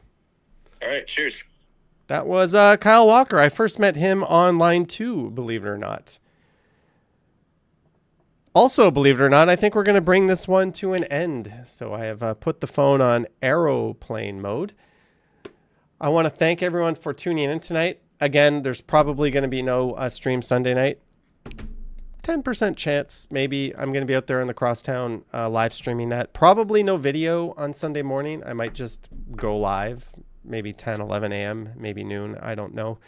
All right. Cheers. That was Kyle Walker. I first met him on line 2, believe it or not. Also, believe it or not, I think we're going to bring this one to an end. So I have put the phone on aeroplane mode. I want to thank everyone for tuning in tonight. Again, there's probably going to be no stream Sunday night. 10% chance, maybe I'm going to be out there in the Crosstown live streaming that. Probably no video on Sunday morning. I might just go live, maybe 10, 11 a.m., maybe noon. I don't know.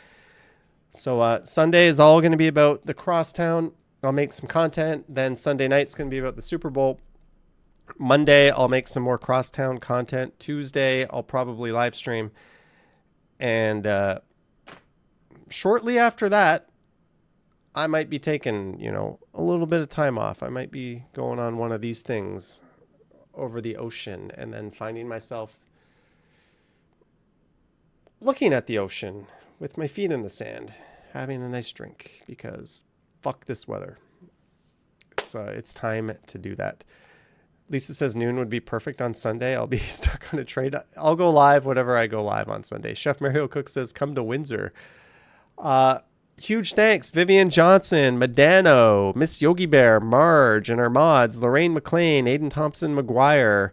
So Sunday is all going to be about the Crosstown. I'll make some content. Then Sunday night's going to be about the Super Bowl. Monday, I'll make some more Crosstown content. Tuesday, I'll probably live stream. And shortly after that, I might be taking, a little bit of time off. I might be going on one of these things over the ocean and then finding myself looking at the ocean with my feet in the sand, having a nice drink because fuck this weather. It's time to do that. Lisa says noon would be perfect on Sunday. I'll be stuck on a trade. I'll go live whenever I go live on Sunday. Chef Mario Cook says come to Windsor. Huge thanks. Vivian Johnson, Medano, Miss Yogi Bear, Marge, and our mods, Lorraine McLean, Aiden Thompson McGuire,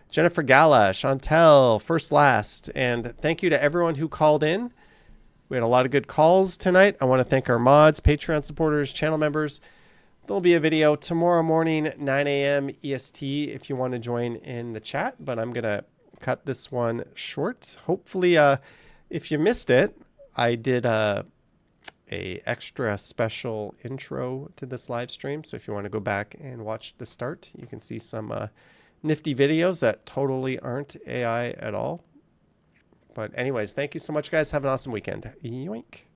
Jennifer Gala, Chantel, First Last. And thank you to everyone who called in. We had a lot of good calls tonight. I want to thank our mods, Patreon supporters, channel members. There'll be a video tomorrow morning, 9 a.m. EST, if you want to join in the chat. But I'm going to cut this one short. Hopefully, if you missed it, I did a extra special intro to this live stream. So if you want to go back and watch the start, you can see some nifty videos that totally aren't AI at all. But anyways, thank you so much, guys. Have an awesome weekend. Yoink.